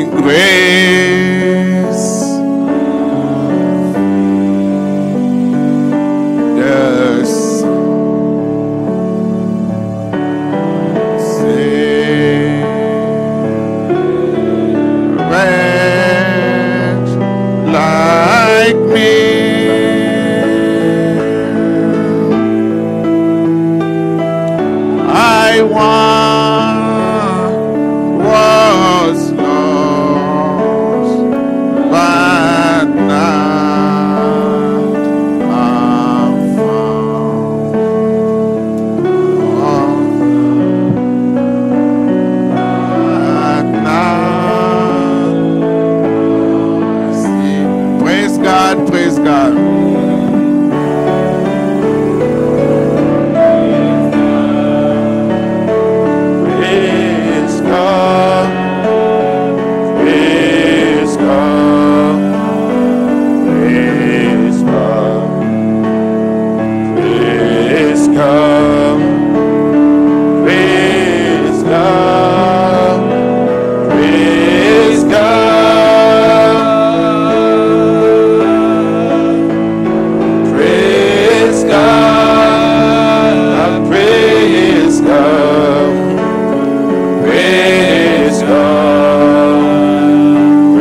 Sing grace. Yes. Sing wretch like me. I was lost, but now I'm found. But now I see. Praise God, praise God. Praise God, praise God, praise God, praise God, praise God, praise God, praise God, praise God. Praise God,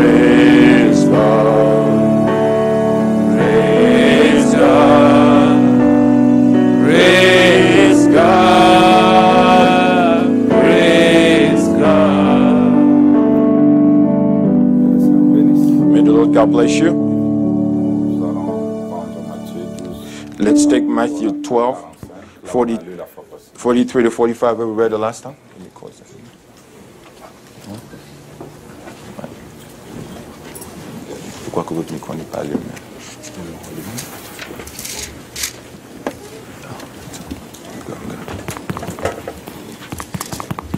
praise God, praise God, praise God, praise God. May the Lord God bless you. Let's take Matthew 12, 43 to 45, we read the last time. Let me close that. Pourquoi que votre micro n'est pas allumé?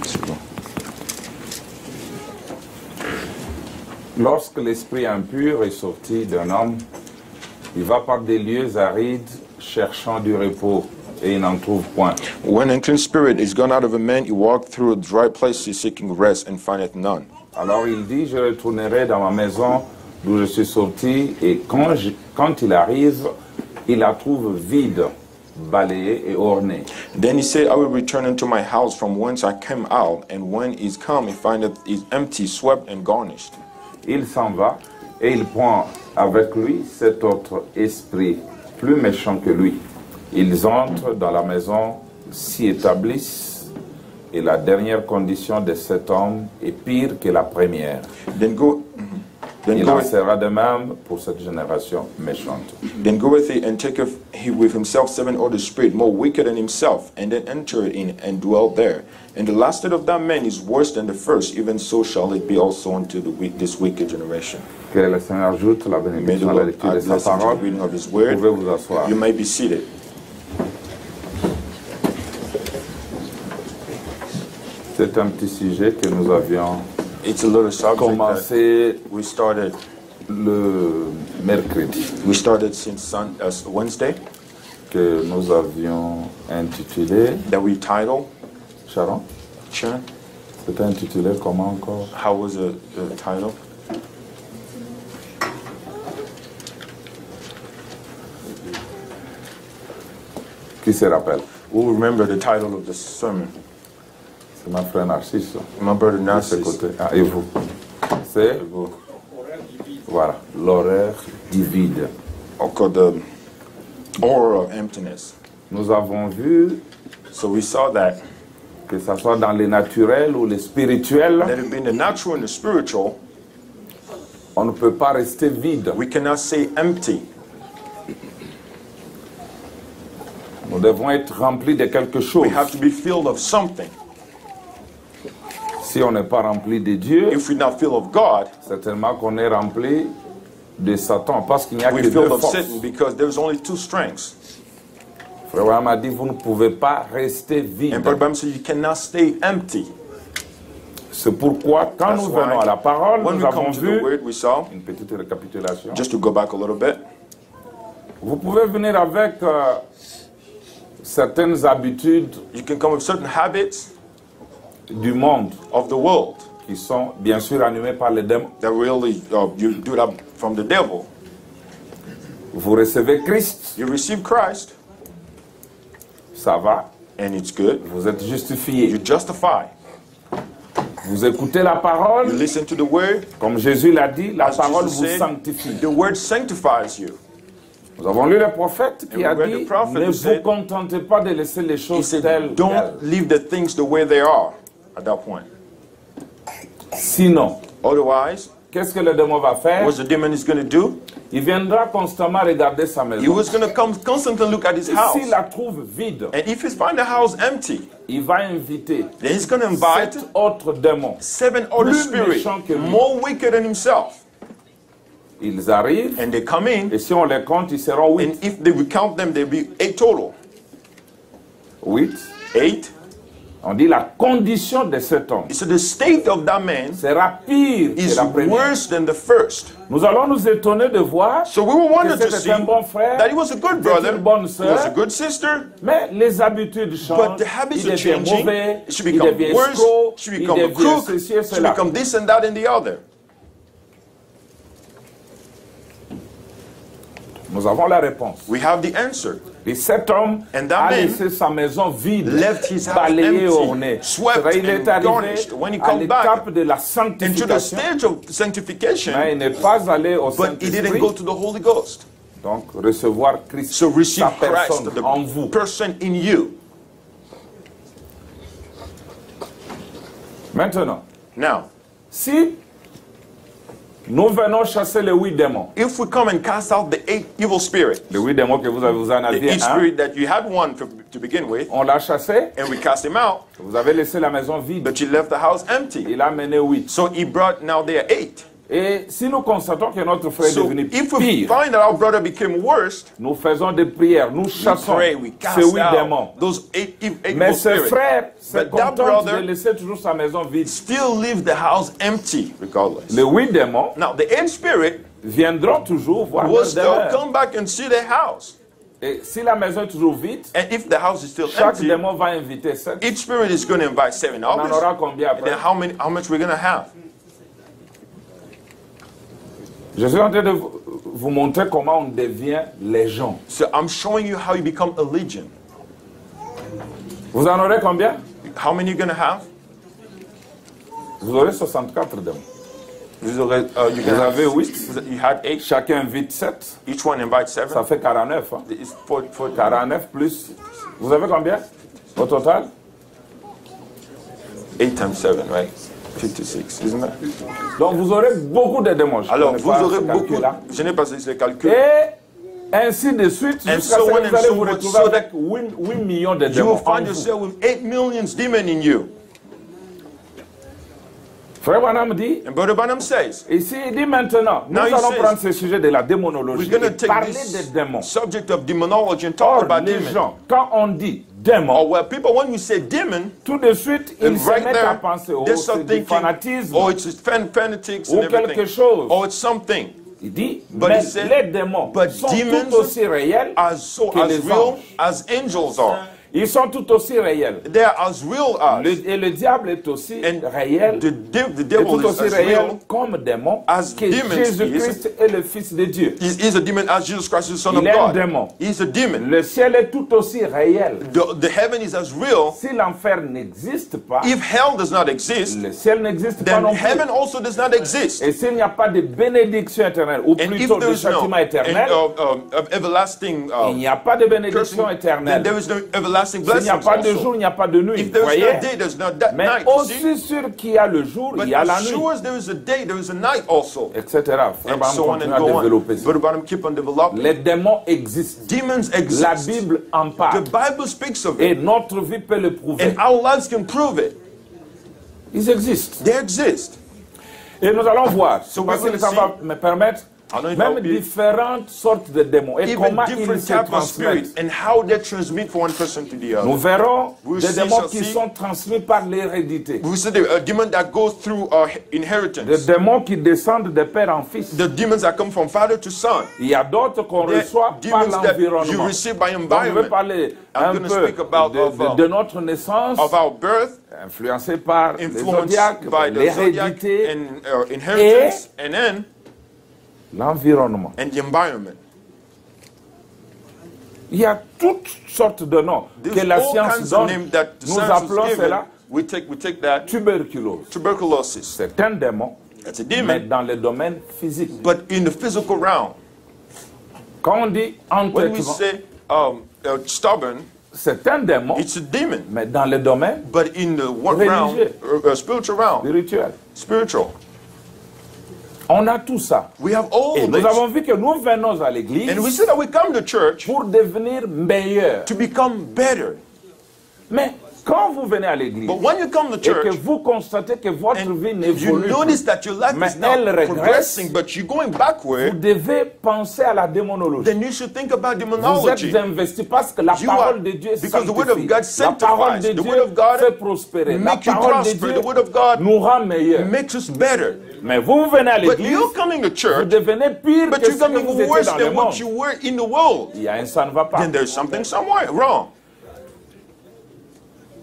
C'est bon. Lorsque l'esprit impur est sorti d'un homme, il va par des lieux arides cherchant du repos et il n'en trouve point. When an unclean spirit is gone out of a man, he walked through dry places seeking rest and findeth none. Alors il dit, je retournerai dans ma maison d'où je suis sorti, et quand il arrive, il la trouve vide, balayée et ornée. Then he said, I will return into my house from whence I came out, and when he is come, he findeth it empty, swept, and garnished. Il s'en va, et il prend avec lui cet autre esprit, plus méchant que lui. Ils entrent dans la maison, s'y établissent, et la dernière condition de cet homme est pire que la première. Il en sera de même pour cette génération méchante. Then goeth he and taketh he with himself 7 other spirits more wicked than himself, and then entereth in and dwelt there. And the last of that man is worse than the first, even so shall it be also unto this wicked generation. Que le Seigneur ajoute la bénédiction à la lecture de sa parole. Vous pouvez vous asseoir. You may be seated. C'est un petit sujet que nous avions commencé we started le mercredi. We started since Wednesday. Que nous avions intitulé. That we titled. Sharon. Sharon. C'était intitulé comment encore? How was the title? Qui se rappelle? Who remember the title of the sermon? C'est ma frère Narcisse. My brother Narcisse. Ah, et vous? C'est voilà, l'horaire du vide. Okay, the aura of emptiness. Nous avons vu, so we saw that, que ça soit dans le naturel ou le spirituel, that it be in the natural and the spiritual, on ne peut pas rester vide. We cannot say empty. Nous devons être remplis de quelque chose. We have to be filled of something. Si on n'est pas rempli de Dieu, if we're not filled of God, certainement qu'on est rempli de Satan, parce qu'il n'y a que deux forces. Satan because there's only 2 strengths. Frère Abraham a dit, vous ne pouvez pas rester vide. And Brother Abraham said, you cannot stay empty. C'est pourquoi, quand nous venons à la parole, nous avons vu une petite récapitulation. Just to go back a little bit. Vous pouvez venir avec certaines habitudes. You can come with certain habits du monde, of the world, qui sont bien sûr animés par les démons. that really, you do that from the devil. Vous recevez Christ, You receive Christ, ça va, and it's good. vous êtes justifié. You justify. Vous écoutez la You parole, listen to the word. comme Jésus l'a dit, la As parole Jesus vous said, sanctifie. the word sanctifies you. Nous avons lu le prophète qui And a we read dit, the prophet ne who vous said- contentez pas de laisser les He choses said, telles don't quelles. leave the things the way they are at that point. Sinon, Otherwise, qu'est-ce que le démon va faire? what the demon is going to do? Il viendra constamment regarder sa He maison. was going to come constantly look at his Et house. s'il la trouve vide, And if he finds the house empty, il va inviter then he's going to invite 7 autres démons. 7 other plus spirits, méchants que lui. more wicked than himself. Ils arrivent, And they come in, et si on les compte, ils seront 8. and if they recount them, there'll be 8 total. 8. 8. On dit la condition de cet homme So the state of that man sera pire que is la première. worse than the first. Nous allons nous étonner de voir So we will que wonder to see c'était un bon frère, that he was a good c'était brother, une bonne he was a sœur, good sister, mais les habitudes changent, but the habits il are devient changing. mauvais, She il become devient worse, escroc, she il become a devient crook, ceci et she cela. become this and that and the other. Nous avons la réponse. We have the answer. Et cet homme And that a man laissé sa maison vide, left his house balayée, empty, ornée. swept Il est and arrivé garnished. When he à come back l'étape de la into the sanctification, stage of sanctification, mais il n'est pas allé au but he didn't Saint-Esprit. go to the Holy Ghost. Donc, recevoir Christ, So receive sa personne Christ, en the vous. person in you. Maintenant, Now, si nous venons chasser les 8 démons, if we come and cast out the 8 evil spirits, les 8 démons que vous en the aviez each un, spirit that you had one to begin with, on l'a chassé, and we cast him out, vous avez laissé la maison vide, but you left the house empty. il a mené 8. So he brought, now there are 8. Et si nous constatons que notre frère est So devenu if we pire, find that our brother became worse, nous faisons des prières, nous we chassons pray, we ces cast 8 démons. out those 8 Mais evil ce spirits. frère se But that contente de brother laisser toujours sa maison vide. still leave the house empty regardless. Les 8 démons Now the 8th spirit viendront toujours voir will leur still demeure. come back and see their house. Et si la maison est toujours vide, And if the house is still chaque empty, démon va inviter 7. each spirit is going to invite 7 On en others. aura combien And après? then how much we're going to have? Je suis en train de vous montrer comment on devient légion. So I'm showing you how you become a legion. Vous en aurez combien? How many you going to have? Vous aurez 64 démons. Vous aurez, you're Vous gonna avez have 8. You had 8. Chacun invite 7. Each one invites 7. Ça fait 49. Hein? It's for 49 plus. Vous avez combien au total? 8 times 7, right? 56, isn't it? Donc vous aurez beaucoup de démons. Je Alors, connais vous pas aurez ce beaucoup. calcul-là. Je n'ai pas ce calcul. Et ainsi de suite, And jusqu'à so ce on que and vous allez so vous on, retrouver so avec 8 millions de You démons. will en find vous. yourself with 8 million demons in you. Frère Branham dit, And Brother Branham says, ici il dit maintenant, nous Now he allons says, prendre ce sujet de la démonologie we're going et to take parler des this démons. subject of demonology and talk Or, about les demons. gens, quand on dit démon, Or where people, when you say demon, tout de suite, and ils se right mettent à there, penser, oh, they're c'est start du thinking, fanatisme, oh, it's fanatics ou and quelque everything. chose. Oh, it's something. Il dit, But mais he said, les démons but sont demons tout aussi réels As so que as les real anges. as angels are. Ils sont tout aussi réels. They are as real as. Et le diable est aussi And réel, the et devil tout is aussi as réel real. comme démon as que demons Jésus-Christ est le Fils de Dieu. He's a demon as Jesus Christ is the Son Il of est un God. démon. He's a demon. Le ciel est tout aussi réel. The heaven is as real. Si l'enfer n'existe pas, If hell does not exist, le ciel n'existe pas then non plus. heaven also does not exist. Et s'il n'y a pas de bénédiction éternelle, ou And if plutôt there de is no châtiment éternel, everlasting il n'y a pas de bénédiction cursing, then éternelle. there is no everlasting S'il n'y a blessings pas de also. jour, il n'y a pas de nuit. If there is Voyez? no day, there's no that Mais night. You see? aussi sûr qu'il y a le jour, But il y a la as nuit, sure as there is a day, there is a night also. etc. Frère And Branham so on continue and à go on. développer ça. But about him keep on developing. Les démons existent. Demons exist. La Bible en The parle. Bible speaks of Et it. notre vie peut le prouver. And our lives can prove it. Ils existent. They exist. Et nous allons voir. So Parce we're que gonna ça va me permettre I don't know if Même I'll be différentes sortes de démons et even comment ils different se types of transmettent. spirits and how they transmit from one person to the Nous other. verrons We des see, démons shall qui see. sont transmis par l'hérédité. We see a demon that goes through Des inheritance. démons qui descendent de père en fils. The demons that come from father to son. Il y a d'autres qu'on The reçoit par demons that you l'environnement. receive by Donc, je vais environment. parler un I'm gonna peu speak about de notre naissance, of our birth, influencé par les influenced zodiacs, by the zodiac l'hérédité, and inheritance, and then l'environnement. and the environment. Il y a toutes sortes de noms There's que la all science kinds of donne. names that the Nous science appelons has given. cela We take that tuberculose. tuberculosis. C'est un démon, That's a mais demon, dans le domaine physique. but in the physical realm. Quand on dit When we entêtement, say stubborn, c'est un démon, it's a demon, mais dans le domaine but in the one realm, Religieux. spiritual realm, spirituel. spiritual. On a tout ça. We have all Et nous this. avons vu que nous venons à l'église And we say that we come to church pour devenir meilleurs. to become better. Mais quand vous venez à l'église But when you come to et que church, vous constatez que votre vie and you n'évolue notice plus, that your life mais is not elle régresse, progressing, but you're going vous backward, devez penser à la démonologie. then you should think about Vous demonology. êtes investi parce que la You are- parole de Dieu because the word of sanctifie. God La parole sanctifies. de The Dieu word of God fait prospérer. La make you parole de prosper. Dieu The word of God nous rend meilleurs. makes us better. Mais vous venez à But l'église, you're coming to vous church, devenez pire but que you're ce que coming vous étiez worse dans le than monde. what you were in the world. Il y a un ça ne va pas. Then there's something somewhere wrong.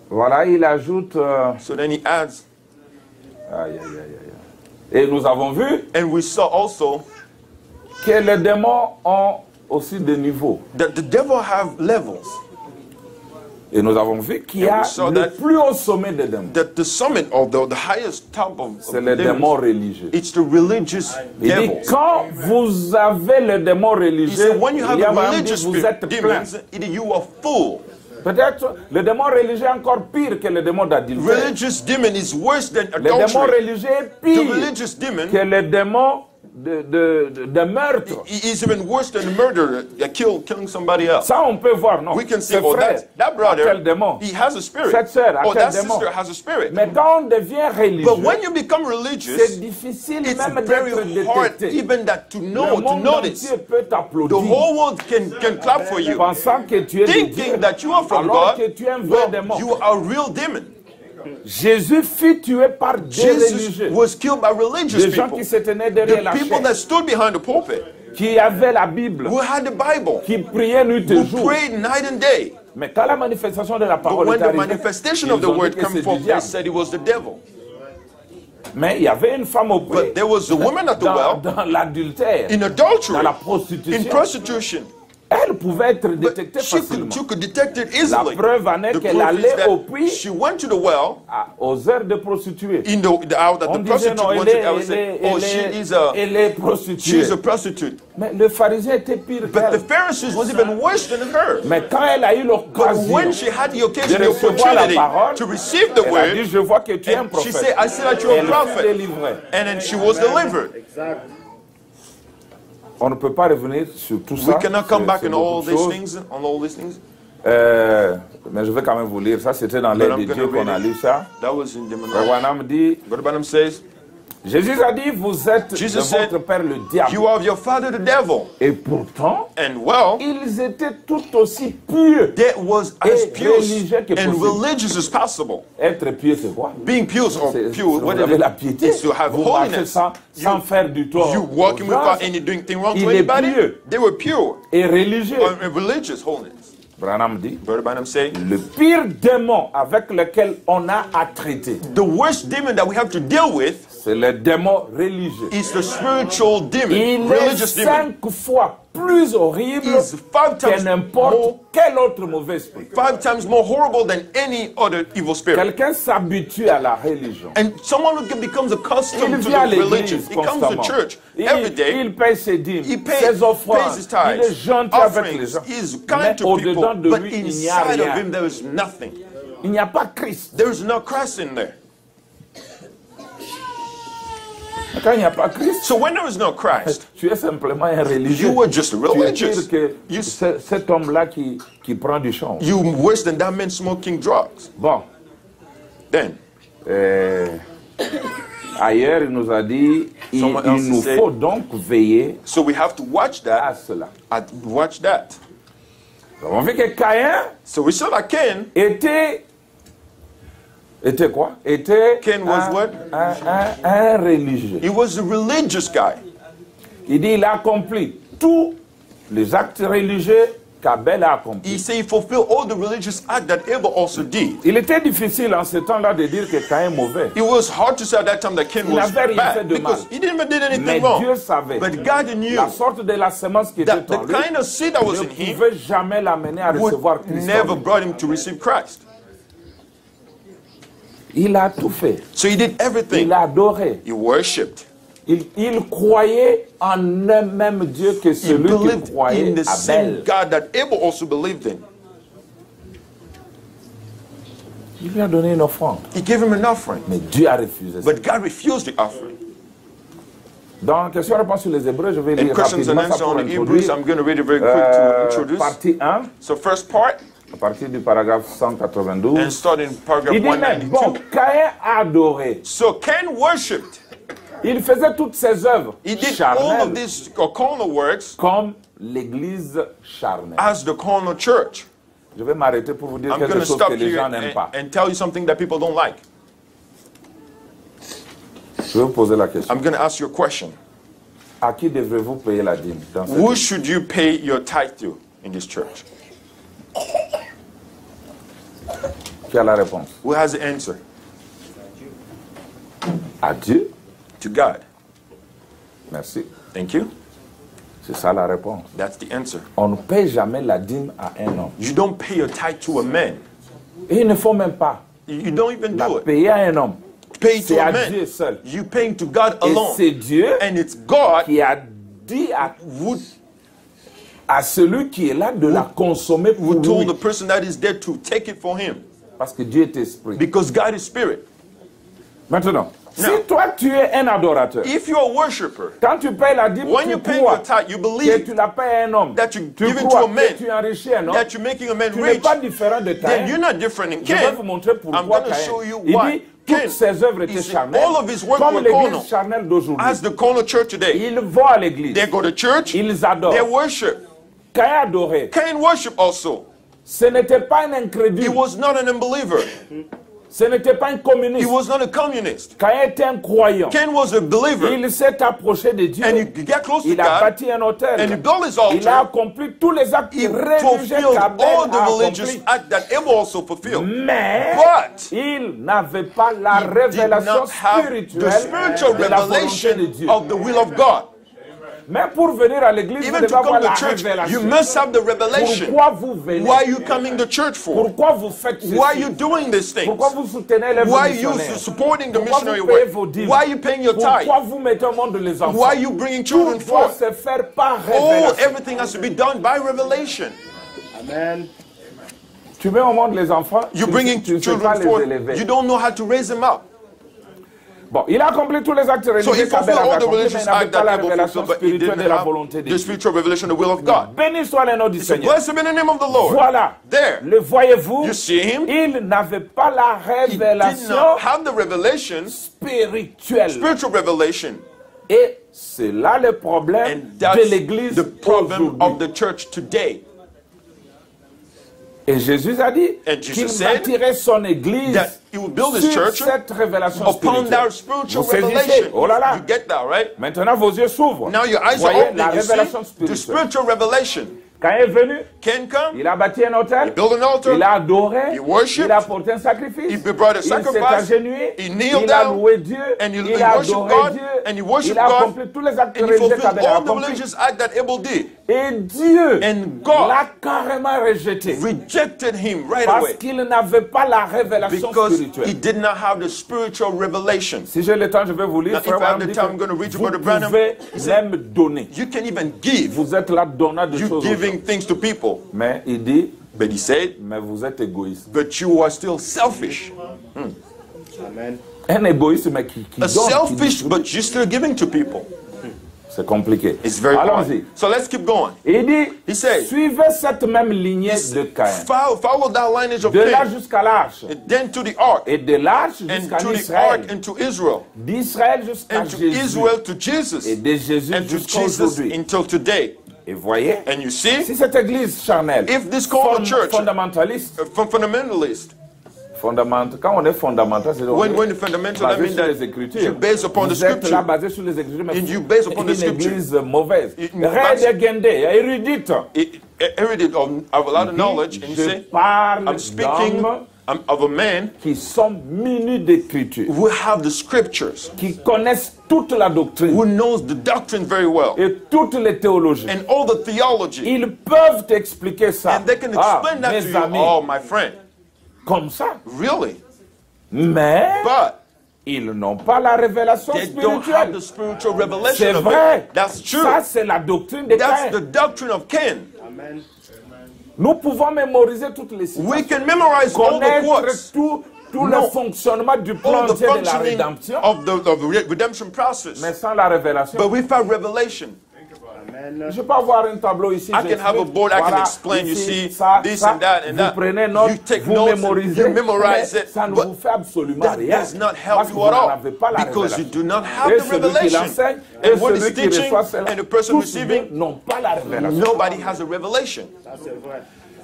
Voilà, il ajoute... So then he adds, aïe, aïe, aïe, aïe. Et nous avons vu and we saw also que les démons ont aussi des niveaux. that the devil have levels. Et nous avons vu qu'il y And a we saw le that- plus haut sommet des démons. That the summit of the highest top of C'est les demons, démons religieux. it's the religious Il dit, devils. quand vous avez les démons He religieux, said, when you have William the a dit, religious vous êtes plein. demons, you are full. Peut-être le démon religieux est encore pire que le démon d'adultère. Religious demon is worse than Le démon adultery. religieux est The pire religious demon que le démon de meurtre. is even worse than murder, killing somebody else. Ça, on peut voir, non? We can see, Ce oh, frère, that brother, quel démon. he has a spirit. Cette sœur, Oh, quel that démon. sister has a spirit. Mais quand on devient religieux, But when you become c'est religious, difficile it's même very d'être hard détecté. even that to Le know, to monde notice. entier peut The t'applaudir, whole world can clap for you, pensant que tu es de Dieu, thinking that you are from alors God. que tu es un vrai Well, démon. you are a real demon. Jésus fut tué par des Jesus religieux, was killed by religious des gens people. qui se tenaient derrière The la people chair, that stood behind the pulpit, qui avaient la Bible, who had the Bible, qui priaient nuit et who jour. prayed night and day. Mais quand la manifestation de la But parole when est the arrivée, manifestation ils of the ont dit word que came c'est forth, du they diable. said it was the devil. Mais il y avait une femme au puits But there was a woman at the well dans l'adultère, in dans adultery, la in prostitution. prostitution. Elle pouvait être But détectée facilement. you could detect it La easily. preuve en est The qu'elle proof is allait au that puits she went to the well aux heures de prostituée. in the hour that On the disait prostitute non, went to. I would say, oh, elle est prostituée. she's a prostitute. Mais le pharisien était pire But the qu'elle. Pharisees was even worse than her. Mais quand elle a eu But when l'occasion she had the occasion, de the recevoir la opportunity parole, to receive the elle a dit, word, je vois que tu es un and she prophète. said, I see that you're a Elle fut prophet. délivrée. And then she was delivered. On ne peut pas revenir sur tout ça. We cannot come c'est- back c'est on all beaucoup de these choses. things, on all these things. Mais je vais quand même vous lire ça. C'était dans But l'aide I'm de Dieu gonna qu'on a read lu it. ça. That was in Demonology. Rewanam dit, Brother Branham says, Jésus a dit, vous êtes Jesus de said, votre père le diable. you are of your father the devil. Et pourtant, And well, ils étaient tout aussi pieux. that was as Et pure religieux que and possible. religious as possible. Être pieux, c'est quoi? Being pure or C'est- pure, vous what avez is la it? piété. Is to have Vous marchez holiness. sans faire du tort. You walking aux gens. without any doing thing wrong to Il est anybody. pieux. They were pure Et religieux. and religious holiness. Branham dit, Brother Branham say, le pire démon avec lequel on a à traiter, the worst demon that we have to deal with c'est le démon religieux. is the spiritual demon, Il est religious demon. 5 fois plus horrible Is 5 que times n'importe more, quel autre mauvais esprit. 5 times more horrible than any other evil spirit. Quelqu'un s'habitue à la religion. And someone who becomes Il accustomed to vient à the religion, l'église he comes to constamment. church every day, Il paye ses dîmes, he ses offrandes. pays his Il est tithes, gentil avec les offerings, gens. he's Mais kind to people, au-dedans de but lui, il n'y a inside of rien. him there is nothing. Il n'y a pas Christ. There is no Christ in there. Quand il n'y a pas Christ, So when there is no Christ, tu es simplement un religieux. you were just Tu es religious. pire que You, cet homme-là qui prend du change. you worse than that man smoking drugs. Bon, Then, ailleurs, il nous a dit Someone Il else nous said, faut donc veiller so we have to watch à that. cela. Watch that. Nous avons vu que Caïn So we saw that Cain était quoi? Était Cain was what? un religieux. He was a religious guy. Il dit il a accompli tous les actes religieux qu'Abel a accomplis. He said he fulfilled all the religious acts that Abel also did. Il était difficile en ce temps-là de dire que Caïn est mauvais. It was hard to say at that time that Cain Il was n'avait rien fait bad de because mal. he didn't even did anything Mais wrong. Dieu savait But God knew la sorte de la semence qui that était en the lui kind of seed that was ne in him pouvait jamais l'amener à recevoir would Christ. never brought him to receive Christ. Il a tout fait. So he did everything. Il a adoré. He worshipped. Il croyait en un même Dieu que He celui qui believed croyait in the same Abel. God that Abel also believed in. Il lui a donné une offrande. He gave him an offering. Mais Dieu a refusé ça. But God refused the offering. Dans question-réponse sur les Hébreux, je vais In lire questions and rapidement ça answers pour on the Hebrews, introduire. I'm going to read it very quick to introduce. Partie 1, So first part, à partir du paragraphe 192. and start in paragraph Il dit, mais bon, 192. Caïn a adoré. So Cain worshipped. Il faisait toutes ses œuvres He did all of charnelles these carnal works comme l'église charnelle. as the carnal church. Je vais m'arrêter pour vous dire I'm going quelque to chose stop que les here gens n'aiment pas. and tell you something that people don't like. Je vais vous poser la question. I'm going to ask you a question. À qui devrez-vous payer la dîme dans cette Who église? should you pay your tithe to in this church? Qui a la réponse? Who has the answer? À Dieu. To God. Merci. Thank you. C'est ça la réponse. That's the answer. On ne paye jamais la dîme à un homme. You don't pay your tithe to a man. Et il ne faut même pas You don't even la do it. payer à un homme. Pay to C'est a à man. Dieu seul. You paying to God Et alone. c'est Dieu And it's God qui a dit à celui qui est là de la consommer pour who told lui. the person that is there to take it for him. Parce que Dieu est esprit. Because God is spirit. Maintenant, si Now, toi tu es un adorateur, if you're a worshiper, quand tu payes la dîme, when tu you pay crois your tithe, you que believe tu la payes à un homme. that you Tu give it to crois a man, que tu enrichis un homme. that you're making a man Tu n'es rich, pas différent de then Caïn. you're not different in Je vais vous Cain. montrer I'm pourquoi going to Caïn. show you Il why. dit toutes Cain, ses œuvres he étaient said charnelles, all of his work comme were l'église carnal, charnelle d'aujourd'hui. as the carnal church today. Ils vont à l'église, They go to church, ils adorent. they worship. Caïn adorait. Cain worship also. Ce n'était pas un He incrédule. was not an unbeliever. Ce n'était pas un He communiste. was not a communist. Caïn était un croyant. Cain was a believer. Il s'est approché de Dieu. And he got close to Il a God. bâti un hôtel. And he built his Il a altar. accompli tous les actes He religieux fulfilled qu'Abel all a the religious accomplis. acts that Abel also fulfilled. Mais But il n'avait pas la he did révélation not have the spirituelle spiritual de la volonté de revelation Dieu. of the will of God. Mais pour venir à l'église, vous Even devez to avoir come la to church, you révélation. must have the revelation. Pourquoi vous venez? Why are you coming to church for? Pourquoi vous faites ceci? Why are you doing these things? Pourquoi vous soutenez les Why are you missionnaires? supporting the Pourquoi missionary vous payez work? vos dîmes? Why are you paying your tithe? Pourquoi vous mettez au monde les enfants? Why are you bringing children Tout doit forth? se faire par Oh, révélation. everything has to be done by revelation. Amen. Tu mets au monde les enfants, You're tu bringing ne sais pas children les forth. élever. You don't know how to raise them up. Bon, il a accompli tous les actes So he religieux qu'Abel fulfilled avait all the accomplis, mais religious il n'avait acts pas that la Abel révélation fulfilled, but he spirituelle didn't de la have volonté de the Dieu. spiritual revelation, the will of God. Béni soit le nom du So Seigneur. blessed be the name of the Lord. Voilà. There. Le voyez-vous? You see him? Il n'avait pas la He did révélation not have the revelation, spirituelle. spiritual revelation. Et c'est là le problème And de that's l'Église the problem of aujourd'hui. the church today. Et Jésus a dit And Jesus qu'il said bâtirait son Église that he will build his sur church cette révélation upon spirituelle. that spiritual Vous saisissez? revelation. Oh là là. You get that, right? Maintenant, vos yeux s'ouvrent. Now your eyes are Voyez open. la You see révélation the spirituelle. spiritual revelation Quand il est venu, can come. il a bâti un hôtel, Build an altar. il a adoré, He worshipped. il a apporté un sacrifice, He brought a il s'est sacrifice. agenouillé, He kneeled il a down. loué Dieu, And he il a worshiped adoré God. Dieu, And he worshiped il a God. accompli tous les actes And he religieux fulfilled qu'Abel a all the accomplis. religious acts that Abel did. Et Dieu And God l'a carrément rejeté rejected him right parce away qu'il n'avait pas la révélation because spirituelle. he did not have the spiritual revelation. Si j'ai le temps, je vais vous lire. Now, if Frère I have Branham the dit time, que I'm going to read you vous Brother Branham. pouvez He said, même donner. you can even give. Vous êtes là donnant de You choses aux gens. giving things to people. Mais il dit, But he said, mais vous êtes égoïste. but you are still selfish. Un égoïste, mais qui A donne, qui selfish, distribue. but you're still giving to people. C'est compliqué. It's very hard. Allons-y. So let's keep going. Il dit, He said, suivez cette même lignée de Caïn. Follow that lineage of De là Cain. jusqu'à l'arche. And then to the ark. Et de l'arche And jusqu'à to the Israël. ark and to Israel. D'Israël jusqu'à And to Jésus. Israel to Jesus. Et de Jésus And to jusqu'à Jesus aujourd'hui. until today. Et voyez, And you see, si cette église charnelle, if this called a church, fondamentaliste, fundamentalist, quand on est fondamental, c'est when the fundamental, I basé mean sur les that Écritures. you're based upon the Vous êtes là scripture. basé sur les Écritures, mais And you based upon the une scripture. église mauvaise, Une redégendée, érudite. Hereded of a lot of knowledge, and you Je say, parle I'm speaking d'hommes of a man qui sont munis d'écriture, who have the scriptures, qui connaissent toute la doctrine who knows the doctrine very well, et toutes les théologies. and all the theology, Ils peuvent expliquer ça. and they can explain that to Mes you. amis, Oh, my friend, comme ça. really? Mais But ils n'ont pas la révélation they don't have spirituelle. the spiritual revelation C'est of vrai. it. That's true. Ça, c'est la doctrine de That's Caïn. the doctrine of Cain. Nous pouvons mémoriser toutes les We citations. can memorize all the quotes, Connaître tout No. le fonctionnement du plan all the entier de la functioning rédemption. of the redemption process. Mais sans la révélation. But without revelation, Je peux avoir un tableau ici. I can have a board, I can explain, you see, this and that and that. Vous prenez note, You take vous notes, mémorisez, you memorize mais it, ça ne but vous fait absolument that rien. does not Parce help que you vous at n'en all, avez pas la because you révélation. do not have Et the celui qui revelation. l'enseigne, And et one celui is qui teaching, reçoit cela, and the person tous receiving, deux n'ont pas la révélation. nobody has a revelation.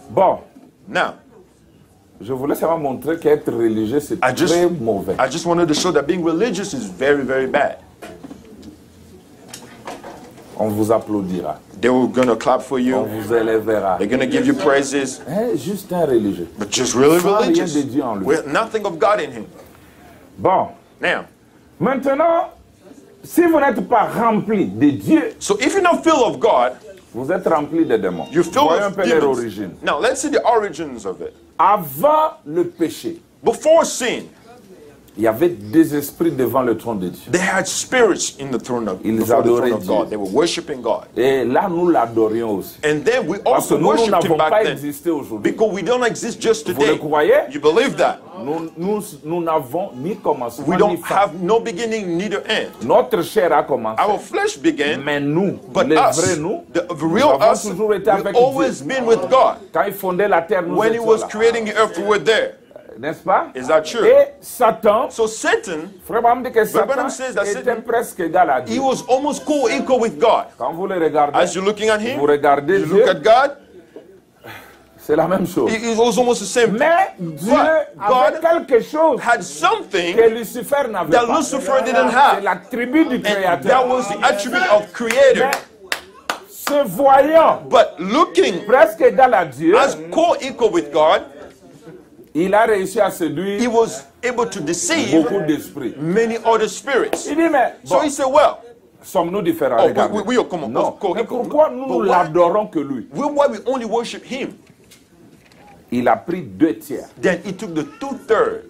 Bon, Now, je voulais seulement montrer qu'être religieux, c'est I just- très mauvais. I just wanted to show that being religious is very, very bad. On vous applaudira. They were going to clap for On you. vous élèvera. They're going to give you praises, Juste un religieux. but just really Sans rien religious de Dieu en lui. with nothing of God in him. Bon, Now, maintenant, si vous n'êtes pas rempli de Dieu, so if you're not filled of God, vous êtes rempli de démons. you're filled Voyons un with peu leur demons. origine. Now, let's see the origins of it. Avant le péché, Before sin, il y avait des esprits devant le trône de Dieu. they had spirits in the throne of, Ils before the throne adoraient of Dieu. God. They were worshiping God. Et là, nous l'adorions aussi. And then we Parce que also nous, nous worshiped n'avons him back pas then. existé aujourd'hui. Because we don't exist just Vous le today. croyez? You believe that? Nous n'avons ni commencement We ni don't fin. have no beginning, neither end. Notre chair a commencé. Our flesh began, Mais nous, but les us, vrais nous, the nous real avons us, toujours été we've avec always Dieu. been with God. Quand il fondait la terre, nous When he étions was là. creating the earth, we were there. N'est-ce pas? Is that true? Et Satan, So Satan, Frère Branham dit que Satan Branham says that était Satan- presque égal à he Dieu. was almost co-equal with God. Quand vous le regardez, As you're looking at him, vous regardez you Dieu, look at God, c'est la même chose. it was almost the same. Mais Dieu God avait quelque chose Had something, que Lucifer n'avait that pas. Lucifer didn't C'est have. l'attribut du and that Créateur. was the attribute of Creator. Mais se voyant But looking presque égal à Dieu, as co-equal with God, il a réussi à séduire he was able to deceive beaucoup d'esprits. many other spirits. Il dit, mais So bon, he said, well, sommes-nous différents? Oh, Regardez. we are common- Non. co-equal. Mais pourquoi nous But why- l'adorons que lui? why we only worship him? Il a pris 2/3. Then he took the 2/3.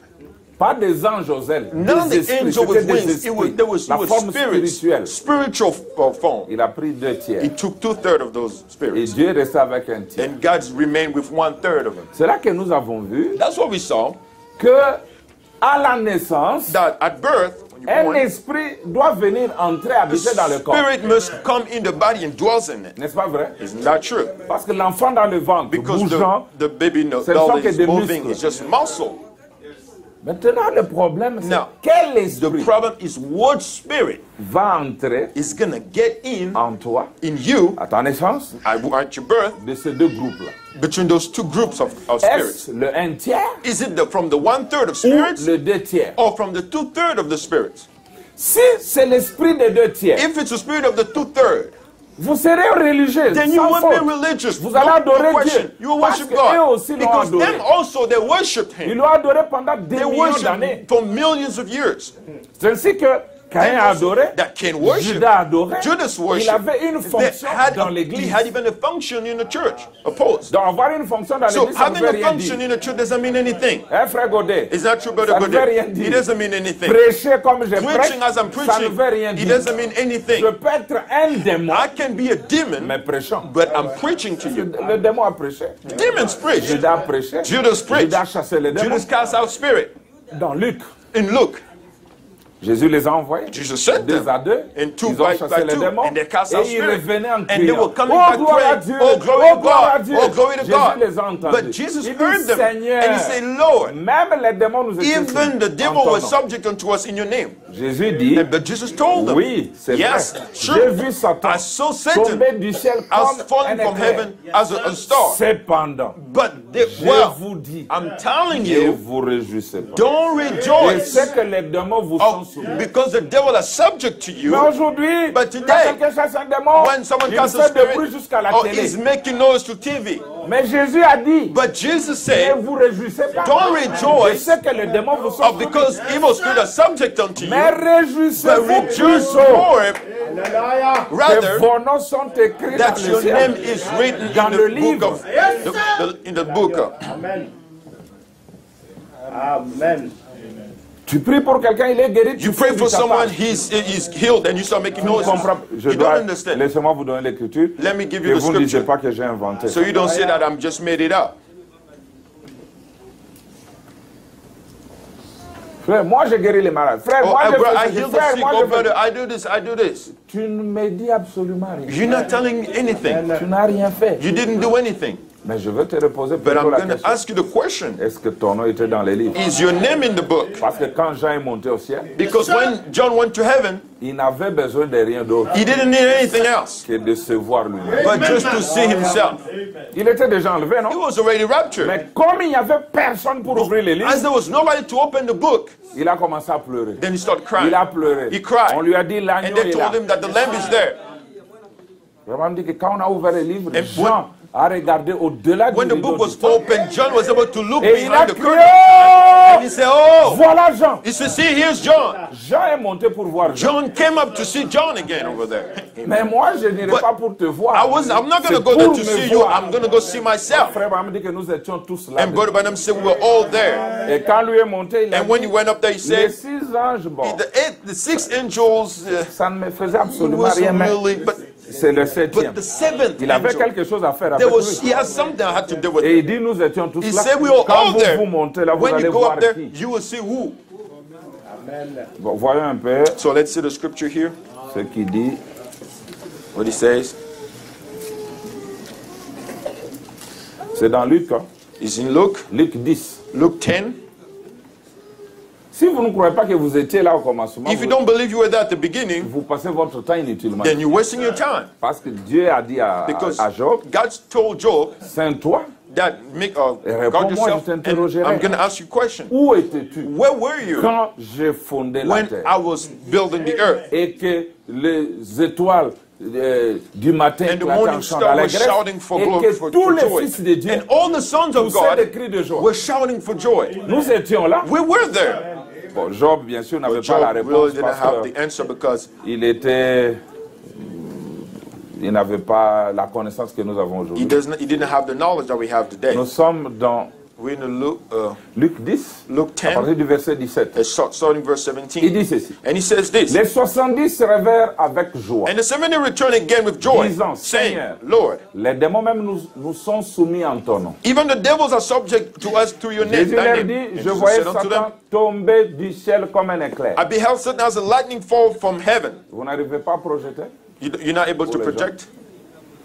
Pas des anges aux ailes, None of des the esprits, angel c'était with des wings. esprits. There was La forme spirituelle. spiritual form. Il a pris 2/3. He took 2/3 of those Et spirits. Dieu restait avec un tiers. And God remained with 1/3 of them. C'est là que nous avons vu That's what we saw. que à la naissance, That at birth, when you're un born, esprit doit venir entrer habiter dans le corps. spirit must come in the body and dwells in it. N'est-ce pas vrai? Isn't that true? Parce que l'enfant dans le ventre, Because bougeant. the baby Ce ne sont belly que is des moving. muscles. It's just muscle. Maintenant, le problème, c'est Now, quel The esprit problem is what spirit va entrer is going to get in toi, you à ta naissance, at your birth de ces deux groupes-là. between those two groups of spirits. Est-ce le 1/3 Is it from the 1/3 of ou spirits le 2/3? or from the 2/3 of the spirits? Si c'est l'esprit des 2/3, If it's the spirit of the 2/3, vous serez religieux. then you sans won't faute. be religious. Vous allez adorer question. Dieu. You will Parce worship que eux God. aussi l'ont Because adoré. them also they worshipped Ils him. l'ont adoré pendant des They millions d'années. worshipped for millions of years. C'est ainsi que Caïn a adoré, That Cain worshipped. Judas a adoré. Judas Il worshipped. avait une fonction dans He l'église. had even a function in the church, opposed. Donc avoir une fonction dans So l'église, ça ne having veut a rien function dire. in the church doesn't mean anything. Hein, frère Godet? Is that true, Brother Ça ne veut rien Godet? dire. It doesn't mean anything. Prêcher comme je prêche, Preaching as I'm ça ne preaching, veut rien it dire. doesn't mean anything. Je peux être un démon, I can be a demon, mais prêchant. but I'm preaching to you. Le démon a prêché. Demons preach. Judas a prêché. Judas preached. Judas a chassé les démons. Judas cast out spirit. Dans Luc, In Luke, Jésus les a envoyés, Jesus sent deux them. à deux, And two ils ont by chassé les two. démons, And they cast out et ils spirits. revenaient en And they criant, were coming oh back gloire à praying, Dieu, oh glory oh to gloire à God, Dieu. oh glory to Jésus God. les a entendus. But Jesus Il dit, heard them. Seigneur, And he said, Lord, même les démons nous étaient even the devil was subject unto us in your name. Jésus dit, But Jesus told them, oui, c'est yes, vrai. sure. J'ai vu Satan I saw Satan tomber du ciel as comme falling un from éclair. heaven as a star. Cependant, But je well, vous dis, I'm telling ne you, vous réjouissez pas. don't Et rejoice c'est que les démons vous sont soumis. because the devil is subject to you. Mais aujourd'hui, But quand today, quelqu'un chasse un démon, when someone il casts a fait de bruit spirit, jusqu'à la or télé. is making noise to TV. Mais Jésus a dit, But Jesus ne said, vous réjouissez pas. don't Je rejoice sais que les démons vous sont soumis. because evil spirits are subject unto you. Mais But réjouissez-vous rejoice plutôt more, que rather, vos noms sont écrits that dans your le name ciel. is written Dans in le the book livre. of in the book. Amen. Amen. Tu pries pour quelqu'un, il est guéri. You tu pray fais for du tapage. someone, he's healed, and you start making Tu noises. comprends? Je You dois, don't understand. laissez-moi vous donner l'écriture. Let me give Et you the vous ne disiez scripture, pas que j'ai inventé. so you don't say that I'm just made it up. Frère, moi j'ai guéri les malades. Frère, Oh, moi I, je bro, I fais heal ceci. the Frère, sick. moi Oh, je fais... brother, I do this. I do this. Tu ne me dis absolument rien. You're not telling me anything. Tu n'as rien fait. You didn't do anything. Mais je veux te reposer But plutôt I'm la going to question. ask you the question: Est-ce que ton nom était dans les livres? is your name in the book? Parce que quand Jean est monté au ciel, Because when John went to heaven, il n'avait besoin de rien d'autre he didn't need anything else que de se voir lui-même. but just to see himself. Il était déjà enlevé, He non? was already raptured. Mais comme il n'y avait personne pour ouvrir les livres, As there was nobody to open the book, il a commencé à pleurer. then he started crying. Il a pleuré. He cried. On lui a dit And l'agneau they est là. told him that the lamb is there. Vraiment dit que quand on a ouvert les livres, And Jean a regardé au-delà du When the rideau book was du temple. open, John was able to look Et il a behind the crié, curtain. And he said, oh, voilà Jean. he said, see, here's John. Jean est monté pour voir Jean. John came up to see John again over there. Mais moi, je n'irai But pas pour te voir. I'm not going to C'est go there pour to me see you. voir. I'm going to go see myself. Frère Branham dit que nous étions tous là. And Brother Branham said, we were all there. Et quand lui est monté, il a And when dit, he went up there, he les said, 6 anges, bon, the six angels, ça ne me faisait absolument was rien. Mais really, c'est le 7e. but the seventh Il avait angel, quelque chose à faire there avec was, lui. he has something I had to do with Et it. il dit, nous étions tous He là. said, we were Quand all vous there. vous montez là, vous When allez you go voir up there, qui. you will see who. Bon, voyons un peu So let's see the scripture here. ce qu'il dit. What he says. C'est dans Luc, hein? Is in Luke, Luc 10. Luke 10. Si vous ne croyez pas que vous étiez là au commencement, If you don't believe you were there at the beginning, vous passez votre temps inutilement. then you're wasting your time. Parce que Dieu a dit à Because Job, God told Job Saint-toi, that guard réponds-moi, yourself, je and t'interrogerai. I'm going to ask you a question. où étais-tu Where were you quand j'ai fondé la when terre I was building the earth? et que les étoiles du matin And the éclataient en morning chant star dans la was Grèce shouting for et glory, que for tous les joy. fils de Dieu And all the sons of poussaient des God cris de joie. were shouting for joy. Nous étions là. We were there. Bon, Job, bien sûr, n'avait But pas la Job réponse really didn't parce have the answer because il n'avait pas la connaissance que nous avons aujourd'hui. he didn't have the knowledge that we have today. Nous sommes dans We're in Luc 10, Luke à 10, partir du verset 17. starting verse Il 17. dit ceci. And he says this. Les 70 se réveillèrent avec joie. And the 70 returned again with joy, Disant, saying, Seigneur, Lord, les démons même nous sont soumis en ton nom. even the devils are subject to us through your name. Jésus thy leur name. dit, And je Jesus voyais said unto them, Satan tomber du ciel comme un éclair. I beheld Satan as a lightning fall from heaven. Vous n'arrivez pas à projeter? You're not able to les project?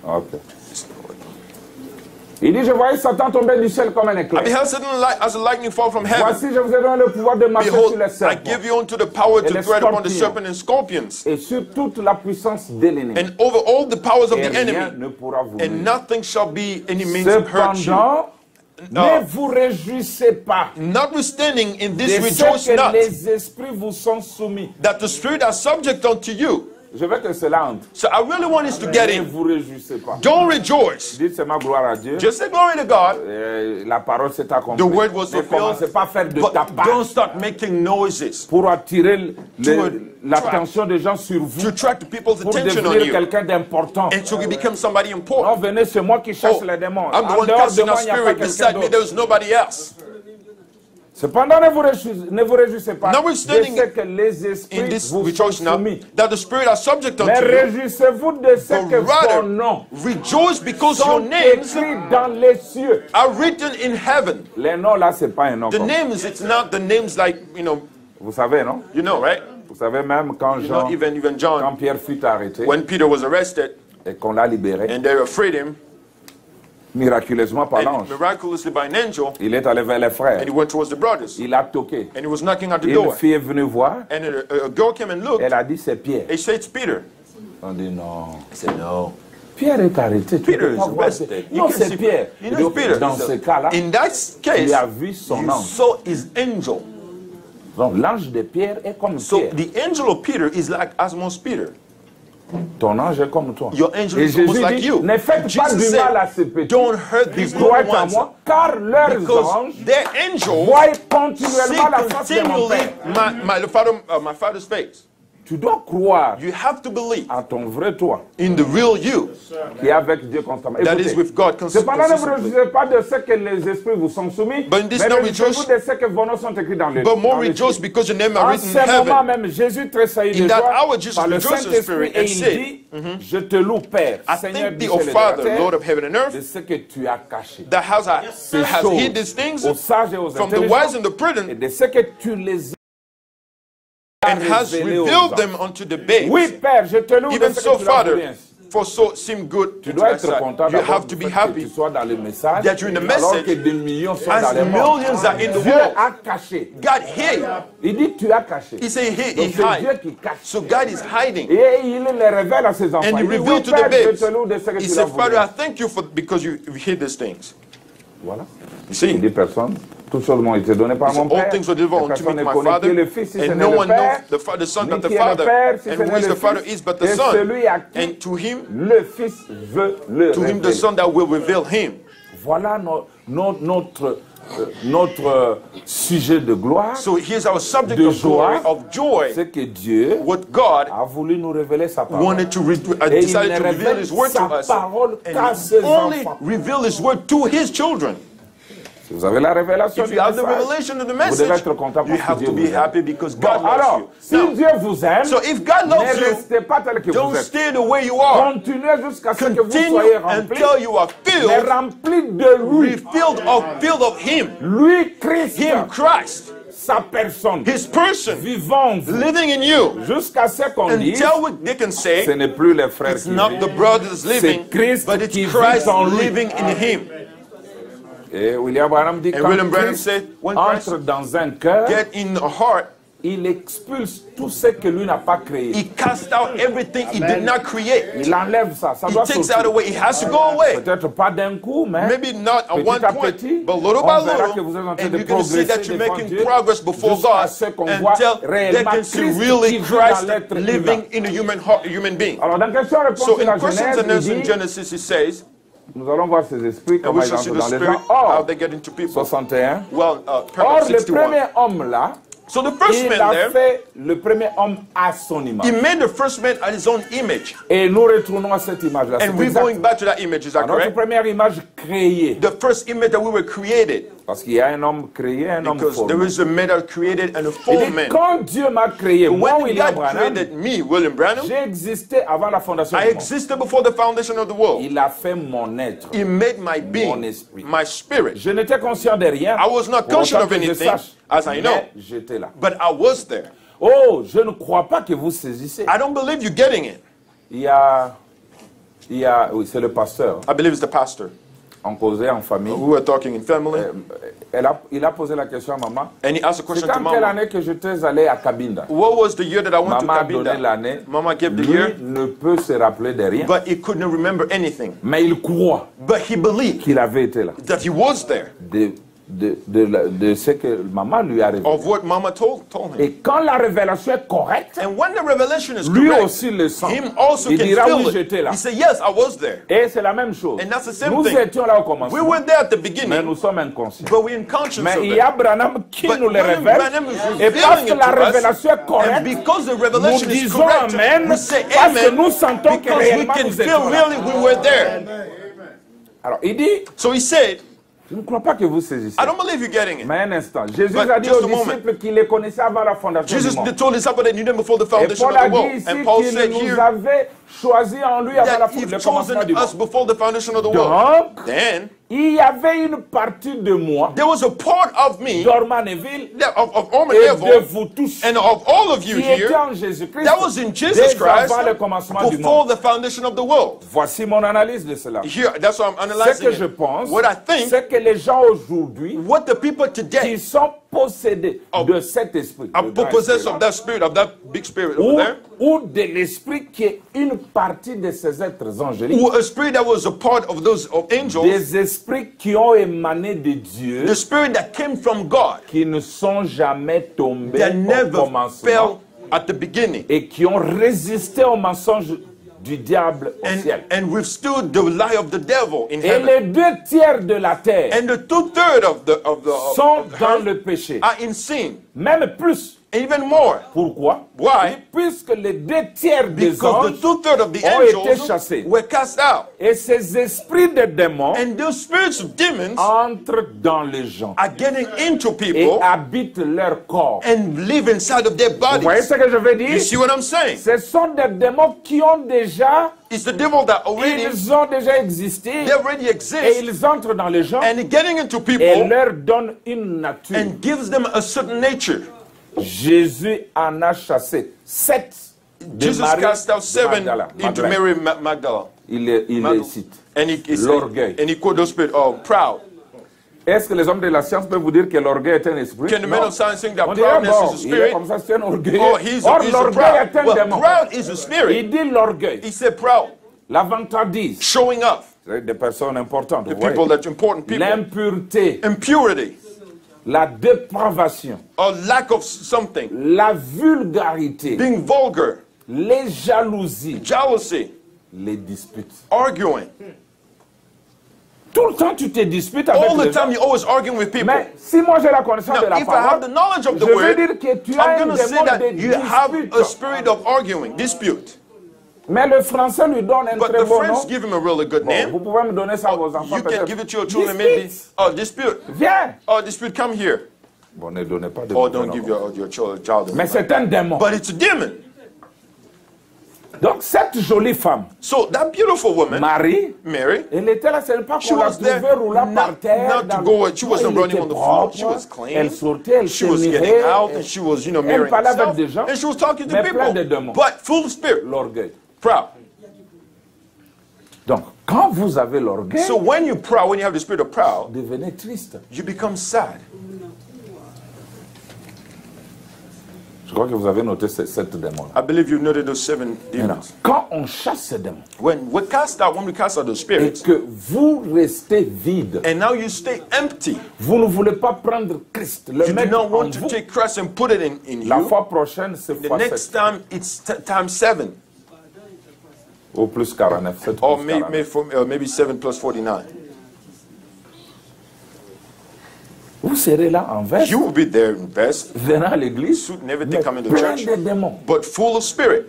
Ok. Il dit, je voyais Satan tomber du ciel comme un I éclair. beheld Satan as a lightning fall from heaven. Voici, je vous ai donné le pouvoir de marcher Behold, sur les I serpents give you unto the power Et to les tread upon the scorpions. serpent and scorpions, et sur toute la puissance de l'ennemi. and over all the powers of Et the rien enemy, ne pourra vous and nuire. nothing shall be any means of hurt you. Cependant, ne vous réjouissez pas Notwithstanding, in de this ce rejoice que not, les esprits vous sont soumis. that the spirit are subject unto you. Je veux que cela entre. So I really want us to get Ne in. vous réjouissez pas. Don't rejoice. Dites seulement gloire à Dieu. Just say glory to God. La parole s'est accomplie. The word was Ne commencez fulfilled. pas à faire de But don't tapage start making noises pour attirer To l'attention des gens sur vous, to attract people's pour attention on devenir you quelqu'un d'important. and to become somebody important. Non, venez, c'est moi qui chasse Oh, les démons. I'm the En one dehors de casting moi, out il n'y a pas spirit. quelqu'un Beside me, d'autre. there's nobody else. Cependant, ne vous réjouissez pas de Notwithstanding, ce que les In esprits this vous sont rejoice now, soumis. that the spirit are subject Mais unto you. réjouissez-vous de ce But que rather, vos noms rejoice because your sont names écrits dans les cieux. are written in heaven. Les noms là, c'est pas un nom. The Comme. names, it's not the names like, Vous savez, non? you know, right? Vous savez, même quand You know, even quand John, Pierre fut arrêté when Peter was arrested et qu'on l'a libéré, and they freed him, miraculeusement par and l'ange, miraculously by an angel, il est allé vers les frères. and he went towards the brothers, Il a toqué. and he was knocking at the Une door, fille est venue voir. and a girl came and looked, Elle a dit c'est Pierre. and she said, it's Peter. On dit non. I said, no. Pierre est arrêté. Tu Peter peux is pas voir. arrested. You Non, can c'est see- Pierre. You know it's Peter. Dans ce cas-là, In that case, tu as vu son you ange. saw his angel. Donc l'ange de Pierre est comme So Pierre. the angel of Peter is like Asmos Peter. Ton ange est comme toi. Your angel Et is almost Jésus like dit, you. ne faites pas Jesus du said, mal à ces petits. don't hurt Qui these croient little en ones, moi, car leurs because anges their angels voient see continuellement la face de mon continually Père. my father's face. Tu dois croire You have to believe à ton vrai toi, in the real you qui est avec Dieu constamment. that is Écoutez, with God cependant, ne vous consistently. réjouissez pas de ce que les esprits vous sont soumis, But in this mais now réjouissez-vous rejoice- de ce que vos noms sont écrits dans le But more dans le rejoice ciel. because your name are En written in ce moment heaven. même, Jésus tressaillit de In that joie hour, Jesus par le rejoiced in Saint-Esprit spirit et and il said, dit, je te loue, Père, I Seigneur thank du thee, O ciel et de la Father, terre, Lord of heaven and earth, de ce que tu as caché. that has Ces choses hid these things aux sages et aux from the intelligents, wise and the et prudent de ce que tu les as and has révélés aux revealed hommes. them unto the babes. Oui, Père, je te loue de Even ce so, que tu l'as voulu Father, ainsi. for so seem good Tu to dois thy être sight. content You d'abord have to du be fait que happy tu sois dans le message, that you're in the alors message, que des millions sont as dans les mondes. millions are in the Dieu world. a caché. God hid. Il dit tu as caché. He said he Donc c'est Dieu hide. qui cache. So God is hiding. Et il les révèle à ses enfants. And he Il dit, oui, revealed to the Père, je babes. te loue de ce que He tu l'as said, Father, I voulu. thank you for because you hid these things. Voilà. You Il see, dit personne. Toutes choses m'ont été données par he said, mon Père. all things were delivered Et unto me personne to ne my connaît qui Father, est le Fils si ce and n'est no le one knows Père. the Son Ni but the qui est le Father, Père, si ce and n'est who is le the Father Fils. is but the Et Son. celui à qui And to him le Fils veut le the révéler. Son that will reveal him. Voilà notre sujet de gloire. So here's our subject De of glory, joie. of joy. C'est que Dieu What God a voulu nous révéler sa parole. wanted to Et il decided ne to reveal révèle His word to sa us, parole and qu'à He ses only enfants. reveal His word to His children. Si vous avez la révélation If du you have the message, revelation of the vous message, devez être content you parce que have Dieu to be vous aime. happy because Bon, God loves alors, you. si Now, Dieu vous aime, so if God ne loves you, restez pas tel que don't vous êtes. stay the way you are. Continuez jusqu'à ce que vous Continue soyez remplis, until you are mais filled, remplis de lui. filled of Him, Lui, Christ, Christ, sa personne, His person, vivant en vous, living in you, jusqu'à ce qu'on dise, until they can say, ce n'est plus les frères it's qui not vivent. the brothers living, C'est Christ but it's qui Christ vit en lui. living in Him. Et William Branham dit And quand William Branham Christ said, when entre Christ dans un cœur, get in a heart, il expulse tout ce que lui n'a pas créé. He cast out everything He did not create. Il enlève ça, ça He doit takes out sortir. away. It has to go away. Peut-être pas d'un coup, mais Maybe not at petit one à point, petit, but little on by verra que vous êtes en little, train and de you're going to see that progresser you're devant making Dieu progress before jusqu'à God ce qu'on voit until they réellement can see Christ really qui vit Christ dans l'être living humain. in a human being. Alors, dans question-réponse So de la in questions and Genèse, answers il in dit, Genesis, He says, nous allons voir ces esprits, and comment we ils shall see entrent the dans les Spirit, gens. how Or, they get into people. 61. Well, Or, paragraph le 61. premier homme là, So the first il man a there, fait le premier homme à son image. He made the first man at His own image. Et nous retournons à cette image-là. And we're going back to that image, is that Notre correct? première image créée. The first image that we were created. Parce qu'il y a un homme créé, un homme Because there formé. is a man that created and a Il full dit, man. quand Dieu m'a créé, moi, When William God Branham, created me, William Branham, j'ai existé avant la fondation I du monde. existed before the foundation of the world. Il a fait mon être. He made my Mon being, esprit. my spirit. Je n'étais conscient de rien. I was not pour conscious autant of que je anything, sache, as I know, mais j'étais là. but I was there. Oh, je ne crois pas que vous saisissez. I don't believe you're getting it. Il y a, oui, c'est le pasteur. I believe it's the pastor. On causait en famille. We were talking in family, Il a posé la question à maman. and he asked a C'est question to quand quelle Mama. année que j'étais allé à Cabinda? What was the year that I went to Maman a donné Cabinda? l'année. Mama gave the Lui year, ne peut se rappeler de rien. but he couldn't remember anything. Mais il croit But he believed qu'il avait été là. that he was there, De ce que maman lui a révélé. of what Mama told him. Et quand la révélation est correcte, And when the revelation is lui correct, aussi le sent. him also Il can dira oui, feel j'étais it. là. He said, yes, I was there. Et c'est la même chose. And that's the same Nous thing. étions là au We commencement, were there at the mais beginning, nous sommes inconscients. but we're unconscious Mais of il y a it. Branham qui But nous le William révèle. Branham is Et parce revealing que it la to us, révélation est and correcte, because the nous revelation is disons correct, Amen, we say parce que amen, nous sentons que because we réellement can nous feel étions là. really we were there. Alors, il dit, So he said, je ne crois pas que vous saisissez. I don't believe you're getting it. Mais un instant, Jésus But a dit just aux a moment. disciples qu'il les connaissait avant la fondation Jesus du monde. told his disciples that he knew them before the Et foundation Paul of a the dit world. ici And Paul qu'il said nous here avait choisis en lui avant that le he's commencement chosen du us monde. before the foundation of the Donc, world. Then il y avait une partie de moi, there was a part of me, d'Ormanville, of et Ormanville, de vous tous, and of all of you qui était here, en Jésus-Christ, that was in Jesus dès Christ avant le commencement du before monde. the foundation of the world. Voici mon analyse de cela. Here, that's what I'm Ce analyzing. que je pense, What I think, c'est que les gens aujourd'hui what the people qui today sont possédés de cet esprit, are le grand possessed esprit of that spirit, of that big spirit over there, ou de l'esprit qui est une partie de ces êtres angéliques, or a spirit that was a part of those of angels, des esprits qui ont émané de Dieu, the spirit that came from God, qui ne sont jamais tombés that au never commencement fell at the beginning, et qui ont résisté au mensonge du diable au ciel. and withstood the lie of the devil in Et heaven. les 2/3 de la terre And the 2/3 of the sont of dans earth le péché, are in sin, même plus. even more. Pourquoi? Why? Puisque les 2/3 des Because the anges 2/3 of the ont été angels chassés. were cast out, Et ces esprits de démons and those spirits of demons entrent dans les gens are getting into et people habitent leur corps. and live inside of their Vous voyez bodies. ce que je veux You dire? see what I'm saying? Ce sont des démons qui ont déjà, It's the devil that already ils ont déjà existé they already et exist, ils entrent dans les gens and getting into et people leur donnent une nature. and gives them a certain nature. Jésus en a chassé 7 de Jesus Marie cast out de 7 Magdala. into Magdala. Mary Magdala. Il les cite. And he L'orgueil. and he called those spirit proud. Est-ce que les hommes de la science peuvent vous dire que l'orgueil est un esprit? Can the men Non. of science think that On dirait, proudness bon, is a il est spirit? comme ça, c'est un orgueil. Oh, he's Or a l'orgueil proud. est un Well, démon. proud is a spirit. Il dit l'orgueil. He said proud, La vantardise. showing off. C'est des personnes importantes. The vous voyez. people that important people. L'impureté, Impurity, la dépravation, or lack of something, la vulgarité, being vulgar, les jalousies, jealousy, les disputes. arguing. Tout le temps, tu te disputes avec All the les gens. time you're always arguing with people. Mais si moi j'ai la connaissance de Now, la if I have the parole, knowledge of the je veux word, dire que tu as I'm un going to say démon that de you have a dispute. spirit of arguing, dispute. Mais le français lui donne un But très the bon nom. French give him a really good Bon, name. vous pouvez me donner ça à vos enfants You can peut-être. give it to your children, maybe. Dispute. Oh, dispute. Viens. Oh, dispute, come here. Bon, ne donnez pas de Or mauvais don't nom. give your child a Mais c'est un démon. But it's a demon. Donc cette jolie femme, So that beautiful woman, Marie, Mary, elle était là, c'est pas she qu'on la was there trouvait roulant par not terre. to go, she wasn't Elle running était on the floor, propre, she was clean. Elle sortait, elle She was se getting mirait, out and she was, elle marrying parlait avec herself. des gens, And she was talking to mais plein de people. démons. But full of spirit, L'orgueil. proud. Donc, quand vous avez l'orgueil, So when you're proud, when you have the spirit of proud, devenez triste. you become sad. Je crois que vous avez noté cette démon. I believe you've noted those 7 demons. Quand on chasse ces démons When we cast out the et spirits, que vous restez vide, and now you stay empty, vous ne voulez pas prendre Christ, le you do mettre not en want to vous. take Christ and put it in La you. fois prochaine, c'est The fois next 7. time, it's times 7. Ou plus 49. 7 Or plus maybe, 49. maybe 7 plus 49. Vous serez là en veste, You will be there in vest, venant à l'église, suit and everything mais coming to plein church, de démons. but full of spirit.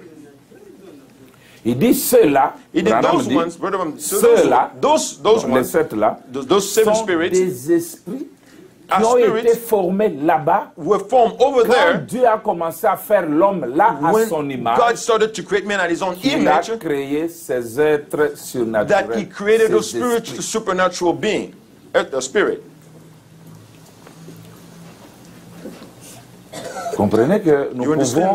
Il dit ceux-là, It is Branham those dit, ones, brother, ceux-là, those les ones, 7-là, those 7 sont spirits des esprits qui are ont été spirits formés là-bas were formed over quand there Dieu a commencé à faire l'homme là à son when image. God started to create man at his own Il a image, créé ces êtres that he surnaturels. created a ces spiritual, esprits. supernatural being, a spirit. Comprenez que nous You understand pouvons,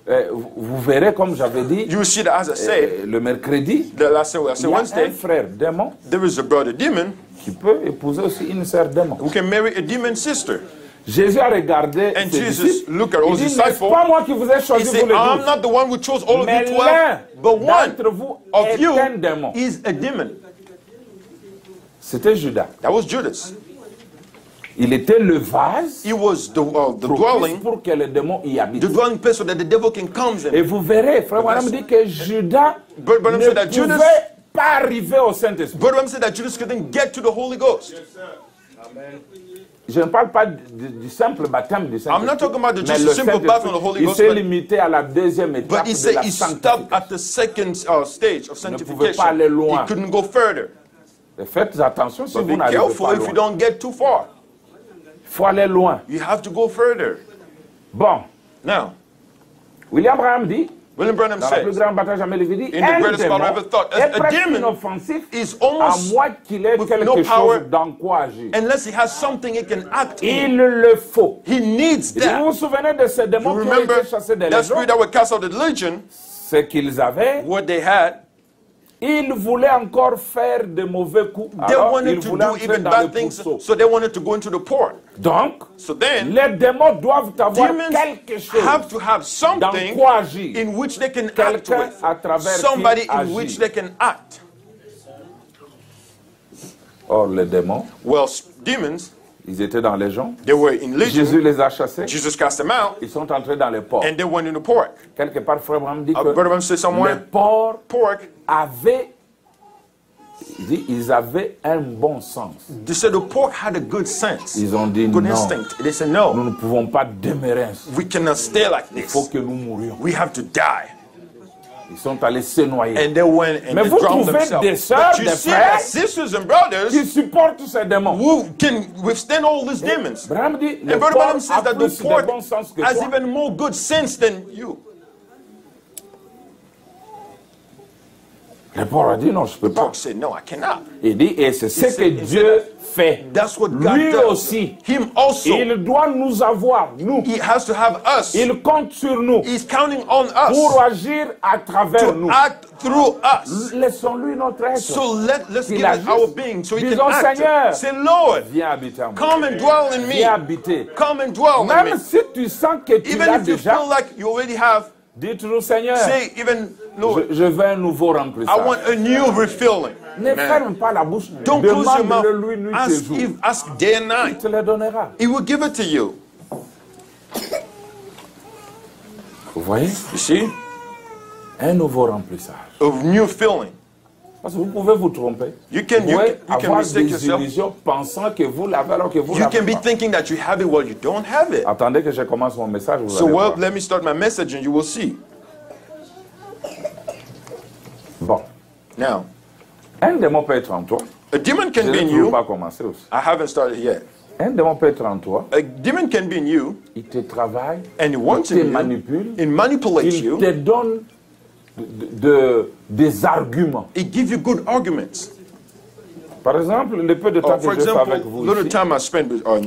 that? vous verrez comme j'avais dit, You see that, as I said, le mercredi, the last il y a un Wednesday, frère démon there is a brother demon qui peut épouser aussi une sœur démon. who can marry a demon sister. Jésus a regardé And ses Jesus disciples. looked at all Il his dit, n'est-ce disciples. pas moi qui vous ai He choisi said, vous les I'm 12, not the one who chose all of mais you 12, l'un but one d'entre vous of est you un démon. is a demon. C'était Judas. That was Judas. Il était le vase He was the propice dwelling, pour que le démon y habite. the dwelling place so that the devil can come Et in. vous verrez, frère Branham dit que Judas Branham ne said that pouvait Judas- pas arriver au Saint-Esprit. But said that Judas couldn't get to the Holy Ghost. Je ne parle pas du simple baptême du I'm Saint-Esprit. not talking about mais just le a simple baptism of the Holy il Ghost, s'est but, limité à la deuxième étape but he de said la he stopped sanctification. at the second stage of ne pouvait pas aller sanctification. loin. He couldn't go further. Et faites attention si But vous be n'arrivez careful pas if you loin. don't get too far. Il faut aller loin. You have to go further. Bon, Now, William Branham dit, William Branham Dans la plus says, grande bataille jamais livrée, dit, in the un greatest battle démon ever thought, est a presque demon inoffensif is à almost moins qu'il ait with quelque no power chose dans quoi agir. unless he has something he can act in. Il le faut. He needs Et vous vous that. souvenez de ces You démons qui ont remember été chassés des that légions? spirit that would cast out the legion, Ce qu'ils avaient, what they had, ils voulaient encore faire de mauvais coups. they Alors, wanted ils to voulaient do entrer even dans bad le things, pourceau. so they wanted to go into the port. Donc, So then, les démons doivent avoir demons quelque chose have to have dans something quoi agir. in which they can act Quelqu'un with, à travers somebody qui in agit. which they can act. Or, les démons, Well, demons, ils étaient dans les gens. they were in Jésus legion. les a chassés. Jesus cast them out, Ils sont entrés dans les ports. and they went in the port. Quelque part, Frère Branham dit que Brother Branham said les somewhere, porcs pork, avaient, il dit, ils avaient un bon sens. they said the pork had a good sense, Ils ont dit good non, instinct. They said, nous no, ne pouvons pas demeurer ainsi. we cannot stay like Il faut this. que nous mourions. We have to die. Ils sont allés se noyer. And they went and Mais they vous drowned trouvez themselves. des sœurs, But you des see frères that sisters and brothers Qui supportent ces démons. who can withstand all these demons. Branham dit, le And Brother porc Branham says a that the plus de pork bon sens que has toi. even more good sense than you. Le porc a dit non, je ne peux pas. Pork said, no, I cannot. Il dit, et c'est ce que said- he Dieu fait. That's what God Lui does. aussi. Him also. Il doit nous avoir, nous. He has to have us. Il compte sur nous He's counting on us pour agir à travers nous. to act through us. Laissons-lui notre être. So let's Qu'il give it agisse. our being so he can Disons, act. Seigneur, Say, Lord, Viens habiter en moi. come and dwell in me. Viens habiter. Come and dwell in Même me. si tu sens que tu Even l'as if you déjà, feel like you already have, dis toujours, Seigneur, say even, Lord, je veux un nouveau I remplissage. want a new refilling. Ne Amen. ferme pas la bouche. Don't close your mouth. Demande-le lui nuit et Ask, jour. ask day and Il night. te le donnera. He will give it to you. Vous voyez? You see? Un nouveau remplissage. A new filling. Parce que vous pouvez vous tromper. You can, Vous you pouvez can, you can avoir mistake des yourself. illusions pensant que vous l'avez alors que vous You can l'avez be pas. thinking that you have it while you don't have it. Attendez que je commence mon message. Vous So, allez well, voir. let me start my message and you will see. Bon. Now, Un démon peut être en toi. a demon Je can be n'ai in toujours you. pas commencé aussi. I haven't started yet. Un démon peut être en toi. A demon can be in you Il te travaille. and he wants Il te in you. manipule. It manipulates Il you. te donne des arguments. It gives you good arguments. Par exemple, le peu de temps For que je fais avec example, vous little ici, time I spend with moi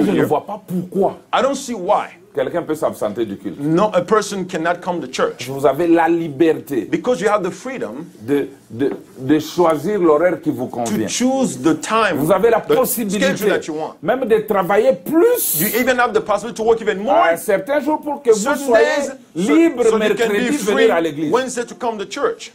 you je ne here, vois pas pourquoi I don't see why quelqu'un peut s'absenter du culte. no a person cannot come to church. Vous avez la liberté Because you have the freedom de choisir l'horaire qui vous to convient. choose the time, Vous avez la the possibilité schedule that you want. même de travailler plus You even have the possibility to work even more à un certain jour pour que vous certain soyez days libre so you can mercredi be de free venir à l'église. Wednesday to come to church.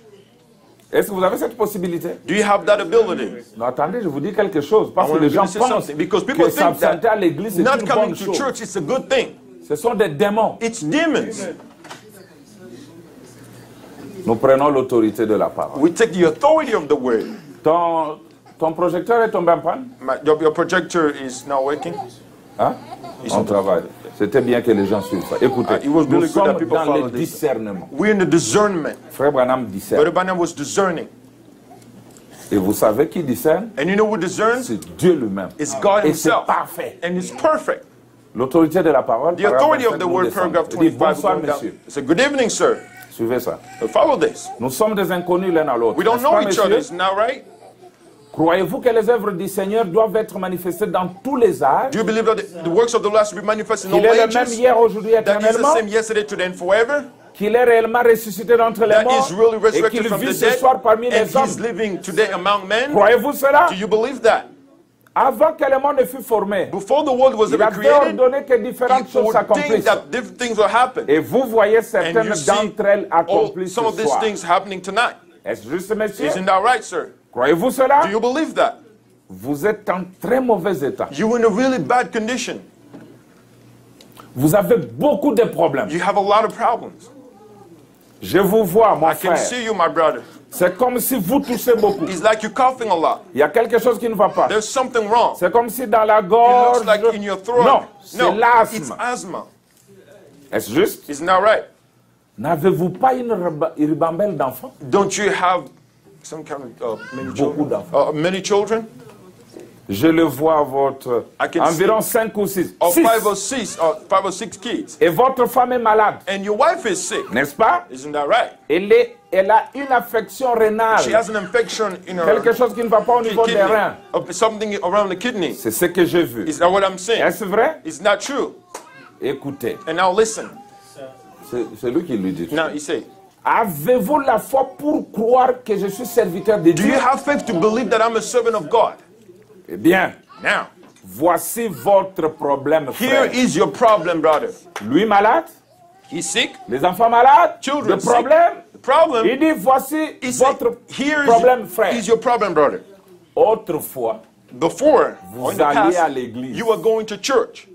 Est-ce que vous avez cette possibilité? Do you have that ability? Non, attendez, je vous dis quelque chose. Parce I que want les to gens say pensent something because people que think s'absenter à that l'église c'est not une coming bonne to chose. church is a good thing. Ce sont des démons. It's demons. Nous prenons l'autorité de la parole. We take the authority of the word. Ton projecteur est tombé en panne? Your projector is not working. Hein? On travaille. C'était bien que les gens suivent ça. Écoutez, It was nous really good that sommes people dans follow le this. discernement. We're in the discernment. Frère Branham discerne. Brother Branham was discerning. Et vous savez qui discerne? And you know who discerns? C'est Dieu lui-même. It's God Et c'est himself. parfait. And it's perfect. L'autorité de la parole. The paragraphe authority of 25, the nous word, descendons. paragraph Il dit, 25. bonsoir, going down. monsieur. It's a good evening, sir. Suivez ça. Follow this. Nous sommes des inconnus l'un à l'autre. We don't N'est-ce know pas, each messieurs? other, now, right? Croyez-vous que les œuvres du Seigneur doivent être manifestées dans tous les âges? Do you believe that the works of the Lord should be manifest in all Qu'il est le même ages? hier, aujourd'hui, That he's the éternellement? same yesterday, today, and forever? Qu'il est réellement ressuscité d'entre les That morts? is really Et resurrected qu'il from vit the ce dead? soir parmi And les hommes? he's living today among men? Croyez-vous cela? Do you believe that? Avant que le monde ne fût formé, Before the world was il ever avait created, ordonné que différentes he choses ordained s'accomplissent. that different things will happen. Et vous voyez And certaines you see d'entre elles accomplies ce some of these soir. things happening tonight. Est-ce juste, messieurs? Isn't that right, sir? Croyez-vous cela? Do you believe that? Vous êtes en très mauvais état. You're in a really bad condition. Vous avez beaucoup de problèmes. You have a lot of problems. Je vous vois, mon I can frère. see you, my brother. C'est comme si vous touchez beaucoup. It's like you're coughing a lot. Il y a quelque chose qui ne va pas. There's something wrong. C'est comme si dans la It gorge... looks like in your throat. Non, c'est No, it's l'asthme. asthma. Est-ce juste? Isn't that right? N'avez-vous pas une ribambelle d'enfants? Don't you have some kind of many Beaucoup children? d'enfants. Many children? Je le vois à votre I can environ 5 ou 6. Or 5 or 6 kids. Et votre femme est malade, And your wife is sick. n'est-ce pas? Isn't that right? Elle a une affection rénale. She has an infection in her Quelque chose qui ne va pas au niveau des reins. something around the kidney. C'est ce que j'ai vu. Is that what I'm saying? Est-ce vrai? It's not true. Écoutez, And now listen. c'est lui qui lui dit. Now he say, Avez-vous la foi pour croire que je suis serviteur de do Dieu? you have faith to believe that I'm a servant of God? Eh bien, Now, voici votre problème, here frère. is your problem, brother. Lui malade, He's sick. les enfants malades, Children le problème. The problem Il dit, voici is votre here problème, frère. is your problem, brother. Autrefois, Before, Vous in the alliez à past, l'église. you were going to church.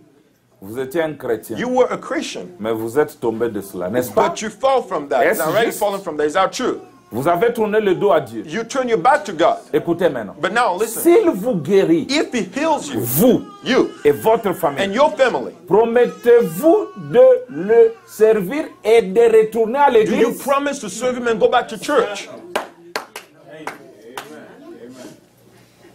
vous étiez un chrétien, You were a Christian. mais vous êtes tombé de cela, n'est-ce pas? But you fall from that. Est-ce Is that right? juste? Fallen from that. Is that true? Vous avez tourné le dos à Dieu. You turn your back to God. Écoutez maintenant. But now listen. S'il vous guérit, If he heals you, vous you et votre famille, and your family, promettez-vous de le servir et de retourner à do you l'église? promise to serve him and go back to church?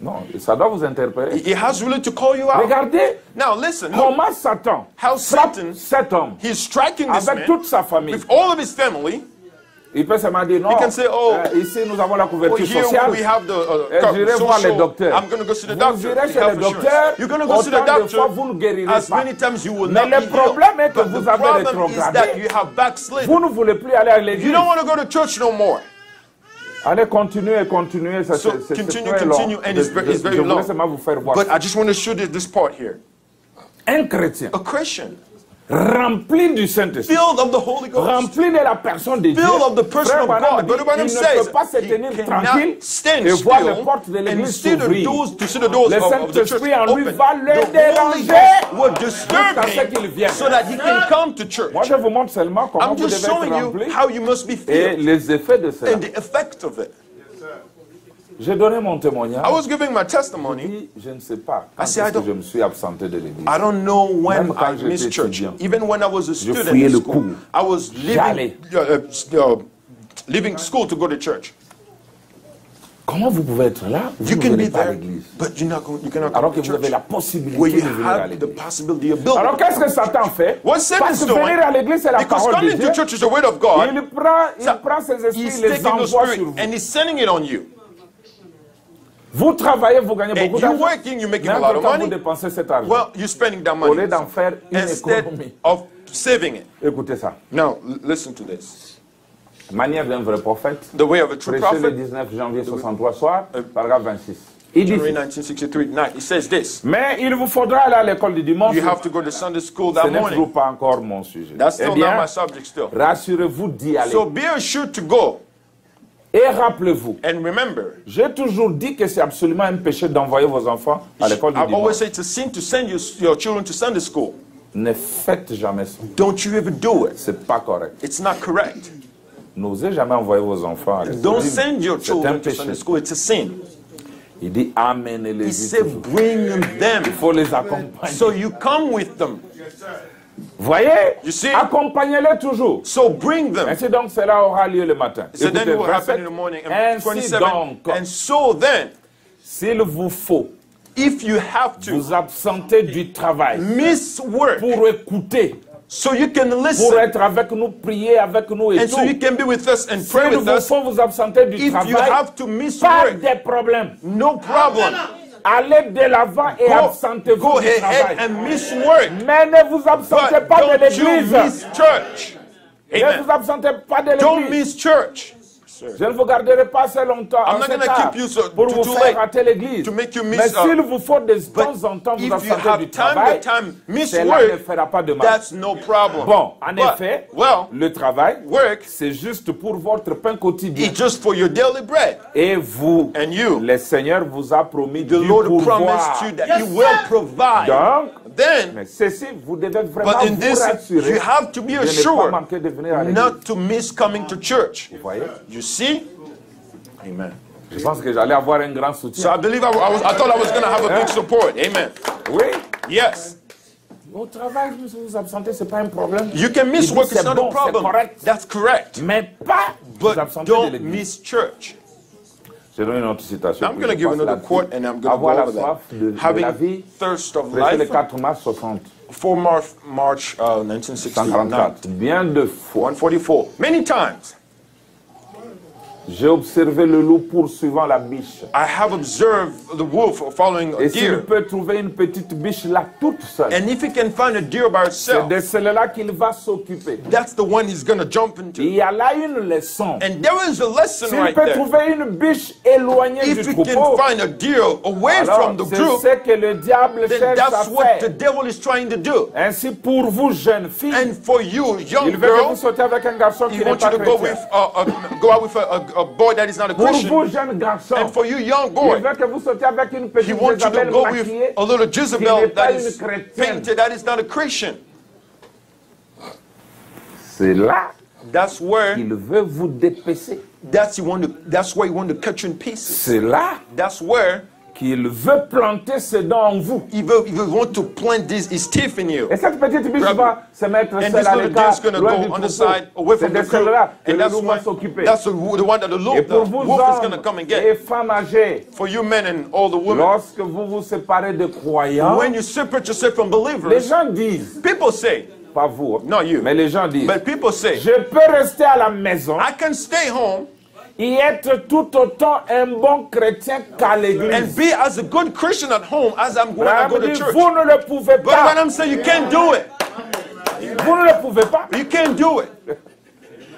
Non, ça doit vous interpeller. He has really to call you out. Regardez Now listen. Look, comment Satan how frappe Satan, cet homme he's striking this avec man toute sa famille. with all of his family. Il peut seulement dire non. He can say, oh, Ici, nous avons la Well, couverture here sociale. we have the J'irai voir les social. docteurs. I'm going to go see the Vous doctor. irez the chez health le insurance. docteur. You're going to go see the Autant de doctor fois, vous ne guérirez as pas. many times you will Mais not le be problème est healed. que But vous the avez problem is rétrogradé. that you have backslid. Vous ne voulez plus aller à l'église. You don't want to go to church no more. Allez, continuez. Ça, So c'est continue, très long. continue, and it's very Je voulais long. seulement vous faire voir. But I just want to show you this part here. Un chrétien A Christian rempli du Saint-Esprit, filled of the Holy Ghost, rempli de la personne de Dieu, filled of the person Frère of Branham God. dit, Brother Branham il ne says peut pas se he tenir cannot tranquille stand et voir les still portes de and l'église see the s'ouvrir. doors, to see the doors Le of the church Saint-Esprit en lui open. va le The Holy déranger Ghost will disturb jusqu'à ce qu'il him vienne. so that he can come to church. Moi, je vous montre seulement comment I'm vous just devez être showing you rempli how you must be et filled les effets de cela. and the effect of it. J'ai donné mon témoignage. I was giving my testimony. Puis, je ne sais pas quand said, I est-ce que don't- je me suis absenté de l'église. I don't know when Même quand I j'étais missed church. étudiant. Even when I was a student fouillais in le school, cours. I was J'allais. leaving school to go to church. Comment vous pouvez être là? Vous You ne can venez be pas à there, l'église. but you cannot Alors go que to vous avez church. la possibilité Where you de venir à have the l'église. possibility of building. Alors qu'est-ce que Satan fait? What Satan Parce is que doing, venir à l'église, c'est la because parole de coming Dieu. to church is the word of God, Il prend ses esprits, he's il les taking the envoie sur spirit vous. and he's sending it on you. Vous travaillez, vous gagnez And beaucoup you're d'argent. working, you're making Mais a lot of quand vous money. dépensez cet argent, Well, you're spending that au money lieu d'en faire une instead économie. of saving it. Écoutez ça. Now, listen to this. Manière d'un vrai prophète. The way of a true Prêché le prophet, 19 janvier 63 soir, paragraphe 26. Il dit, January 1963 night, it says this. mais il vous faudra aller à l'école du dimanche. You have to go to Sunday school Ce that n'est morning. toujours pas encore mon sujet. That's Eh still bien, not my subject still. rassurez-vous d'y aller. So be assured to go. Et rappelez-vous, And remember, j'ai toujours dit que c'est absolument un péché d'envoyer vos enfants à l'école du I've always dimanche. said it's a sin to send your children to Sunday school. Ne faites jamais ça. Don't you ever do it. C'est pas correct. It's not correct. N'osez jamais envoyer vos enfants à Don't l'école. send your C'est un children to péché. Sunday school. It's a sin. Il dit amenez-les. He said, bring them. Il faut les accompagner. So you come with them. Voyez, You see? accompagnez-les toujours. So bring them. Ainsi donc, cela aura lieu le matin. So then it will happen 27, in the morning. And ainsi 27. donc, And so then, s'il vous faut if you have to vous absenter du travail miss work pour écouter, so you can pour listen être avec nous, prier avec nous et and tout, so you can be with us and pray s'il with vous us, faut vous absenter du if you travail, have to miss pas work, de problème. no problem. Allez de l'avant et Go absentez-vous du ahead travail. and miss work. Mais ne vous absentez But pas de don't you l'église. miss church. Ne vous Amen. absentez pas de Don't l'église. miss church. Je ne vous garderai pas assez longtemps I'm à not cet gonna âge keep you so- pour vous too faire late rater l'église. to make you miss, Mais s'il vous faut de temps en temps vous If you absenter du have travail, time miss cela ne work, fera pas de mal. that's no problem. Bon, en But, effet, well, le travail, work c'est juste pour votre pain quotidien. is just for your daily bread. Et vous, And you, le Seigneur vous a promis the du Lord pourvoir. promised you that He will provide. Donc, Then, mais ceci, vous devez vraiment but in vous this, rassurer you have to be de ne pas assured manquer de venir à l'église. not to miss coming to church. Vous voyez? You see? Amen. Je pense que j'allais avoir un grand So soutien. I believe I thought I was going to have a big support. Amen. Oui. Yes. Au travail, vous vous absentez, ce n'est pas un problème. You can miss Il dit, work, it's c'est not bon, a problem. c'est correct. That's correct. Mais pas vous But absenter de don't l'église. miss church. Je donne une autre citation. I'm going to give another quote and I'm going to go Avoir la over that. soif de la Having vie, thirst of prêché le life, 4 mars 60. 4 March 1969. 144. Bien de fois, 144. Many times j'ai observé le loup poursuivant la biche. I have observed the wolf following a Et s'il deer. peut trouver une petite biche là toute seule, And if he can find a deer by c'est itself, de celle-là qu'il va s'occuper. that's the one he's going to jump into. Il y a là une leçon. And there is a lesson S'il right peut there. trouver une biche éloignée If du he can troupeau, find a deer away alors from the c'est group, ce que le diable then cherche à that's what the faire. devil is trying to do. Ainsi pour vous, jeunes filles, And for you, young il veut que vous girl, sortiez avec un garçon qui he n'est wants you pas to go chrétien. with go out with a boy that is not a Pour Christian. vous, jeunes garçons, And for you, young il boy, veut que vous sortiez avec une he petite wants you to Isabelle go with maquillée a little qui n'est Jezebel pas that une is chrétienne. painted, that is not a Christian. C'est là That's where qu'il veut vous dépecer. that's where he want to cut you in pieces. C'est là That's where qu'il veut planter ses dents en vous. he will want to plant his teeth in you. Et cette petite biche va se mettre And seule this à little deer l'écart, is going to loin go du on the troupeau. side, away C'est from de the group. celle-là que And le loup va s'occuper. that's the one that the Et pour vous, wolf is going to come hommes and get. et femmes âgées, For you men and all the women, lorsque vous vous séparez de croyants, when you separate yourself from les believers, gens disent, people say, pas vous, hein, not you, mais les gens disent, but people say, je peux rester à la maison I can stay home et être tout autant un bon chrétien qu'à and l'église. be as a good Christian at home as I'm when I go Branham to dit, church. vous ne le pouvez But when pas. I'm saying you can't do it, Vous ne le pouvez pas. you can't do it.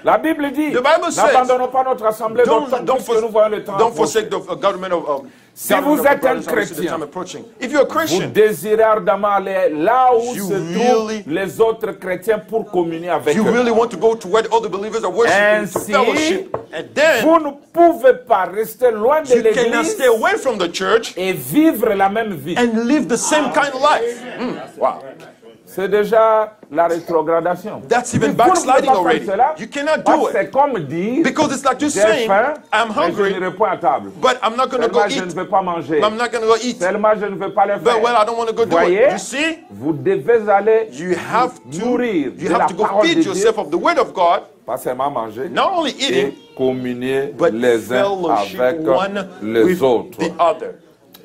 La Bible dit, The Bible says, n'abandonnons pas notre assemblée d'autant puisque nous voyons le temps don't approcher. forsake the government of Si government vous of the êtes un brothers and sisters, the chrétien, time approaching. If you're a Vous Christian, désirez ardemment aller là où You se really- trouvent les autres chrétiens pour communier avec you eux. really want to go to where the other believers are worshiping for Ainsi, fellowship, and then Vous ne pouvez pas rester loin de you cannot l'église stay away from the church et vivre la même vie. and live the same kind of life. Wow. C'est déjà la rétrogradation. That's even Vous ne pouvez backsliding pas faire already. cela You cannot parce do que it. c'est comme dire, Because it's like you're j'ai saying, faim, I'm mais je hungry, n'irai point à table. but I'm not going to go Seulement, je ne eat. veux pas manger. I'm not going to go eat. Seulement, je ne veux pas le But faire. well, I don't want to go do Voyez, it. You see? vous devez aller You have nourrir you de have la to go parole feed de Dieu, yourself of the word of God, pas seulement manger, not only eating, et communier but les uns fellowship avec one les with autres. the other.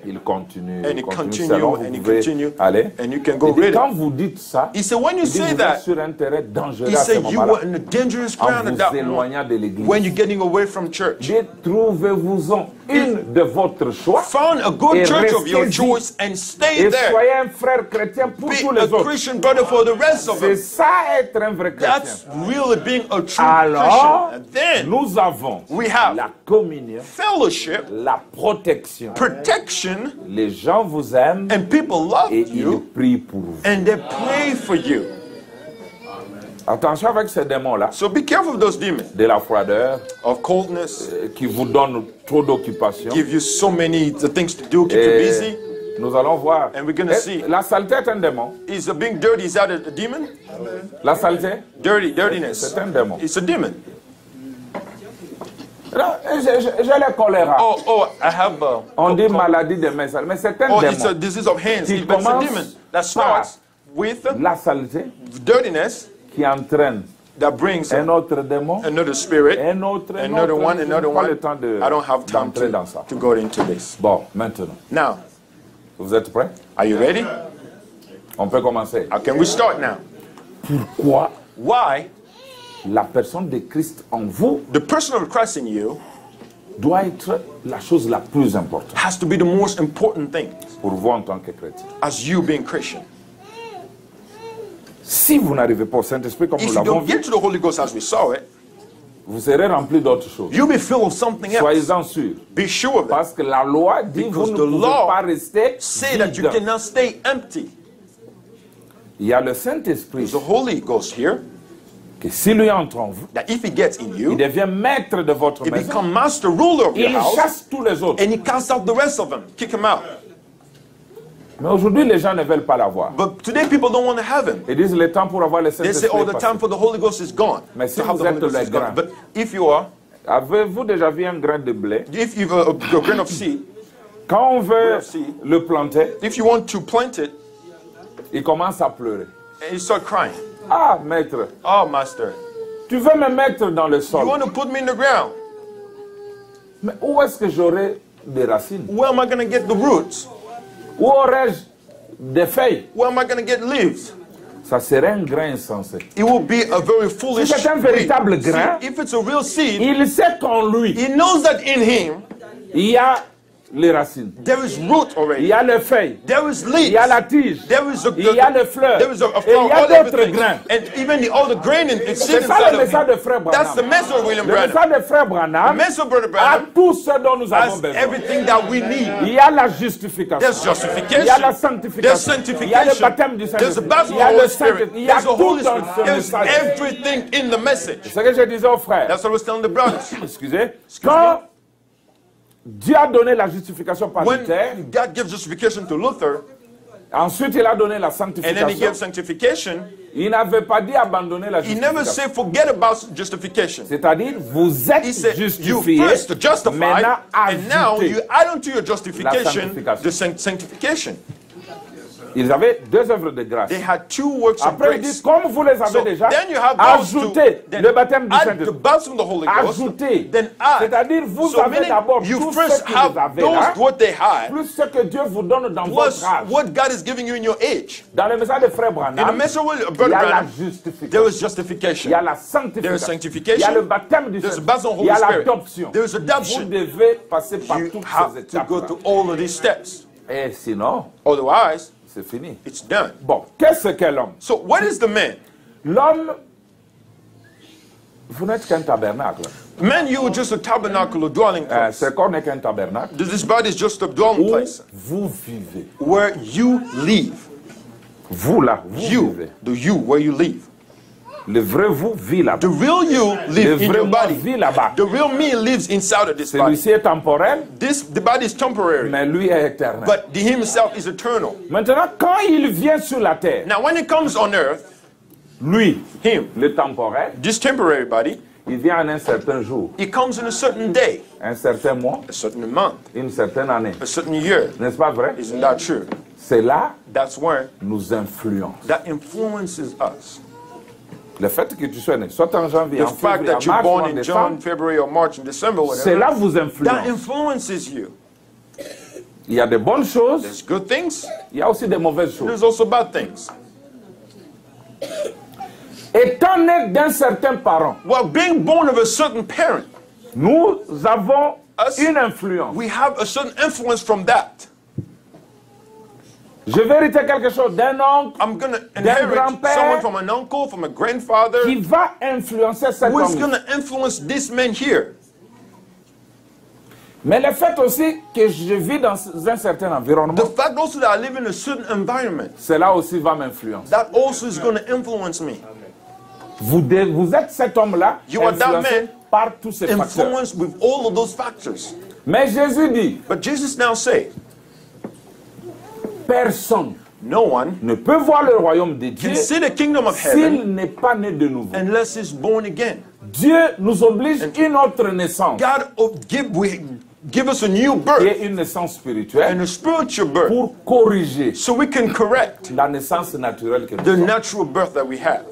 Il continue, And il he continue, continue, selon and he vous pouvez continue, aller. and you can go Il dit, read it. quand vous dites ça, He said, when you il dit, say vous êtes that, sur un terrain dangereux he à ce said you moment-là, were in a dangerous en ground at vous that éloignant de moment l'église. when you're getting away from church. Dites, trouvez-vous-en une de votre choix Found a good et church of your restez-y. choice and stay Et there. soyez un frère chrétien pour Be tous les a autres. Christian brother for the rest of C'est them. ça être un vrai chrétien. That's really being a true Alors, Christian. And then nous avons we have la communion, fellowship, la protection. protection, Les gens vous aiment and people love et ils you, prient pour vous. and they pray for you. Attention avec ces démons-là, So be careful of those demons de la froideur, of coldness, qui vous donnent trop d'occupations. give you so many things to do, keep you busy. Et nous allons voir. And we're gonna Et see. la saleté est un démon. Is being dirty, is that a demon? La saleté, Dirtiness. c'est un démon. It's a demon. Là, j'ai le choléra. Oh, I have On dit maladie des mains sales, mais c'est un it's a démon. disease of hands. Qui But it's a commence demon that starts with La saleté dirtiness qui entraîne that brings un autre démon, another spirit, un autre, another one, Je another n'ai pas one. le temps I don't have time d'entrer dans ça. to go into this. Bon, maintenant, Now, vous êtes prêts? are you ready? On peut commencer. How can we start now? Pourquoi Why la personne de Christ en vous the person of Christ in you doit être la chose la plus importante has to be the most important thing pour vous en tant que chrétien. as you being Christian. Si vous n'arrivez pas au Saint-Esprit comme If nous you l'avons don't vu, get to the Holy Ghost as we saw it, vous serez rempli d'autres choses. you'll be filled with something else. Soyez-en sûrs. Be sure of that. Parce que la loi dit que vous Because ne the pouvez law pas rester Say that you vide. cannot stay empty. Il y a le Saint-Esprit There's the Holy Ghost here, que s'il lui entre en vous, that if he gets in il you, devient maître de votre he maison. become master ruler of your Il house, chasse tous les autres. and he casts out the rest of them, kick him out. Mais aujourd'hui, les gens ne veulent pas l'avoir. But today people don't want to have him. Ils disent le temps pour avoir le They say, Saint-Esprit oh, est the passé. time for the Holy Ghost is gone. Mais si To have vous the Holy êtes Ghost le is gone. grand. But if you are, Avez-vous déjà vu un grain de blé? if you've a grain of seed, Quand on veut Merci. le planter, if you want to plant it, il commence à pleurer. and you start crying, Ah, maître, oh, master, tu veux me mettre dans le you sol. want to put me in the ground. Mais où est-ce que j'aurai des racines? Where am I going to get the roots? Où aurais-je des feuilles? Where am I going to get leaves? Ça serait un grain insensé. It will be a very foolish Si c'est un véritable seed. grain, See, if it's a real seed, il sait qu'en lui, he knows that in him il y a les racines, there is root il already. y a les feuilles, There is il leaves. y a la tige, There is a, il y a les fleurs, there is a et il flower, y a all d'autres everything. grains. And even all the grain and it's C'est seed ça inside le of message de him. Frère That's the Branham. message of William Le Branham. message de Frère The Branham message of Brother a Branham tout ce dont nous avons has besoin. everything that we need. Il y a la justification, There's il y a justification. la There's sanctification, il y a le sanctification. baptême du There's the Saint-Esprit, baptism il y a of the le Holy Spirit. Saint-Esprit, il y a There's the tout Holy dans Spirit. ce There's message. everything in the message. C'est ce que je disais aux frères. That's what I was telling the brothers. Excusez. Quand Dieu a donné la justification par When Luther, God gives justification to Luther, ensuite il a donné la and then he sanctification. gives sanctification, Il n'avait pas dit abandonner la he never justification. said forget about justification. C'est-à-dire, vous êtes He said, you justifiés, first justified, maintenant and now you ajoutez. add onto your justification sanctification. the sanctification. Ils avaient deux œuvres de grâce. They had two works of Après, il dit, grace. comme vous les avez So déjà, then you have those two. ajoutez Then le baptême du add the Saint-Esprit. baptism of the Holy Ghost. Ajoutez. Then add. C'est-à-dire, vous So avez meaning d'abord you tout first ce que have vous avez those là, what they had, plus ce que Dieu vous donne dans plus votre âge. what God is giving you in your age. Dans le message de Frère In the Branham, message of il y Brother a la Branham, justification. there is Il justification. y a la There is sanctification. Il y a le sanctification. baptême du There's the Saint-Esprit. baptism of the Il y a Holy Spirit. l'adoption. There is Vous adoption. devez passer par You toutes ces have to étapes. go through all of these steps. Et sinon, Otherwise, c'est fini. it's done. Bon, qu'est-ce qu'est l'homme? So what is the man? L'homme, vous n'êtes qu'un tabernacle. Man, you are just a tabernacle, a dwelling place. Ce corps n'est qu'un tabernacle This body is just a dwelling où place vous vivez. where you live. Vous là, vous You, vivez. the you, where you live. Le vrai vous vit là-bas. The real you Le live in vrai your moi body. vit là-bas. The real me lives inside of this body. Celui-ci est temporel, The body is temporary, mais lui est éternel. but the himself is eternal. Maintenant, quand il vient sur la terre, Now, when it comes on earth, lui, him, le temporel, this temporary body, il vient en un certain jour, it comes in a certain day, un certain mois, a certain month, une certaine année. a certain year. N'est-ce pas vrai? Isn't that true? C'est là That's where nous influence. that influences us. Le fait que tu sois né, soit en janvier, The en fact février, that en you're mars, ou en born in décembre, June, February, or March, and December, cela whatever, vous that influence. influences you. Il y a de bonnes choses, There's good things, il y a aussi de mauvaises choses. there's also bad things. Étant né d'un certain parent, Well, being born of a certain parent, nous avons Us- une influence. we have a certain influence from that. Je vais hériter quelque chose d'un oncle I'm going to inherit grand-père someone from an uncle, from a grandfather, qui va influencer cet who is homme. going to influence this man here. Mais le fait aussi que je vis dans un certain environnement, The fact also that I live in a certain environment, cela aussi va m'influencer. that also is going to influence me. Vous êtes cet homme-là, You are that influencé man, par tous ces facteurs. Influenced with all of those factors. Mais Jésus dit, But Jesus now say, personne no one ne peut voir le royaume de Dieu can see the kingdom of s'il heaven n'est pas né de nouveau. unless he's born again. Dieu nous oblige une autre naissance, God give us a new qui birth est une naissance spirituelle, and a spiritual birth pour corriger so we can correct la naissance naturelle que nous the sommes. natural birth that we have.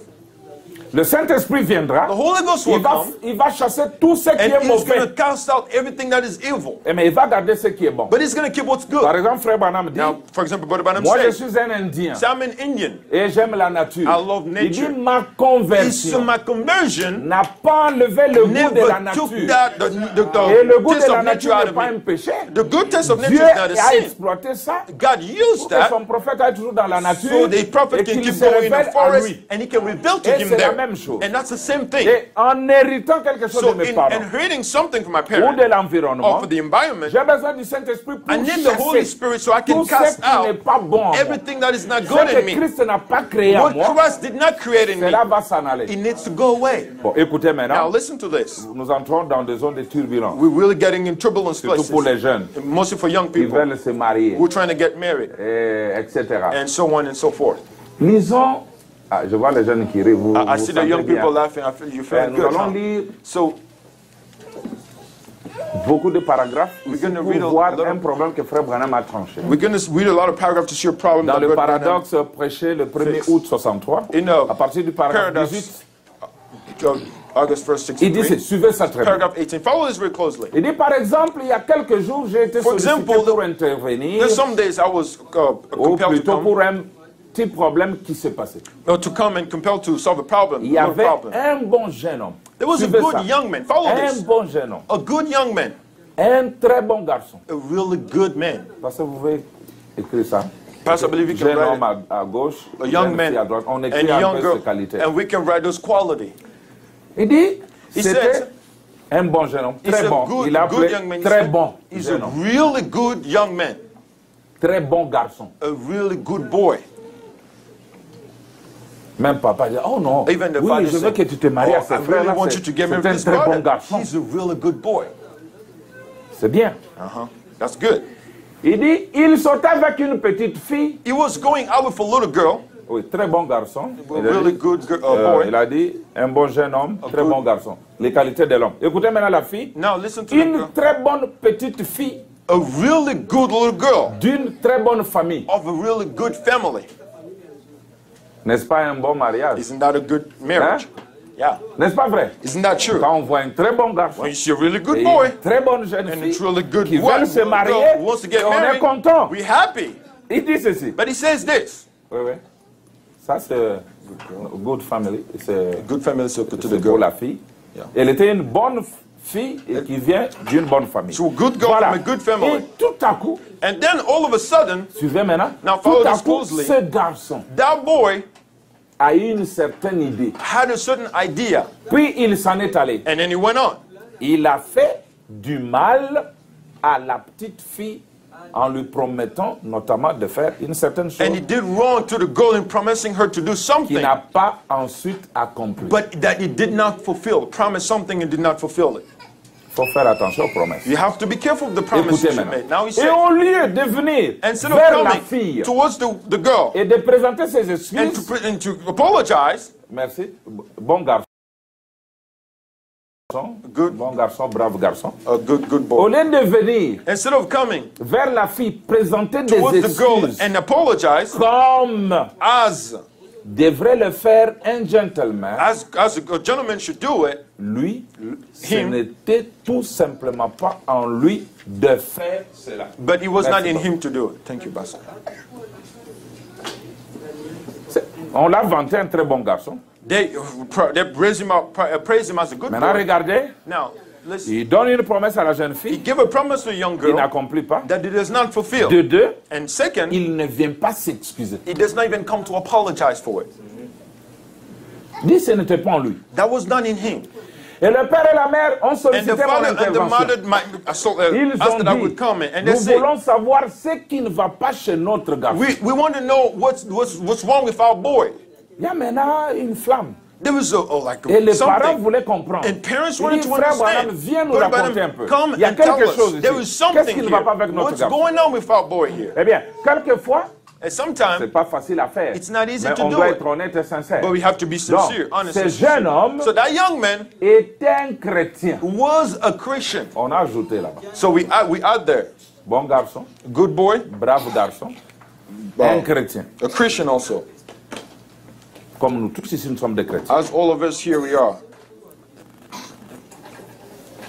Le Saint-Esprit viendra, The Holy Ghost will come il va chasser tout ce qui and est he's going to mauvais, cast out everything that is evil. mais il va garder ce qui est bon. But he's going to keep what's Par good. exemple, Frère Branham dit, Now, for example, Brother Branham moi je says, suis un Indien I'm an Indian. et j'aime la nature. I love Il dit, nature. ma So conversion my conversion n'a pas enlevé le goût de la never took nature. that, Et le the goût taste de la of nature nature out n'est of pas un me. péché. The good taste of nature Dieu is not a a sin. exploité ça God used pour que that son prophète aille toujours dans la nature so the prophet et can qu'il keep se going in the révèle à forest lui. and he can reveal to Et him c'est la there. même chose. And that's the same thing. Et en héritant quelque chose So de mes in parents inheriting something from my ou parents de or l'environnement, for the environment, j'ai besoin du Saint-Esprit pour I need the Holy chasser Spirit so I can tout ce cast qui n'est out pas bon en moi. everything that is not Ce good in que me. Christ n'a pas créé en What moi, Christ did not create in me, cela va s'en aller. it needs to go away. Bon, écoutez Now maintenant, listen to this. nous entrons dans des zones de turbulence, We're really getting in turbulence surtout places, pour les jeunes mostly for young qui people veulent se marier, who are trying to get married etc. and so on and so forth. Lisons, ah, je vois les jeunes qui rient, vous, I vous see the sentez young bien. people laughing. I feel you feel Nous good. allons Huh? lire So beaucoup de paragraphes We're gonna pour read a voir lot of- un problème que Frère Branham a tranché. we're going to read a lot of paragraphs to see a problem Dans that le Brother Branham- paradoxe prêché le 1er Fix. août 63, In à partir du paragraphe Paradox, 18, August 1st, Il dit, 63. suivez ça très bien. Paragraph 18. Follow this very closely. Il dit, par exemple, il y a quelques jours, j'ai été For sollicité example, pour intervenir, There's some days I was ou compelled to plutôt come, pour un petit problème qui s'est passé. to come and compelled to solve a problem. Il y a avait problem. un bon jeune homme. There was a Suivez good ça. young man. Follow Un this. bon jeune homme. A good young man. Un très bon garçon. A really good man. Parce que vous pouvez écrire ça. Pastor, I believe you can Jeune write homme à gauche, a young jeune man fille à droite. On and écrit a un young peu girl, ses qualités. and we can write those quality. Il dit, He c'était said, un bon jeune homme, he's très a bon. good, Il a good appelé young man. He très said, bon he's a jeune homme, really good young man. très bon garçon. A really good boy. Même papa dit, oh non, Even the oui, father je veux said, que tu te maries à I ce really frère-là, want you c'est to get married c'est to un this très bon brother. garçon. He's a really good boy. C'est bien. That's good. Il dit, il sortait avec une petite fille, He was going out with a little girl, oui, très bon garçon. a Il a really dit, good boy. il a dit, un bon jeune homme, très good- bon garçon. Les qualités de l'homme. Écoutez maintenant la fille, Now listen to the une girl. très bonne petite fille A really good little girl d'une très bonne famille. of a really good family. N'est-ce pas un bon mariage? Isn't that a good marriage? Yeah. N'est-ce pas vrai? Isn't that true? Quand on voit un très bon garçon When you see a really good et boy une très bonne jeune and fille it's really good qui wife veulent se marier, who wants to get et on est married, content. we're happy. Il dit ceci. But he says this. Oui, oui. Ça, c'est good family. C'est Good family circle to the c'est pour girl. la fille. Yeah. Elle était une bonne fille et qui vient d'une bonne famille. So a good girl Voilà. from a good family. Et tout à coup, And then all of a sudden, suivez maintenant, Now tout follow à this coup, closely. ce garçon that boy a eu une certaine idée. had a certain idea. Puis il s'en est allé. And then he went on. Il a fait du mal à la petite fille en lui promettant notamment de faire une certaine chose And he did wrong to the girl in promising her to do qu'il something, n'a pas ensuite accompli. but that he did not fulfill. Promised something and did not fulfill it. Il faut faire attention aux promesses. You have to be careful of the promises Écoutez you maintenant. made. Now he Et said, au lieu de venir instead of vers la coming fille towards the girl et de présenter ses and to, excuses, and to apologize, merci, bon garçon, Good. bon garçon, brave garçon. a good Au boy, lieu de venir instead of coming vers la fille, présenter des towards the girl excuses and apologize, comme as devrait le faire un gentleman, as a gentleman should do it, lui, ce Him. n'était tout simplement pas en lui de faire cela. but it was not Merci in beaucoup. him to do it. Thank you, Pastor. On l'a vanté un très bon garçon. They raised him up, praised him as a good Maintenant, boy. regardez, Now, listen. il donne une promesse à la jeune He fille, gave a promise to a young il girl n'accomplit pas. that he does not fulfill. De deux, And second, il ne vient pas s'excuser. he does not even come to apologize for it. Dit ce n'était pas en lui. That was not in him. Et le père et la mère ont And sollicité the mon father and the intervention. mother Ils asked ont that I would dit, come in. And they nous said, voulons savoir ce qui ne va pas chez notre garçon. we want to know what's wrong with our boy. Il y a maintenant une flamme. There was Et les parents something. voulaient comprendre. And parents Il wanted dit, to frère Branham, understand. viens nous Brother raconter un Branham, peu. come Il y a and tell quelque us. chose There is ici. Qu'est-ce something qui ne va pas here. avec notre What's garçon? going on with our boy here? Eh bien, quelquefois, And c'est sometimes, pas facile à faire. It's not easy Mais to on do doit it. être honnête et sincère. but we have to be sincere, Donc, honest. ce and jeune sincere. homme So that young man était un chrétien. was a Christian. On a ajouté là-bas. So we add there. Bon garçon, Good boy, brave garçon, un chrétien. a Christian also. Comme nous tous ici, nous sommes des chrétiens. As all of us here we are.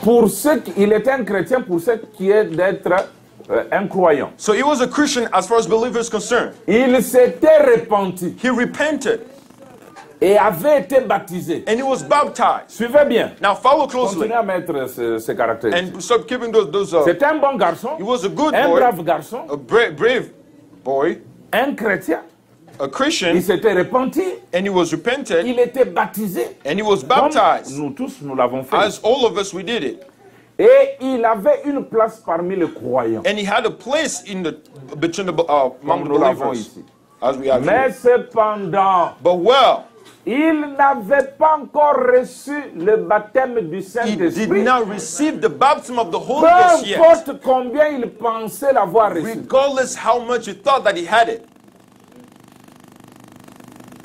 Pour ceux qui, il était un chrétien pour ce qui est d'être un croyant. So he was a Christian as far as believers concerned. Il s'était repenti He repented et avait été baptisé. and he was baptized. Suivez bien. Now follow closely Continuez à mettre ces caractères. and stop keeping those C'est un bon garçon, he was a good un boy, brave garçon, a brave boy, un chrétien. a Il Christian, s'était repenti, and he was repented il était baptisé. and he was Comme baptized. nous tous, nous l'avons fait. As all of us we did it. Et il avait une place parmi les croyants. And he had a place in the between the among Comme the nous l'avons believers ici. as we have Mais here. cependant, But well, il n'avait pas encore reçu le baptême du he did Saint-Esprit. not receive the baptism of the Holy Peu Ghost yet. importe combien il pensait l'avoir reçu. Regardless how much he thought that he had it.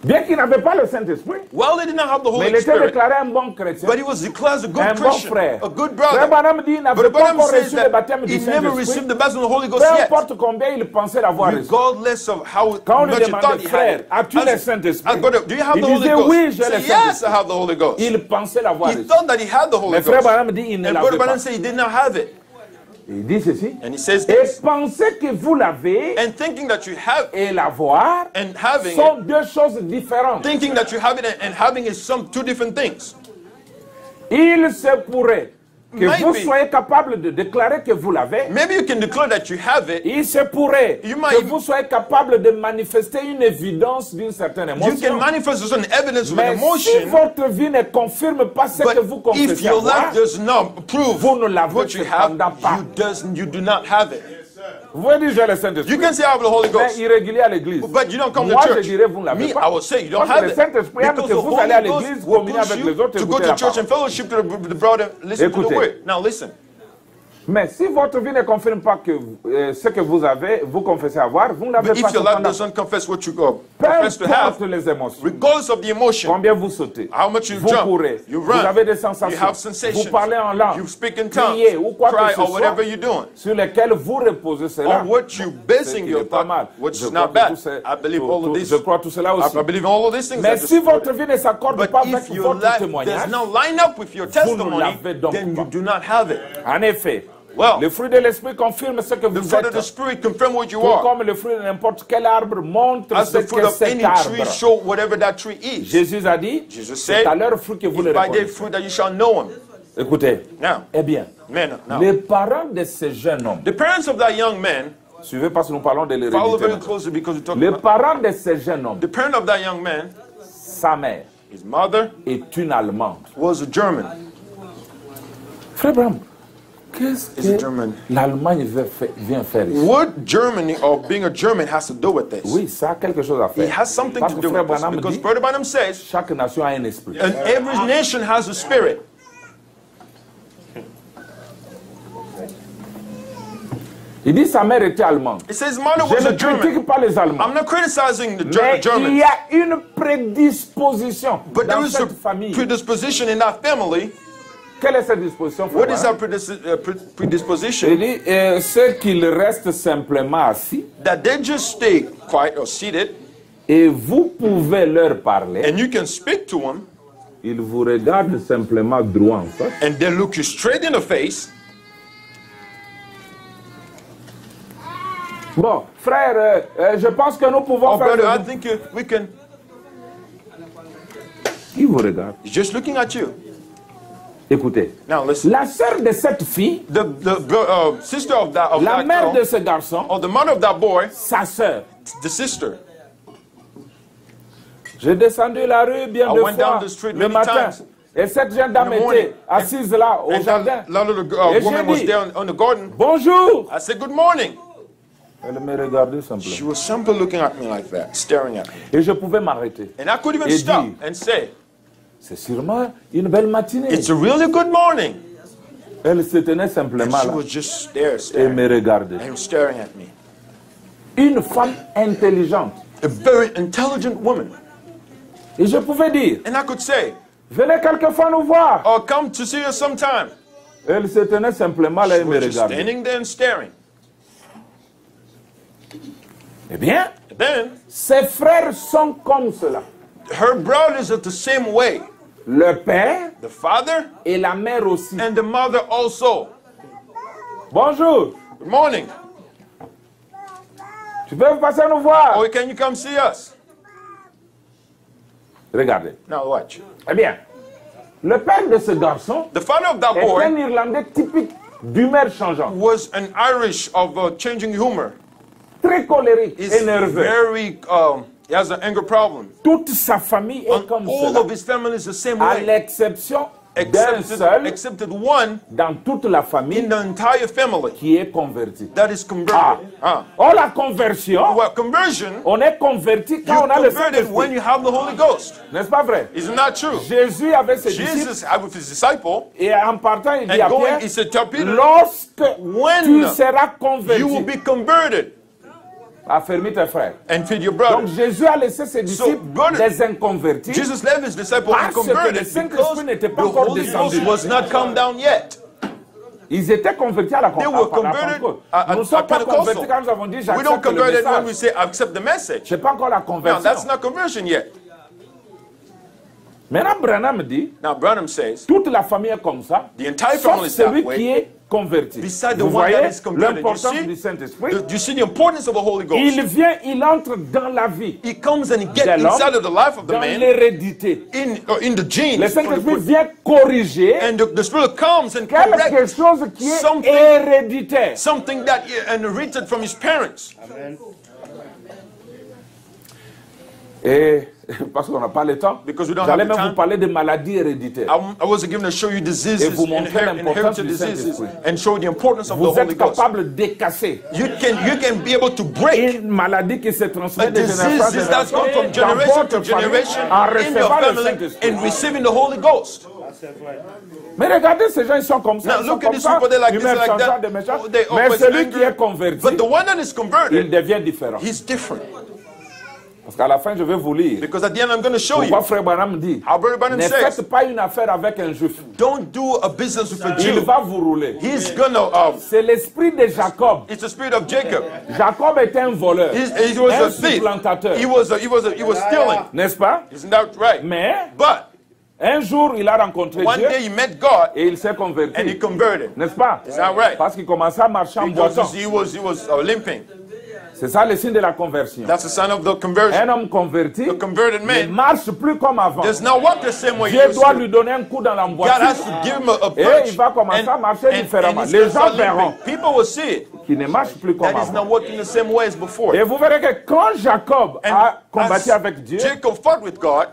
Bien qu'il n'avait pas le Saint-Esprit, Well, they did not have the mais Holy il était Spirit, déclaré un bon chrétien, but he was declared as a good un bon Christian, frère. a good Frère brother. Branham dit qu'il n'avait But pas Branham encore says reçu le that baptême he du never Saint-Esprit. received the baptism of the Holy Ghost Peu yet. importe combien il pensait l'avoir reçu. Regardless of how Quand on lui much he demandait, thought he had frère, it. as-tu le Saint-Esprit? Do you have Il the Holy disait, Ghost? oui, He j'ai le said, yes, I Saint-Esprit. have the Holy Ghost. Il pensait l'avoir He reçu. thought that he had the Holy Mais frère Ghost. Branham dit il ne And l'avait Brother pas. Branham said he did not have it. Il dit ceci. And he says Et this. penser que vous l'avez And thinking that you have et l'avoir and having sont it, deux choses différentes. thinking that you have it and having is two different things. Il se pourrait que Maybe. vous soyez capable de déclarer que vous l'avez. Maybe you can declare that you have it. Il se pourrait You might- que vous soyez capable de manifester une évidence d'une certaine You can émotion. manifest as an evidence of an Mais si emotion, votre vie ne confirme pas ce que vous but if confessez your avoir, life does not prove vous ne l'avez what you have, cependant pas. you do not have it. Vous pouvez dire j'ai le Saint-Esprit, You can say I have the Holy mais Ghost, irrégulier à l'église. but you don't come Moi, to je church. dirais vous ne l'avez Me, pas. I will say you don't Parce que have le it. Saint-Esprit aime Because que the vous allez à Holy Ghost l'église, will communier push avec you les autres, to go écouter to la church parole. and fellowship to the brother, listen to the Écoutez. word. Now listen. Mais si votre vie ne confirme pas que ce que vous avez, vous confessez avoir, vous ne l'avez But pas. if your life cependant. doesn't confess what you Peu profess to have, importe les émotions. regardless of the emotion, Combien vous sautez, how much you vous jump, courez, you vous run, avez des you sensations, have vous sensations, parlez en langue, you speak in tongues, criez ou quoi cry, que ce or soit, whatever you're doing, sur lesquels vous reposez cela. on what you C'est basing qu'il your est pas mal. thought, which Je is crois not que bad. tout c'est- I believe tout- all of tout- these. Je crois tout cela aussi. I believe in all of these things. Mais that si just- votre vie ne s'accorde But pas if avec your votre life témoignage, does not line up with your testimony, l'avez donc then pas. you do not have it. en effet, Well, le fruit de l'esprit confirme ce que the vous fruit of the êtes. Spirit confirm what you Tout are. comme le fruit de n'importe quel arbre montre As ce the fruit que of any cet tree arbre. show whatever that tree is. Jésus a dit, Jesus c'est said, à leur fruit que vous It's le by their reconnaissez. fruit that you shall know him. Écoutez, Now, eh bien, man, now, les parents de ce jeune homme, the parents of that young man, suivez parce que nous parlons de follow l'hérédité. very maintenant. closely because we talk Les about parents de ce jeune homme, the parent of that young man, sa mère, his mother est une Allemande. was a German. Frère Bram, qu'est-ce Is a que German. l'Allemagne vient faire ici? What Germany or being a German has to do with this? Oui, ça a quelque chose à It faire. has something Parce to que do Frère with this. Branham Because dit, Brother Branham says, chaque nation a un esprit. and every nation has a spirit. Il dit sa mère était allemande. It says his mother Je was ne a German. critique pas les Allemands. I'm not criticizing the Mais il Germans, y a une prédisposition but dans there is a cette famille. predisposition in that family. Quelle est cette disposition, frère What is Branham? that predisposition? Il dit, c'est qu'il reste simplement assis That they just stay quiet or seated, et vous pouvez leur parler. and you can speak to them, Ils vous regardent simplement droit en face. and they look you straight in the face. Bon, frère, je pense que nous pouvons Oh, faire... brother, I think we can. Qui vous regarde? He's just looking at you. Écoutez, Now listen. la sœur de cette fille, The sister of that la mère girl, de ce garçon, or the mother of that boy, sa sœur. the sister. J'ai descendu la rue bien I deux went down fois the street le many matin. times. Et cette jeune dame In the morning. était assise là au And jardin. that little Et j'ai woman was dit, there on the garden. Bonjour. I said, good morning. Elle me regardait She simplement. was simply looking at me like that, staring at me. Et je pouvais m'arrêter. And I could even Et stop dire, and say, c'est sûrement une belle matinée. it's a really good morning. Elle se tenait simplement She là was just there et staring, me regardait. and staring at me. Une femme intelligente. A very intelligent woman. Et je pouvais dire, And I could say, venez quelquefois nous voir. oh, come to see us sometime. Elle se tenait simplement là et She me was just regardait. standing there and staring. Eh bien, And then, ses frères sont comme cela. her brothers are the same way. Le père The father et la mère aussi. and the mother also. Bonjour, Good morning. tu peux passer nous voir? Oh, can you come see us? Regardez. Now watch. Eh bien, le père de ce garçon The father of that est un boy Irlandais typique d'humeur changeante. was an Irish of changing humor. Très colérique He's et nerveux. very, he has an anger problem. Toute sa famille est And comme all cela. of his family is the same À way. l'exception d'un seul Excepted one dans toute la famille in the entire family qui est converti. that is converted. Oh, la conversion, Well, conversion, on est converti you're quand on a le converted when Saint-Esprit. you have the Holy Ghost. N'est-ce pas vrai? Isn't that true? Jésus avait ses disciples Jesus, with his disciple, et en partant, il dit à and going, he Pierre, said, tell Peter, lorsque when tu seras you will converti, be converted. affermis tes frères. and feed your brother. Donc Jésus a laissé ses disciples des inconvertis Jesus left his disciples parce que le unconverted Saint-Esprit because n'était the pas encore Holy descendu. Ghost was not come down yet. Ils étaient convertis à la They were Pentecôte. converted Nous ne sommes pas Pentecostal. convertis quand nous avons dit We don't j'accepte le convert it when we message. say accept the message. Ce n'est pas encore la Now conversion. that's not conversion yet. Maintenant, Branham dit, Now Branham says toute la famille est comme ça, the entire sauf family is that celui qui way. est converti. Beside the Vous one voyez that is converted, you l'importance see? du Saint-Esprit. Do you see the importance of the Holy Ghost? Il vient, il entre dans la vie, He comes and he gets de l'homme, inside of the life of the dans man, l'hérédité. in the genes. Le Saint-Esprit vient corriger And the Spirit comes and quelque corrects chose qui est something- héréditaire. something that he inherited from his parents. Et parce qu'on n'a pas le temps, Because we don't j'allais have the même time. vous parler de maladies héréditaires. I was given to show you diseases, Et vous montrer l'importance inherited du diseases, Saint-Esprit. and show the importance of the Vous Holy êtes Ghost. capable de casser You can be able to break une maladie qui se transmet a de génération en disease that's génération gone from dans generation votre to generation famille en in your recevant le family Saint-Esprit. and receiving the Holy Ghost. Mais regardez, ces gens, ils sont comme ça. Now Ils sont look at comme these ça. people, they're like Ils this, mettent like sans that. genre de méchants. Oh, they Mais always celui qui angry. est converti, But the one that is il converted, devient différent. he's different. Parce qu'à la fin, je vais vous lire. Because at the end, I'm going to show Pourquoi you Frère Branham dit, how Brother Branham ne says, faites pas une affaire avec un juif. don't do a business with a Il Jew. va vous rouler. He's going to, C'est l'esprit de Jacob. it's the spirit of Jacob. Jacob était un voleur, He was un a thief. supplantateur. He was stealing. N'est-ce pas? Isn't that right? Mais But un jour, il a rencontré one Dieu day he met God et il s'est and he converti. converted. N'est-ce pas? Is that right? Parce qu'il commençait à marcher en Because boitant. he was limping. C'est ça le signe de la conversion. That's the sign of the conversion. Un homme converti The converted ne man marche plus comme avant. does not walk the same way he Dieu used doit to. lui donner un coup dans la God boîte. has to give him a Et punch. il va commencer à marcher différemment. he's Les gonna gens start limping. verront People will see it. qu'il ne marche plus comme That he's not avant. working the same way as before. Et vous verrez que quand Jacob And a combattu as avec Dieu, Jacob fought with God,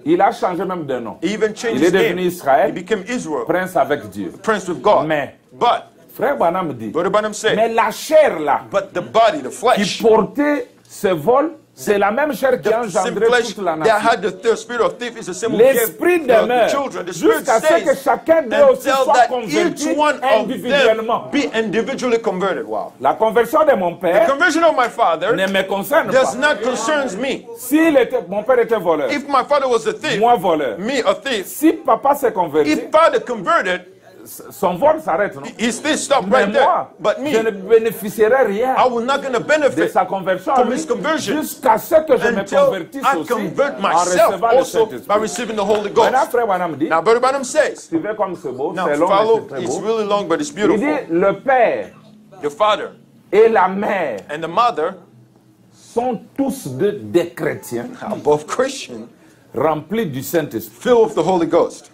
il a changé même de nom. he even changed Il est his devenu name. Israël, He became Israel, prince avec Dieu. prince with God. Mais But, Frère Branham dit, Brother Branham said, mais la chair là, but the body, the qui flesh, portait ce vol, c'est la même chair qui a the same engendré flesh toute la that nation. had the spirit of thief is the same who gave L'esprit the demeure children. The spirit jusqu'à ce que stays chacun d'eux aussi until soit that converti each one of individuellement. them be individually converted. Wow. La conversion de mon The père conversion of my father ne me concerne does pas. not concerns me. Mon père était voleur, If my father was a thief, moi voleur. me a thief, Si papa s'est converti, if father converted, son vol s'arrête, non? his thief stopped Mais right there. moi, But je ne me, bénéficierai rien I will not going to de benefit sa conversion à from lui his conversion jusqu'à ce que je me until convertisse I aussi convert en myself recevant le also by Saint-Esprit. receiving the Holy Maintenant, Ghost. Frère Branham dit, Now, Brother Branham says, suivez comme c'est beau, now c'est long, mais follow, c'est très it's beau. really long, but it's Il beautiful. dit, le père The father et la mère and the mother sont tous des chrétiens are both Christian, remplis du Saint-Esprit. filled with the Holy Ghost.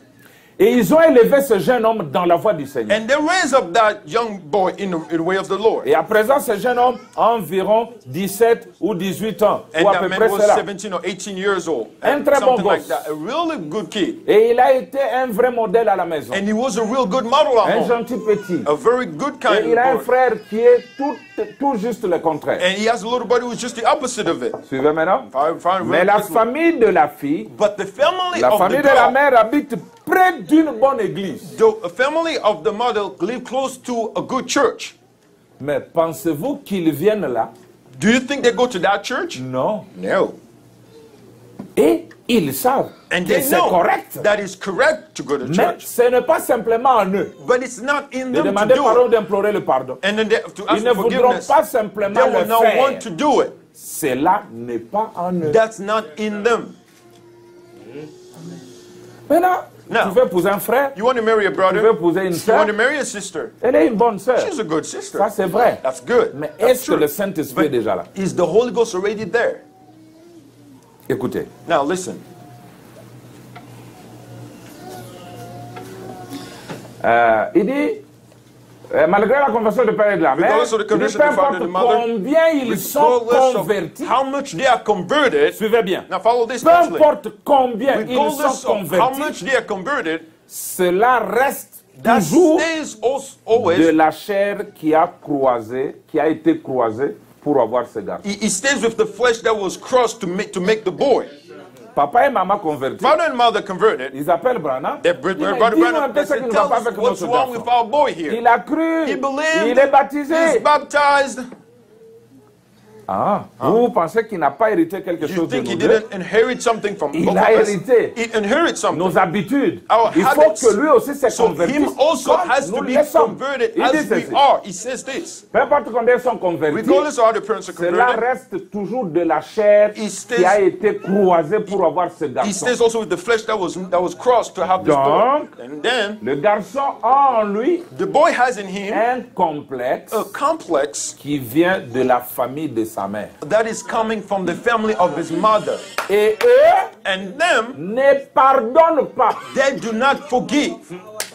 Et ils ont élevé ce jeune homme dans la voie du Seigneur. And they raise up that young boy in the way of the Lord. Et à présent, ce jeune homme a environ 17 ou 18 ans, And ou à that peu man près was cela. 17 or 18 years old. Un très bon Something like gosse. that. A really good kid. Et il a été un vrai modèle à la maison. And he was a real good model at Un home. gentil petit. A very good Et kind il a un of boy. frère qui est tout juste le contraire. And he has a little buddy who's just the opposite of it. Suivez maintenant? If I Mais really la quickly. famille de la fille, But the family la of the famille de la girl, mère habite près d'une bonne église. the family of the mother live close to a good church. Mais pensez-vous qu'ils viennent là? Do you think they go to that church? Non. No. Et ils savent And que they c'est know correct. that it's correct to go to Mais church. ce n'est pas simplement en eux But it's not in de them to demander do pardon, it. d'implorer le pardon. And then to ask Ils ne for voudront forgiveness. pas simplement They will le not faire. want to do it. Cela n'est pas en eux. That's not in them. Maintenant, Now, tu veux épouser un frère, You want to marry a tu veux brother? épouser une You sœur, want to marry a sister? elle est une bonne sœur. She's a good sister. Ça, c'est vrai. That's good. Mais That's est-ce que true. le Saint-Esprit est But déjà là? is the Holy Ghost already there? Écoutez. Now listen. Il dit, malgré la conversion de père et de la mère, Regardless of the il dit, conversion peu of the father importe and the mother, combien ils sont Regardless of convertis, how much they are converted. suivez bien, Now follow this peu closely. importe combien ils Regardless sont of how much convertis, they are converted, cela reste that toujours stays de always. la chair qui a été croisée pour avoir ce garçon. It stays with the flesh that was crossed to make the boy. Papa et maman convertis, Father and mother converted. ils appellent Branham. Their Ils brother disent, Branham, dis-nous un peu they ce qui said, ne tell va pas us avec what's notre wrong with garçon. our boy here. Il a cru, He believed. il est baptisé. He's baptized. Ah, vous pensez qu'il n'a pas hérité quelque You chose de think he nous deux? didn't inherit something from both Il of a us? hérité He inherited something. nos habitudes. Our Il faut habits. que lui aussi se So convertisse him also comme has nous to be le sommes. converted Il as dit we ceci. are. He says this. Peu importe combien ils sont convertis, Regardless of how the parents are cela converted, reste toujours de la chair He stays- qui a été croisée pour avoir ce he garçon. stays also with the flesh that was crossed to have this boy. Donc, And then le garçon a en lui the boy has in him un complexe a complex qui vient de la famille de sa mère. that is coming from the family of his mother. Et eux And them, ne pardonnent pas. they do not forgive.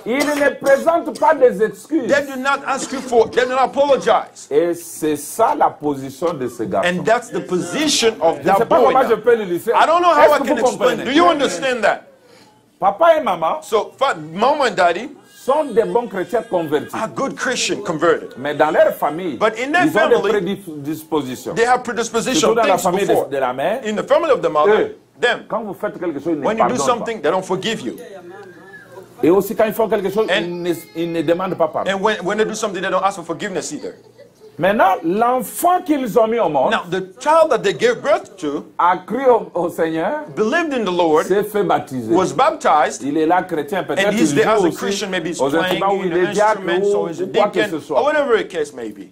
Ils ne présentent pas des excuses. They do not ask you for, they do not apologize. Et c'est ça la position de ce garçon. And that's the position of Je ne sais that pas boy. comment je now. peux l'illustrer. I don't know how Est-ce I que can vous explain. comprenez? Do you understand that? Papa et maman So, mom and daddy sont des bons chrétiens convertis. are good Christian converted. Mais dans leur famille, But in their ils ont des family, prédispositions. They have predisposition Surtout dans la things famille before. de la mère, In the family of the mother, them, quand vous faites quelque chose, ils ne when you do pardonnent pas. something, they don't forgive you. Et aussi quand ils font quelque chose, And- ils ne demandent pas pardon. And when they do something, they don't ask for forgiveness either. Maintenant, l'enfant qu'ils ont mis au monde Now, the child that they gave birth to a cru au Seigneur, believed in the Lord, s'est fait baptiser. was baptized, Il est là chrétien, peut-être and he's il there as joue a aussi Christian. Maybe he's aux playing instruments où in il est an diacre instrument, ou or he's a quoi que ce deacon, or soit. whatever the case may be.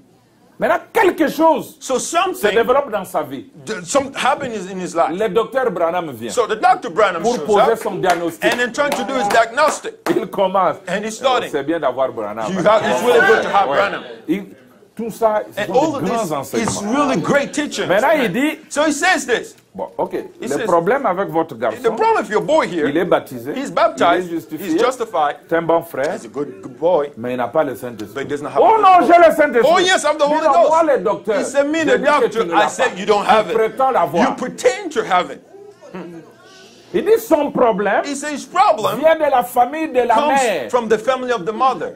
Maintenant, quelque chose So se something développe dans sa vie. some happened in his life. Le docteur Branham vient So the Dr. Branham pour shows poser up, son diagnostic. and then trying to do his diagnostic. Il commence. And he's starting. C'est bien d'avoir Branham. It's really good to have Ouais. Branham. Tout ça, ce And sont all de of grands this is enseignements. really great teaching. Maintenant, il dit, So he says this. bon, ok, le says- problème avec votre The garçon, problem with your boy il est here, baptisé, he's il est baptized, justifié, he's justified, c'est un bon frère, he's a good boy, mais il n'a pas le but he Saint-Esprit. doesn't have Oh the non, Holy j'ai le Saint-Esprit. Oh yes, I'm the Holy Dis donc, moi, Ghost. le docteur, He said, me, je the dis que tu doctor, ne I l'as said pas. you don't have Tu it. prétends l'avoir. You pretend to have it. Il dit son problème He says his problem vient de la famille de la mère. comes from the family of the mother.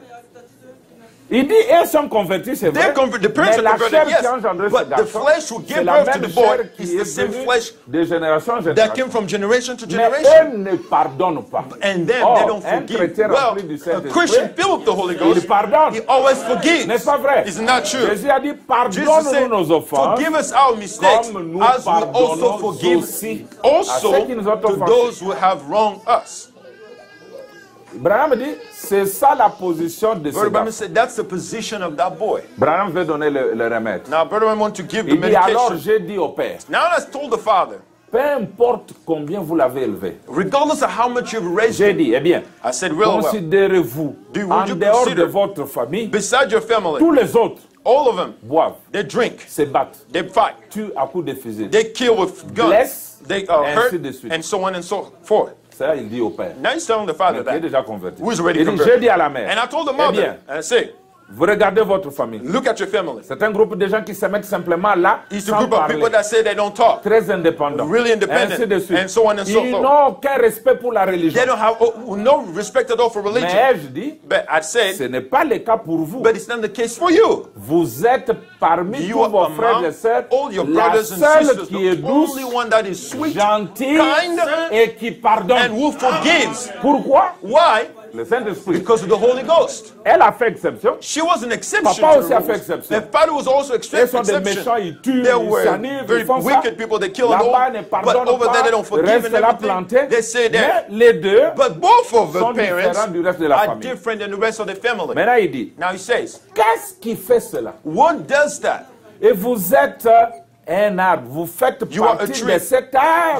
Il dit, ils sont convertis, c'est vrai, The parents mais are la converted, chair yes, qui a engendré ce but the garçon, flesh who c'est gave la birth to même the boy chair is qui the est same venue flesh de génération en that génération. came from generation to Mais generation. eux ne pardonnent pas. And then they Or, don't un forgive. chrétien Well, rempli du a Saint-Esprit, Christian filled with the Holy il Ghost, pardonne. he always forgives. N'est-ce pas vrai? Isn't that true? Jésus a dit, Jesus pardonne-nous said, nos offenses, forgive us our mistakes comme nous as we also pardonnons forgive aussi also à ceux qui nous ont to offensés. those who have wronged us. Branham dit, c'est ça la position de ce Brother Branham gars. said that's the position of that boy. Branham veut donner le remède. Now, Brother Branham want to give the Il dit, alors medication. j'ai dit au Père, Now that's told the father, peu importe combien vous l'avez élevé. regardless of how much you've raised J'ai him, dit, eh bien, I said real well, considérez-vous, Would en you dehors de consider- votre famille, beside your family, tous les autres all of them, boivent, they drink, se battent, they fight, tuent à coups de fusil. they kill with guns, Bless, they ainsi hurt, de suite. and so on and so forth. Ça, il dit au Père, Now he's telling the father qui est that, déjà converti. who is already Il dit, converted. j'ai dit à la And mère, I told the eh mother, bien, and I say, vous regardez votre famille. look at your family. C'est un groupe de gens qui se mettent simplement là, It's a sans group of parler, people that say they don't talk, très indépendants, really independent, ainsi de suite. and so on and so Ils forth. n'ont aucun respect pour la religion. They don't have no respect at all for religion. Mais je dis, But I ce said, n'est pas le cas pour vous. but it's not the case for you. Vous êtes parmi You tous are vos frères among et sœurs all your la brothers and seule sisters, qui est the douce, only one that is sweet, gentille kind, et qui and pardonne. who forgives. Pourquoi? Why? Le Saint-Esprit. Because of the Holy Ghost. Elle a fait exception. She was an exception. Papa to aussi the a fait rules. exception. The father was also Ils sont des exception. méchants, ils tuent, They ils were s'animent, very ils font ça. wicked people. They kill and Là-bas, all. ne But pardonnent over there, they don't pas, forgive restent and là everything. plantés. They say that. Mais les deux But both of the sont parents différents du reste de la are famille. different than the rest of the family. Maintenant, il dit, Now he says, qu'est-ce qui fait cela? what does that? Et vous êtes un arbre. Vous faites You are a partie tree. de cet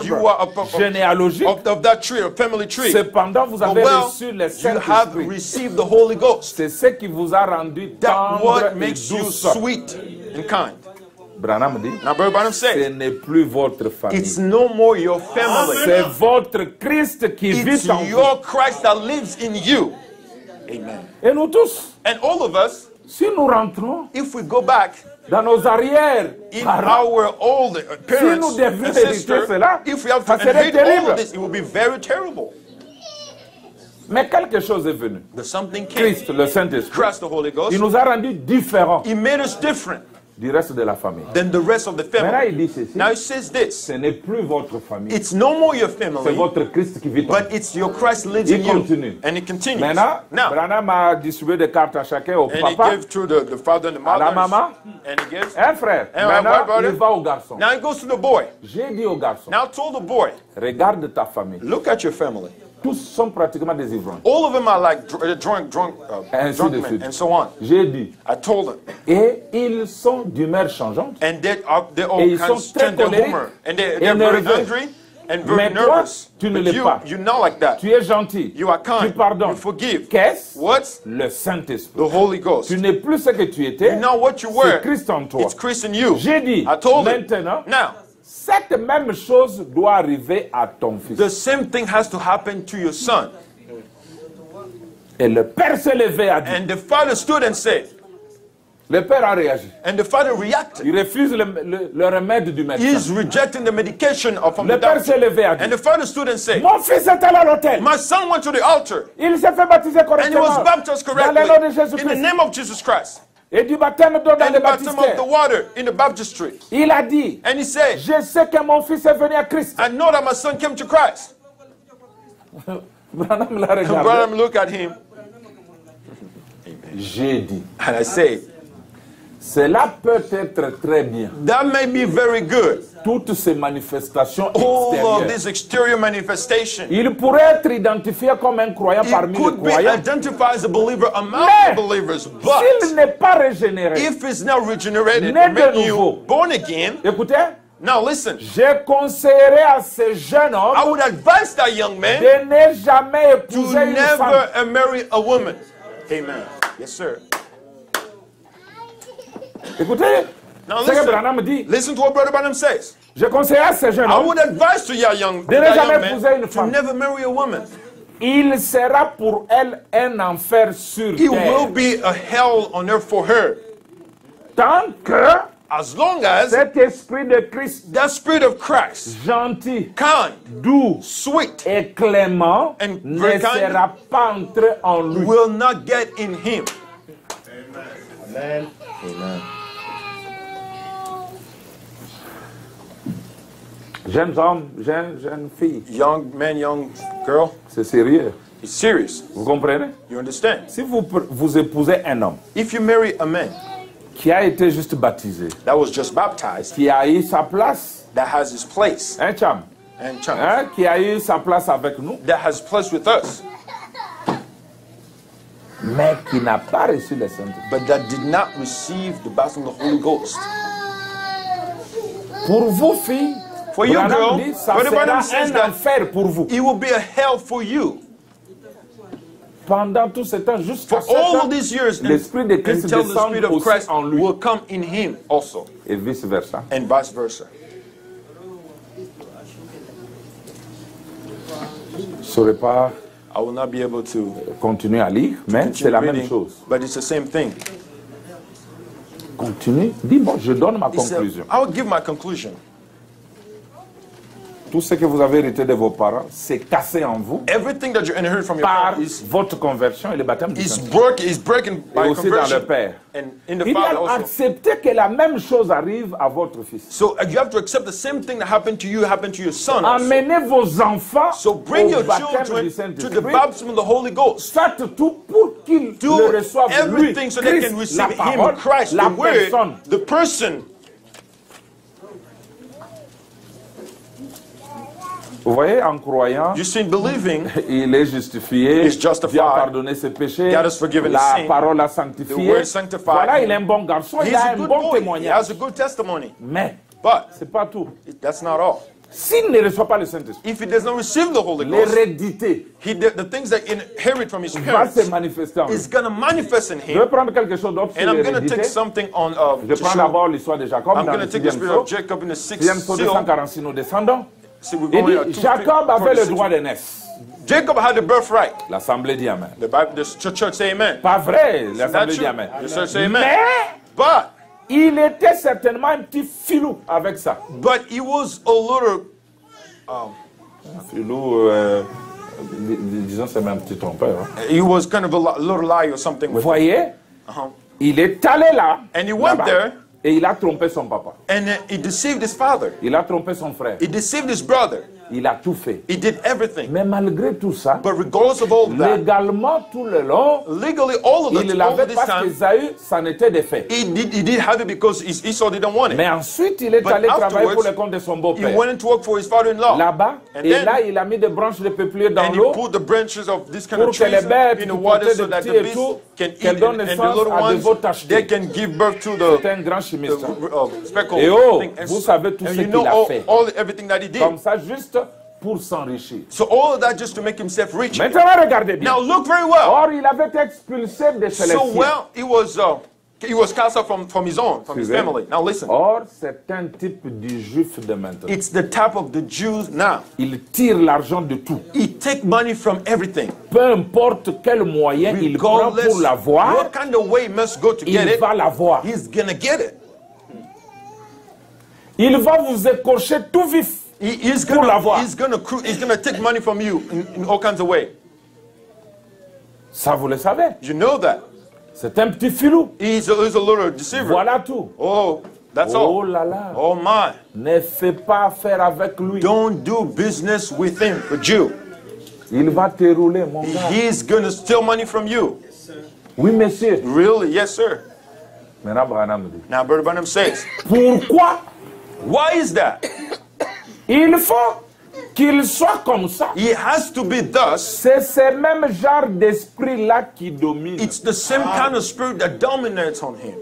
You are arbre généalogique. of that tree, a family tree. Cependant, vous avez Well, reçu le you have Saint-Esprit. received the Holy Ghost. C'est ce qui vous a rendu That tendre what et makes you douce. sweet and kind. Branham dit, Now, Brother Branham ce says, n'est plus votre famille. it's no more your family. C'est votre Christ qui It's vit en vous. your Christ that lives in you. Amen. Et nous tous, And all of us, si nous rentrons if we go back dans nos arrières, in our old parents nous devions and hériter sisters, cela, if we have ça to serait inherit all terrible. of this, it will be very terrible. mais quelque chose est venu. But something came. Christ, le Saint-Esprit, Christ, the Holy Ghost, il nous a rendus différents. He made us different. du reste de la famille. than the rest of the Maintenant, family. il dit ceci. Now it says this. Ce n'est plus votre famille. It's no more your C'est family, votre Christ qui vit en but vous. it's your Christ lives Il in you. continue. And it continues. Maintenant, Now, Branham a distribué des cartes à chacun, au and he papa, gave to the father and the à la mother. maman, And he gives. un frère. And my Maintenant, brother. il va au garçon. Now he goes to the boy. J'ai dit au garçon, Now tell the boy, regarde ta famille. look at your family. Tous sont pratiquement des ivrognes. All of them are like drunk Ainsi men de suite. and so on. J'ai dit, I told him. et ils sont d'humeur changeante. And they all Et ils kinds sont of très change their colériques humor. And et they're very nerveux. angry and very Mais toi, nervous. tu ne But l'es pas. you're not like that. Tu es gentil. You are Tu kind. You pardonnes. forgive. Qu'est-ce? What's Le Saint-Esprit. the Holy Ghost? Tu n'es plus ce que tu étais. You're not what you C'est were. Christ en toi. It's Christ in you. J'ai dit, I told him. maintenant, Now, cette même chose doit arriver à ton fils. the same thing has to happen to your son. Et le père s'est levé et a dit. And the father stood and said, Le père a réagi. and the father reacted. Il refuse le remède du médecin. He's rejecting the medication from Le the père s'est doctor. levé et a And dit. the father stood and said, Mon fils est allé à l'hôtel. my son went to the altar Il s'est fait baptiser and he was correctement. baptized Dans le nom de correctly in the Jésus-Christ. name of Jesus Christ. Et du baptême d'eau dans And le the baptism of the baptistère. water in the baptistry. Il a dit, And he said, je sais que mon fils est venu à Christ. I know that my son came to Christ. Branham l'a And regardé. Branham looked at him J'ai dit, and I said, cela peut être très bien. that may be very good. Toutes ces manifestations All of extérieures. this exterior manifestation, Il pourrait être identifié comme un croyant it parmi les could be croyants. identified as a believer among Mais, the believers. S'il But n'est pas régénéré, if it's now regenerated, Né de make nouveau. you born again. écoutez, Now listen, je conseillerais à ce jeune I homme would advise that young man de ne jamais to épouser une femme. never marry a woman. Amen. Yes, sir. Écoutez, Now ce que listen, Branham dit. listen to what Brother Branham says. Je conseillerais à ce jeune I homme, would advise to that young ne jamais man épouser une to femme. never marry a woman. il sera pour elle un enfer sur It will terre. be a hell on earth for her. Tant que As long as cet esprit de Christ, that spirit of Christ, gentil, kind, doux sweet, et clément, And ne very kind. sera pas entré en lui. will not get in him. Amen. Amen. Jeunes hommes, jeunes filles, Young man, young girl, c'est sérieux. he's serious. Vous comprenez? You understand? Si vous épousez un homme If you marry a man qui a été juste baptisé, that was just baptized, qui a eu sa place, that has his place, un cham, and chunk, hein, qui a eu sa place avec nous, that has place with us, mais qui n'a pas reçu le Saint-Esprit. but that did not receive the baptism of the Holy Ghost. Pour vous, filles, For you, Branham girl, dit, ça Brother sera Branham says un that enfer pour vous. it will be a hell for you. Pendant tout ce temps, jusqu'à For all ce of temps, these years, l'Esprit de Christ until the descend Spirit of aussi Christ en lui. will come in him also, Et vice-versa. and vice versa. Je ne saurais pas I will not be able to continuer à lire, mais c'est la même reading, chose. but it's the same thing. Continue. Dis, bon, je donne ma He said, conclusion. I will give my conclusion. Tout ce que vous avez hérité de vos parents, c'est cassé en vous Everything that you inherit from your par parents votre conversion et le baptême du is Saint-Esprit. breaking Et by aussi dans le conversion, Père. and in the Il Father a also. accepté que la même chose arrive à votre fils. So you have to accept the same thing that happened to you happened to your son. also. Amenez vos enfants So bring au your baptême du children to the Saint-Esprit. baptism of the Holy Ghost. Faites tout pour qu'ils Do le reçoivent lui, everything so they can Christ, receive la him, parole, Christ, la the word, personne. the person. Vous voyez, en croyant, You see, believing, il est justifié, He's justified. Dieu a pardonné ses péchés, God has forgiven la his sin. parole a The sanctifié. word sanctified Voilà, him. il est un bon garçon, he's il a a un good bon boy. He témoignage. has a good testimony. Mais But c'est pas tout. that's not all. S'il ne reçoit pas le Saint-Esprit, If he does not receive the Holy Ghost, l'hérédité the things that inherit from his va parents se manifester en lui. is going to manifest in Je vais him. prendre quelque chose d'autre sur And I'm going to l'hérédité. take something on Je to prends show. d'abord l'histoire de Jacob I'm dans going le to take the 6e spirit of saut. Jacob in the 6th 6e saut seal. 246, nous descendons. See, we're Il going dit, to Jacob avait le droit de naître. Jacob had the birthright. L'Assemblée dit Amen. The Bible, the church say amen. Pas vrai, That's l'Assemblée dit true. Amen. The church say amen. Mais But il était certainement un petit filou avec ça. he was a little, Filou, disons, c'est même un petit trompeur. Hein. he was kind of a little lie or something Vous with voyez, Uh-huh. il est allé là, And he went là-bas, there. Et il a trompé son papa. And he deceived his father. Il a trompé son frère. He deceived his brother. Il a tout fait. He did everything. Mais malgré tout ça, But regardless of all that, légalement tout le long, legally all of il it, all l'avait this parce time, qu'Ésaü, ça n'était des faits. he did have it because Esau didn't want it. Mais ensuite, il est But allé travailler pour afterwards, le compte de son He beau-père. went to work for his father-in-law. Là-bas, And et then- là, il a mis des branches de peuplier dans And he l'eau put the branches of this kind pour of que les trees bêtes in qui the water portaient so des that petits the et beasts tout, can qu'elles eat donnent and the naissance little à de veaux ones, tachetés. they can give birth to the C'est un grand chimiste. hein. speckle Et oh, thing. And vous savez tout and ce you qu'il know a fait. everything that he did. Comme ça, juste pour s'enrichir. So all of that just to make himself rich. Maintenant, regardez bien. Now look very well. Or, il avait été expulsé de chez les So siens. well, he was cast out from his own, from his Suivez. family. Now listen, Or, c'est un type du juif de maintenant. it's the type of the Jews now. Il tire l'argent de tout. He take money from everything. Peu importe quel moyen il prend Regardless pour l'avoir, what kind of way he must go to get il it, va l'avoir. he's gonna get it. Il va vous écorcher tout vif. He's Pour l'avoir. gonna take money from you in all kinds of ways. Ça, vous le savez. You know that. C'est un petit filou. He's a little deceiver. Voilà tout. Oh, that's Oh all. là là. Oh my. Ne fais pas affaire avec lui. Don't do business with him, a Jew. Il va te rouler, mon gars. He's gonna steal money from you. Oui, monsieur. Really? Yes, sir. Maintenant, Branham dit. Now, Brother Branham says, Pourquoi why is that? il faut qu'il soit comme ça? He has to be thus. C'est ce même genre d'esprit-là qui domine. It's the same kind of spirit that dominates on him.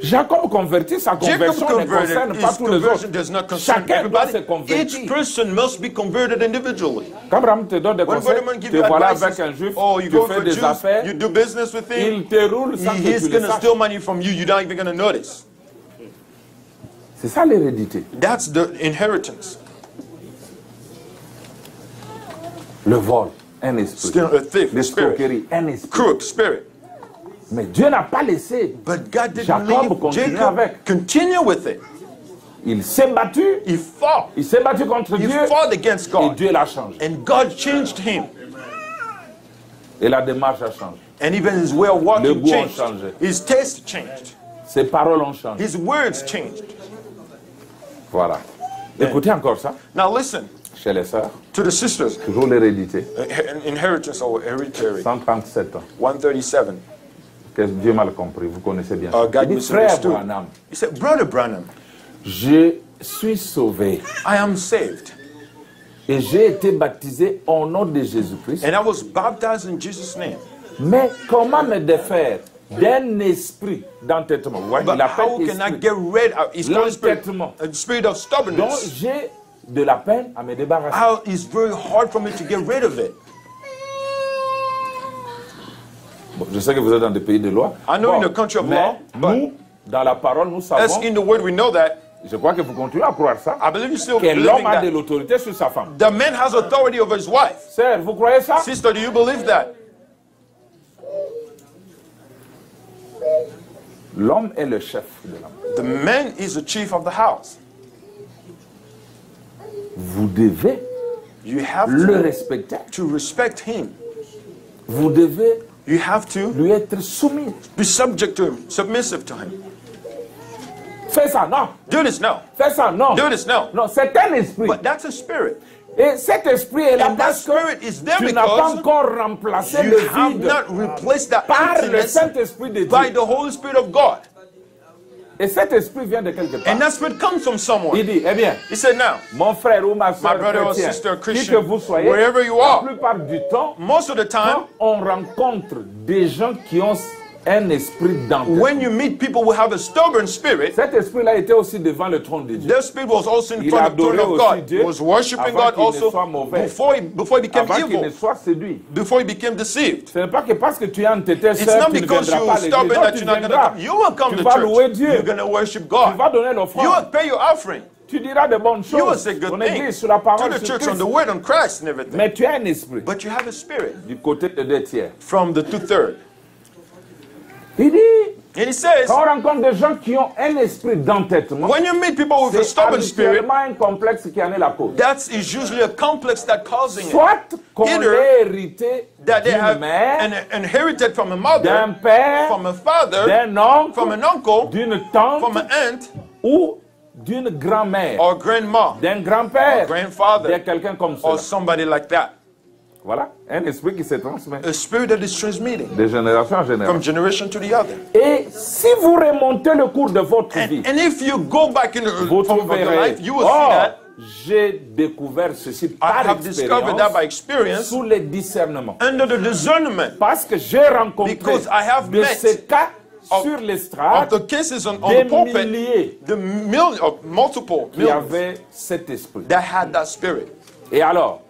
Jacob convertit, sa Jacob conversion ne concerne converted, pas his tous les autres. conversion does not concern Chacun doit se everybody. Each convertir. person must be converted individually. Quand Abraham te donne des When conseils, Brother give te you voilà advice, avec un juif, oh, you tu go fais for des Jews, affaires, you do business with him, il te roule sans que he's tu le gonna saches. steal money from you, you're not even gonna notice. C'est ça l'hérédité. That's the inheritance. Le vol, un esprit. Still a thief, L'escroquerie, spirit. un esprit. Crook, spirit. Mais Dieu n'a pas laissé. But God didn't Jacob leave continue Jacob avec. continue with it. Il s'est battu. He fought. Il s'est battu contre He Dieu. fought against Et God. Dieu l'a changé. And God changed him. Et la démarche a changé. And even his way of Le walking goût a changed. changé. His taste changed. Ses paroles ont changé. His words changed. Voilà. Écoutez encore ça. Now listen Chez les sœurs, to the sisters. toujours l'hérédité. Inheritance or hereditary. 137 ans. 137. Qu'est-ce que Dieu m'a compris? Vous connaissez bien ça. God Il dit, frère misunderstood. Branham, He said, Brother Branham, je suis sauvé I am saved. et j'ai été baptisé au nom de Jésus-Christ. And I was baptized in Jesus' name. Mais comment me défaire d'un esprit d'entêtement? Vous voyez, But il appelle how can I esprit. get rid of his spirit, L'entêtement. a spirit of Donc stubbornness? j'ai de la peine à me débarrasser. How it's very hard for me to get rid of it. Bon, je sais que vous êtes dans des pays de loi. I know in the country of mais law, but nous, dans la parole, nous as savons, in the word we know that, je crois que vous continuez à croire ça, I believe you still que believe l'homme a de that l'autorité sur sa femme. the man has authority over his wife. Sœur, vous croyez ça? Sister, do you believe that? L'homme est le chef de la maison. The man is the chief of the house. Vous devez You have le respecter. to respect him. Vous devez You have to lui être soumis. be subject to him, submissive to him. Fais ça, non. Do this now. Fais ça, non. Do this now. Non, c'est un esprit. But that's a spirit. Et cet esprit est là And that parce que spirit is there tu n'as pas because encore remplacé you le have vide not replaced that par le emptiness Saint-Esprit de by Dieu. the Holy Spirit of God. Et cet esprit vient de quelque part. And that spirit comes from Il somewhere. dit, eh bien, He said, now, mon frère ou ma soeur My brother or chrétien, sister qui Christian, que vous soyez, wherever you la are, plupart du temps, most of the time, quand on rencontre des gens qui ont un esprit d'entêtement, when you meet people who have a stubborn spirit, cet esprit-là était aussi devant le trône de Dieu. their spirit was also in Il front of the throne adorait of aussi God. Dieu He was worshiping avant God qu'il ne also soit mauvais. before he became Avant qu'il ne evil, soit séduit. before he became deceived. Ce n'est pas que parce que tu es entêté, It's sœur, not tu ne because viendras you're pas à l'église. stubborn Non, that tu you're not going to viendras. come. You will come Tu to vas louer church. Dieu. You're going to worship Tu God. vas donner You l'offrande. will pay your offering. Tu diras de bonnes You will choses say good ton things église, sur la to parole, the sur church on Christ. the word on Christ and everything. Mais tu as un esprit But you have a spirit du côté de 2 tiers. from the 2/3. Il dit, And he says, quand on rencontre des gens qui ont un esprit d'entêtement, when you meet people with a c'est stubborn spirit, habituellement un complexe qui en est la cause. that is usually a complex that's causing it. Soit qu'on Either ait hérité That they have d'une mère, inherited from a mother, d'un père, from a father, d'un oncle, from an uncle, d'une tante from an aunt, ou d'une grand-mère, or grandma, d'un grand-père, or grandfather, de quelqu'un comme ça. or somebody like that. Voilà, un esprit qui se transmet A spirit that is transmitting de génération en from génération. generation to the other. Et si vous remontez le cours de votre vie, And if you go back in vous from your trouverez, life, you will see that j'ai découvert ceci I par have discovered that by experience sous le discernement. under the discernment Parce que j'ai rencontré Because I have de met ces cas of- sur of l'estrade the cases on des the pulpit, milliers the multiple qui millions avaient cet esprit. that had that spirit. Et alors,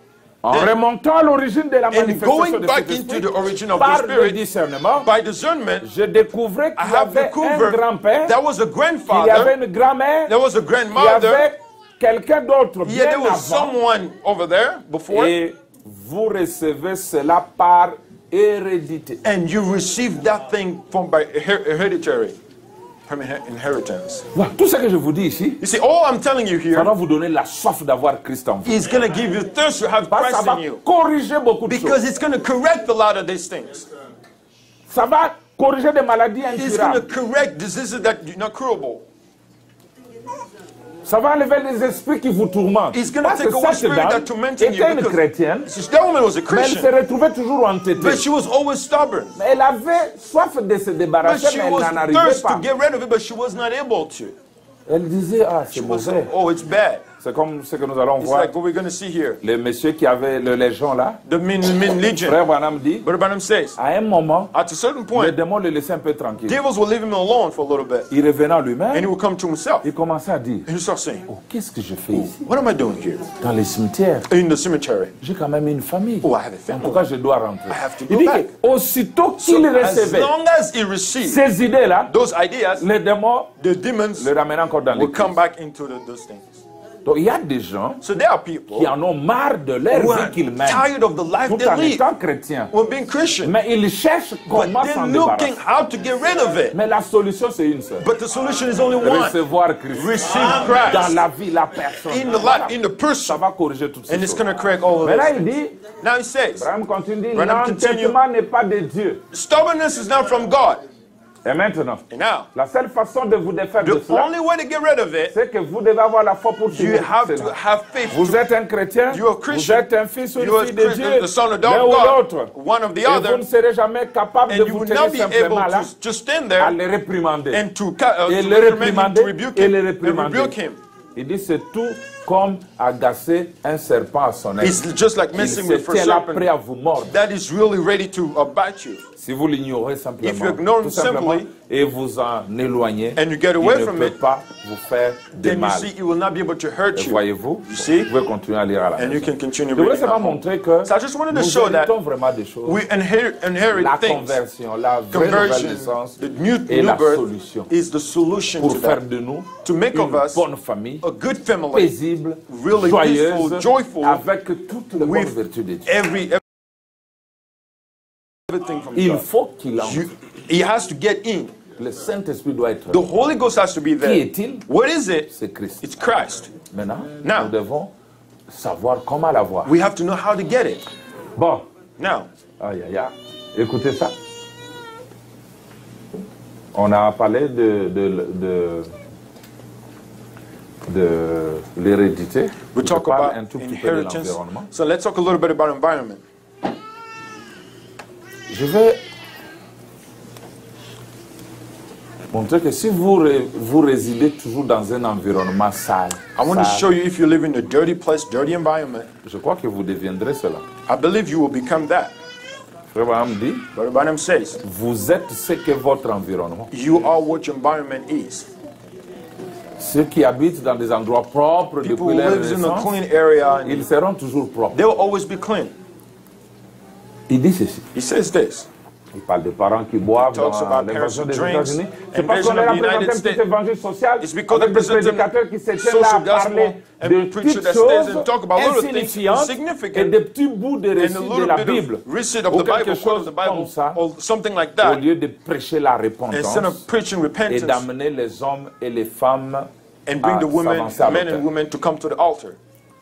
en Then- remontant à l'origine de la And manifestation going de back cet into esprit, the origin of par the le spirit, discernement, by discernment, je découvrais I qu'il y have avait un discovered grand-père, there was a qu'il y avait grandfather, une grand-mère, there was a qu'il y grandmother, avait quelqu'un d'autre yeah, bien there was avant. someone over there before, Et vous recevez cela par hérédité. and you received that thing from by hereditary, from inheritance. Voilà, tout ce que je vous dis ici, You see, all I'm telling you ça here va vous donner la soif d'avoir Christ en vous. is going to give you thirst to have Parce que ça Christ va in you, corriger beaucoup de choses. because it's going to correct a lot of these things. Ça va corriger des maladies It's going to incurables. correct diseases that are not curable. Ça va enlever les esprits qui vous tourmentent. It's going to Parce take que away cette spirit dame that tormenting you. était une Because chrétienne, that woman was a mais elle Christian, se retrouvait toujours entêtée. but she was always stubborn. Elle avait soif de se But débarrasser, she mais elle was n'en arrivait thirsty pas. to get rid of it, but she was not able to. Elle disait, ah, c'est She was mauvais. oh, it's bad. C'est comme ce que nous allons It's voir. like what we're going to see here. Le monsieur qui avait le légion là, The Min Legion. frère Branham dit, Brother Branham says, à un moment, at a certain le point, démon le laissait un peu tranquille. devils will leave him alone for a little bit. Il revenait à And he lui-même, will come to himself. il commençait à dire, And he starts saying, oh, qu'est-ce que je fais ici? what am I doing here? Dans les cimetières, In the cemetery. j'ai quand même une famille. Oh, I have a En family. tout cas, je dois rentrer. I have to Il go dit back. que aussitôt So qu'il as recevait long as he received ces idées-là, those ideas, les démons the demons le ramenaient encore dans will l'église. come back into those things. Donc il y a des gens So there are people qui en ont marre de leur who vie are qu'ils mènent, tired of the life tout they en live, étant chrétiens. or being Christian, Mais ils cherchent but comment they're s'en looking débarrasser. how to get rid of it. Mais la solution, c'est une seule. But the solution is only one. Recevoir Christ. Receive Dans Christ la vie, la personne. in the life, in the Ça person, va corriger toutes ces and it's choses. going to correct all of Mais là, this. il dit, Now he says, Abraham continue, Branham continue. l'entêtement n'est pas de Dieu. stubbornness is not from God. Et maintenant, And now, la seule façon de vous défaire de the cela, only way to get rid of it, c'est que vous devez avoir la foi pour you suivre have cela. to have faith. Vous êtes un chrétien, You are vous Christian. êtes un fils ou You are une fille de Dieu, the son or l'un daughter ou of l'autre. God, one of the Et vous other, ne serez jamais capable de and you vous will tenir not be able simplement là, to just stand à there le réprimander. and to Et le reprimand him, réprimander, to rebuke et him, le and réprimander. rebuke him. Il dit c'est tout comme agacer un serpent à son aile. It's just like Il messing se with a tient là serpent prêt à vous mordre. that is really ready to bite you. Si vous l'ignorez If simplement, you ignore tout him simplement, simply, et vous en éloignez, and you get il away ne from peut it, pas vous faire de then you mal. see he will not be able to hurt Et you. voyez-vous, You see? vous pouvez continuer à lire à la And you maison. can continue Je voulais reading. seulement at home. montrer que So I just wanted to nous show that héritons vraiment des choses. we inherit La things. conversion, la vraie nouvelle Conversion, naissance the new est la birth solution is the solution pour to faire that. de nous To make of une us bonne famille, a good family, paisible, really joyeuse, peaceful, joyful, avec toutes les bonnes with vertus de Dieu. everything from Il God. faut qu'il entre. He has to get in. Le Saint-Esprit doit être The Holy Ghost has to be Qui there. est-il? What is it? C'est Christ. It's Christ. Maintenant, Now. nous devons savoir comment l'avoir. We have to know how to get it. Bon, Now, aïe, aïe, aïe. Écoutez ça. On a parlé de l'hérédité. we Je talk parle about un tout petit peu de inheritance. l'environnement. So let's talk a little bit about environment. Je vais montrer que si vous résidez toujours dans un environnement sale, I want to sale, show you if you live in a dirty place, dirty environment, je crois que vous deviendrez cela. I believe you will become that. Frère Branham dit, Brother Branham says, vous êtes ce que votre environnement. you are what your environment is. Ceux qui habitent dans des endroits propres People depuis who leur lives in a naissance, clean area, ils seront toujours propres. they will always be clean. Il dit ceci, He says this. Il parle des parents qui boivent talks dans about l'invasion parents who des drinks, États-Unis. C'est parce invasion qu'on est of the représenté United un petit States. évangile social It's because avec they des present prédicateurs qui se tiennent là social à parler gospel and de preacher petites that stands and choses talk about little things insignifiantes insignificant et des petits bouts de and a récits de little la bit Bible of receipt of ou the quelque Bible, quote of chose the Bible, comme ça, or something like au that, lieu de prêcher la instead repentance of preaching et repentance d'amener les hommes et les femmes and bring à the women, s'avancer à men l'autel. and women to come to the altar.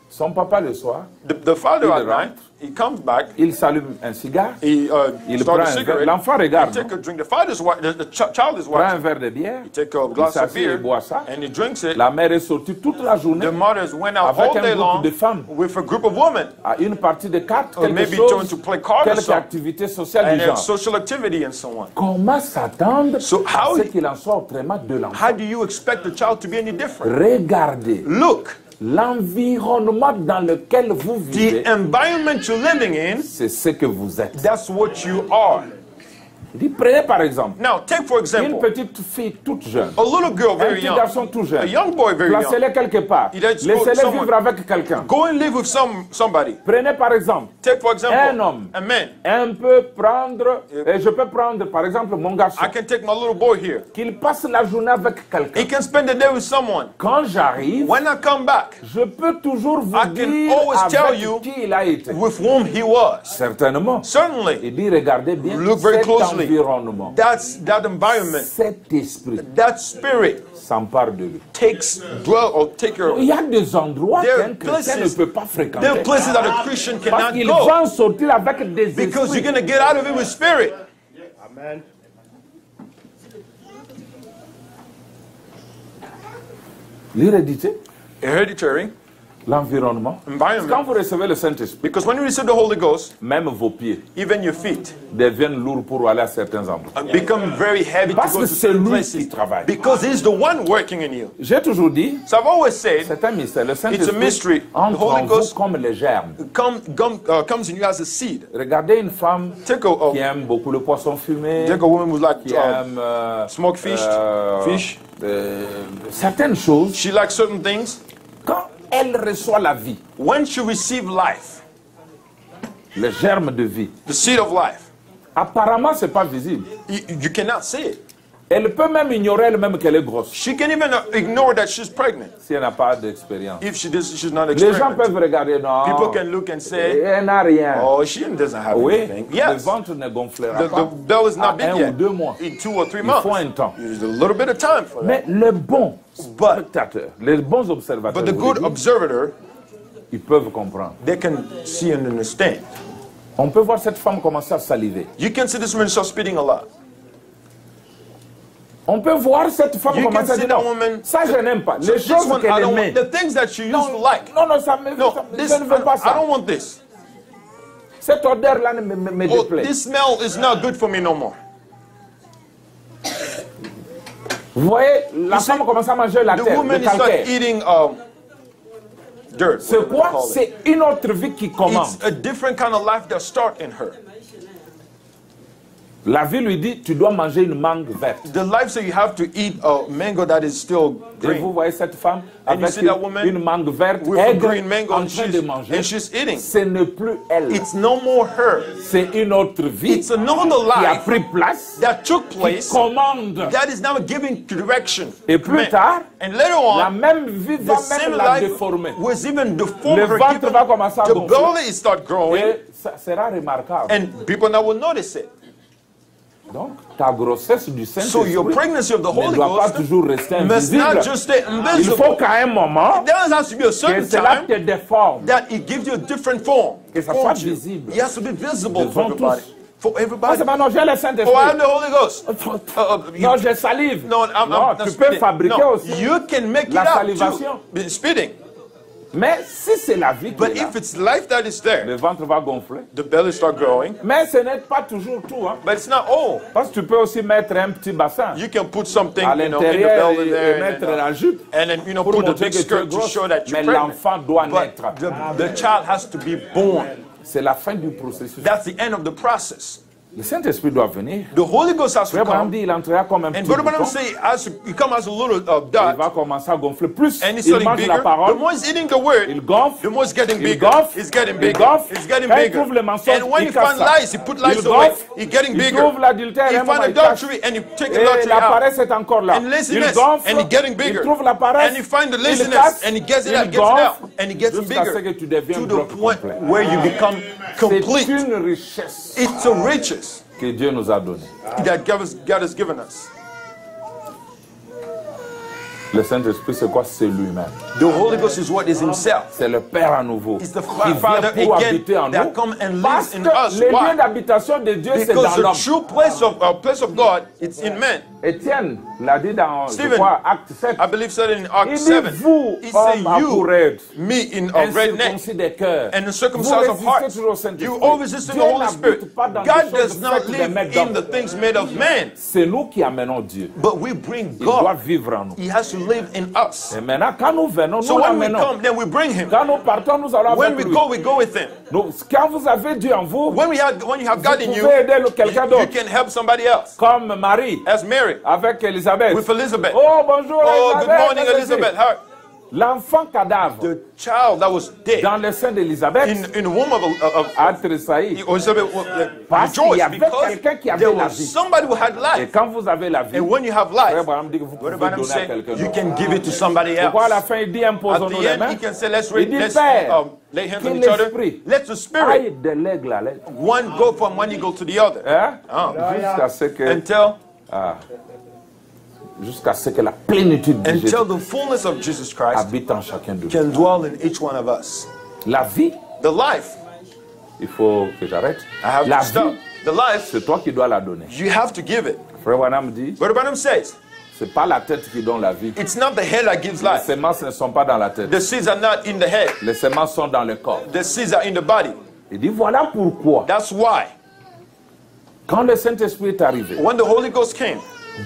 Son papa le soir, The father Il at rentre. night, he comes back, il s'allume un cigare, he il starts prend a un verre. cigarette, L'enfant he regarde, take non? a drink. The father's the child is Prend un watching. verre de bière, He take a il glass of s'assied et beer boit ça. and he drinks it. La mère est sortie toute la journée The mothers went out avec all un day groupe long de femmes with a group of women, à une partie de cartes, or quelque maybe chose, going to play cards or quelque something, activité sociale and du then genre. social activity and so on. Comment s'attendre So how- à ce qu'il en soit autrement de l'enfant? How do you expect the child to be any different? Regardez Look, l'environnement dans lequel vous the vivez, environment you're living in, c'est ce que vous êtes. that's what you are. Il dit, prenez par exemple Now, take for une example, petite fille toute jeune, a little girl un very petit young, garçon tout jeune, a young boy very young. placez-les quelque part, Il a dit, laissez-les someone- vivre avec quelqu'un. Go and live with somebody. Prenez par exemple Take for example, un homme, a man. un peut prendre, et je peux prendre par exemple mon garçon, I can take my little boy here. qu'il passe la journée avec quelqu'un. He can spend the day with someone. Quand j'arrive, When I come back, je peux toujours vous I can dire always tell avec you qui il a été. with whom he was. Certainement. Certainly, Il dit, regardez bien look very cet closely. environnement, That environment, cet esprit that spirit s'empare de lui. take your. Il y a des endroits There are qu'un chrétien ne places- peut pas There are fréquenter. places that a Christian Parce cannot qu'il go va en sortir avec des because you're esprits. going to get out of it with spirit. Amen. L'hérédité, Hereditary l'environnement. Quand environment. vous recevez le Saint-Esprit, Because when you receive the Holy Ghost, même vos pieds even your feet deviennent lourds pour aller à certains endroits. become very heavy to Parce go que to c'est certain lui places qui travaille. because He's the one working in you. J'ai toujours dit, So I've always said, c'est un mystère. Le It's a Saint-Esprit mystery. entre The Holy en vous Ghost- comme les germes. comes in you as a seed. Regardez une femme Take qui aime beaucoup le poisson fumé, take a woman who like qui aime smoked fish, fish. certaines choses. She likes certain things. Quand elle reçoit la vie, When she receives life, le germe de vie, the seed of life, apparemment, c'est pas visible. you cannot see it. Elle peut même ignorer elle-même qu'elle est grosse She can even ignore that she's pregnant si elle n'a pas d'expérience. if she's not Les gens experienced. peuvent regarder, non, People can look and say, elle n'a rien. "Oh, she doesn't have Oui, anything." le Yes, ventre ne gonflera the pas belly is à not big 1 ou yet. 2 mois. In 2 or 3 Il months, faut un temps. there's a little bit of time for that. Mais les bons But spectateurs, les bons observateurs, the je good vous dis, observer, ils peuvent comprendre. they can see and understand. On peut voir cette femme commencer à saliver. You can see this woman start spitting a lot. On peut voir cette femme You can commencer à see dire that non, woman. ça je n'aime pas. So Les this choses one, I qu'elle don't aimait. want the things that you used to like. Non, non, ça me, No, ça- this je ne veux pas I ça. don't want this. Cette odeur-là me Oh, déplaît. this smell is not good for me no more. Vous voyez, la see, femme commence à manger la The terre, woman le is start calcaire. eating dirt. C'est whatever they quoi? call it. C'est une autre vie qui commence. It's a different kind of life that start in her. La vie lui dit, tu dois manger une mangue verte. The life so you have to eat a mango that is still Et vous green. voyez cette femme And you avec see that woman une mangue verte, with a aigre, green mango en and train de manger. she's eating. Ce n'est plus elle. It's no more her. C'est une autre vie It's another qui a life pris place, that took qui place commande. that is now giving direction. Et plus command. tard, And later la on, même vie va the same même la life déformer. was even deformed Le her. ventre Even va commencer à the gonfler. belly start growing, Et ça sera remarquable. and people now will notice it. Donc, ta grossesse du So your Saint-Esprit pregnancy of the ne Holy doit pas Ghost toujours rester must invisible. not just stay Il invisible. faut qu'à un moment, There has to be a que certain cela te time déforme. that it gives you a different form. Que ça Forms soit you. visible. It has to be visible Devant for everybody. tous. For Ah, everybody. c'est pas non, j'ai le Oh, I Saint-Esprit. have the Holy Ghost. Non, je salive. No, I'm Non, not tu spitting. peux fabriquer No, aussi you can make la it out salivation. too. Spitting. Mais si c'est la vie qui But est là, if it's life that is there, le ventre va gonfler. the belly start growing. Mais ce n'est pas toujours tout. Hein. But it's not all. Parce que tu peux aussi mettre un petit bassin You can put something, à in the l'intérieur belly et there, mettre la jupe and then pour put a montrer big que tu es skirt to grosse. show that you're Mais pregnant. l'enfant doit But naître. the child has to be born. C'est la fin du processus. That's the end of the process. Le Saint-Esprit doit venir. The Holy Ghost has to Frère Branham come. dit, il entrera comme un And petit Brother Branham bouton. say, he come as a little Il dot, va commencer à gonfler plus. and he's Il getting mange bigger. la The parole. more he's eating the word, Il gonfle. the more it's getting Il bigger. gonfle. It's getting Il bigger. gonfle. It's getting Quand il bigger. trouve les mensonges, And when il he casse finds ça. lies, he put lies Il away. gonfle. He's getting Il bigger. trouve l'adultère. He et finds il casse. adultery and he take Et adultery la out. paresse est encore là. And Il laziness, gonfle. and he getting Il bigger. trouve la paresse. And he finds the Il laziness, casse. and he gets it Il out, gets it out, gonfle. and he gets Jusqu'à ce que bigger. tu deviennes To the bloc point complet. where you become C'est complete. une richesse It's a riches que Dieu nous a donnée. that God has given us. Le Saint-Esprit, c'est quoi? C'est lui-même. The Holy Ghost is what is himself. C'est le Père à nouveau It's the qui Father vient pour again habiter en that nous. come and Parce lives in us. que le Why? lieu d'habitation de Dieu, c'est dans Because l'homme. the true place of God, it's in man. Étienne l'a dit dans, je Stephen, crois, Acte 7. I believe said in Il Acts dit, 7. vous, He hommes said, à you, courir, me in a redneck, incirconcis des cœurs, and the vous circumcised of heart. résistez toujours au Saint-Esprit. You always resist the Dieu Holy n'habite Spirit. pas dans God des does choses not faites des live mains in d'hommes. the things made of man, C'est nous qui amenons Dieu. but we bring Il doit God. vivre en nous. He has to live in us. Et maintenant, quand nous venons, So nous when we l'amenons. come, then we bring him. Quand nous partons, nous allons When avec we lui. go with him. Donc, quand vous avez Dieu en vous, When you have God in vous you, pouvez aider quelqu'un you d'autre. can help somebody else. Comme Marie, As Mary avec Elisabeth. with Elizabeth. Oh, bonjour, Oh, good Elisabeth. morning, Elizabeth. Her, L'enfant cadavre the child that was dead dans le sein d'Elisabeth in the womb of a tressailli. Elizabeth Parce qu'il y rejoiced avait because quelqu'un qui avait there la was vie. somebody who had Et life. quand vous avez la vie, And when you have Frère life, Branham dit que vous pouvez Brother Branham donner à said quelqu'un you d'autre. can give it to somebody else. Pourquoi à la fin il dit At imposons-nous the les end, mains? he can say, let's Il dit, let's Père, lay hands que on each other. l'esprit Let the spirit aille de l'aigle à l'aigle. one go from one eagle to the other. Hein? Oh. Jusqu'à ce que Until la plénitude de Jésus the fullness of Jesus Christ habite en chacun de nous. can dwell in each one of us. La vie, The life, il faut que j'arrête. I have La to stop. vie, The life, c'est toi qui dois la donner. you have to give it. Frère Branham dit, Brother Branham says, c'est pas la tête qui donne la vie. it's not the head that gives Les life. semences ne sont pas dans la tête. The seeds are not in the head. Les semences sont dans le corps. The seeds are in the body. Il dit, voilà pourquoi, That's why quand le Saint-Esprit est arrivé, when the Holy Ghost came,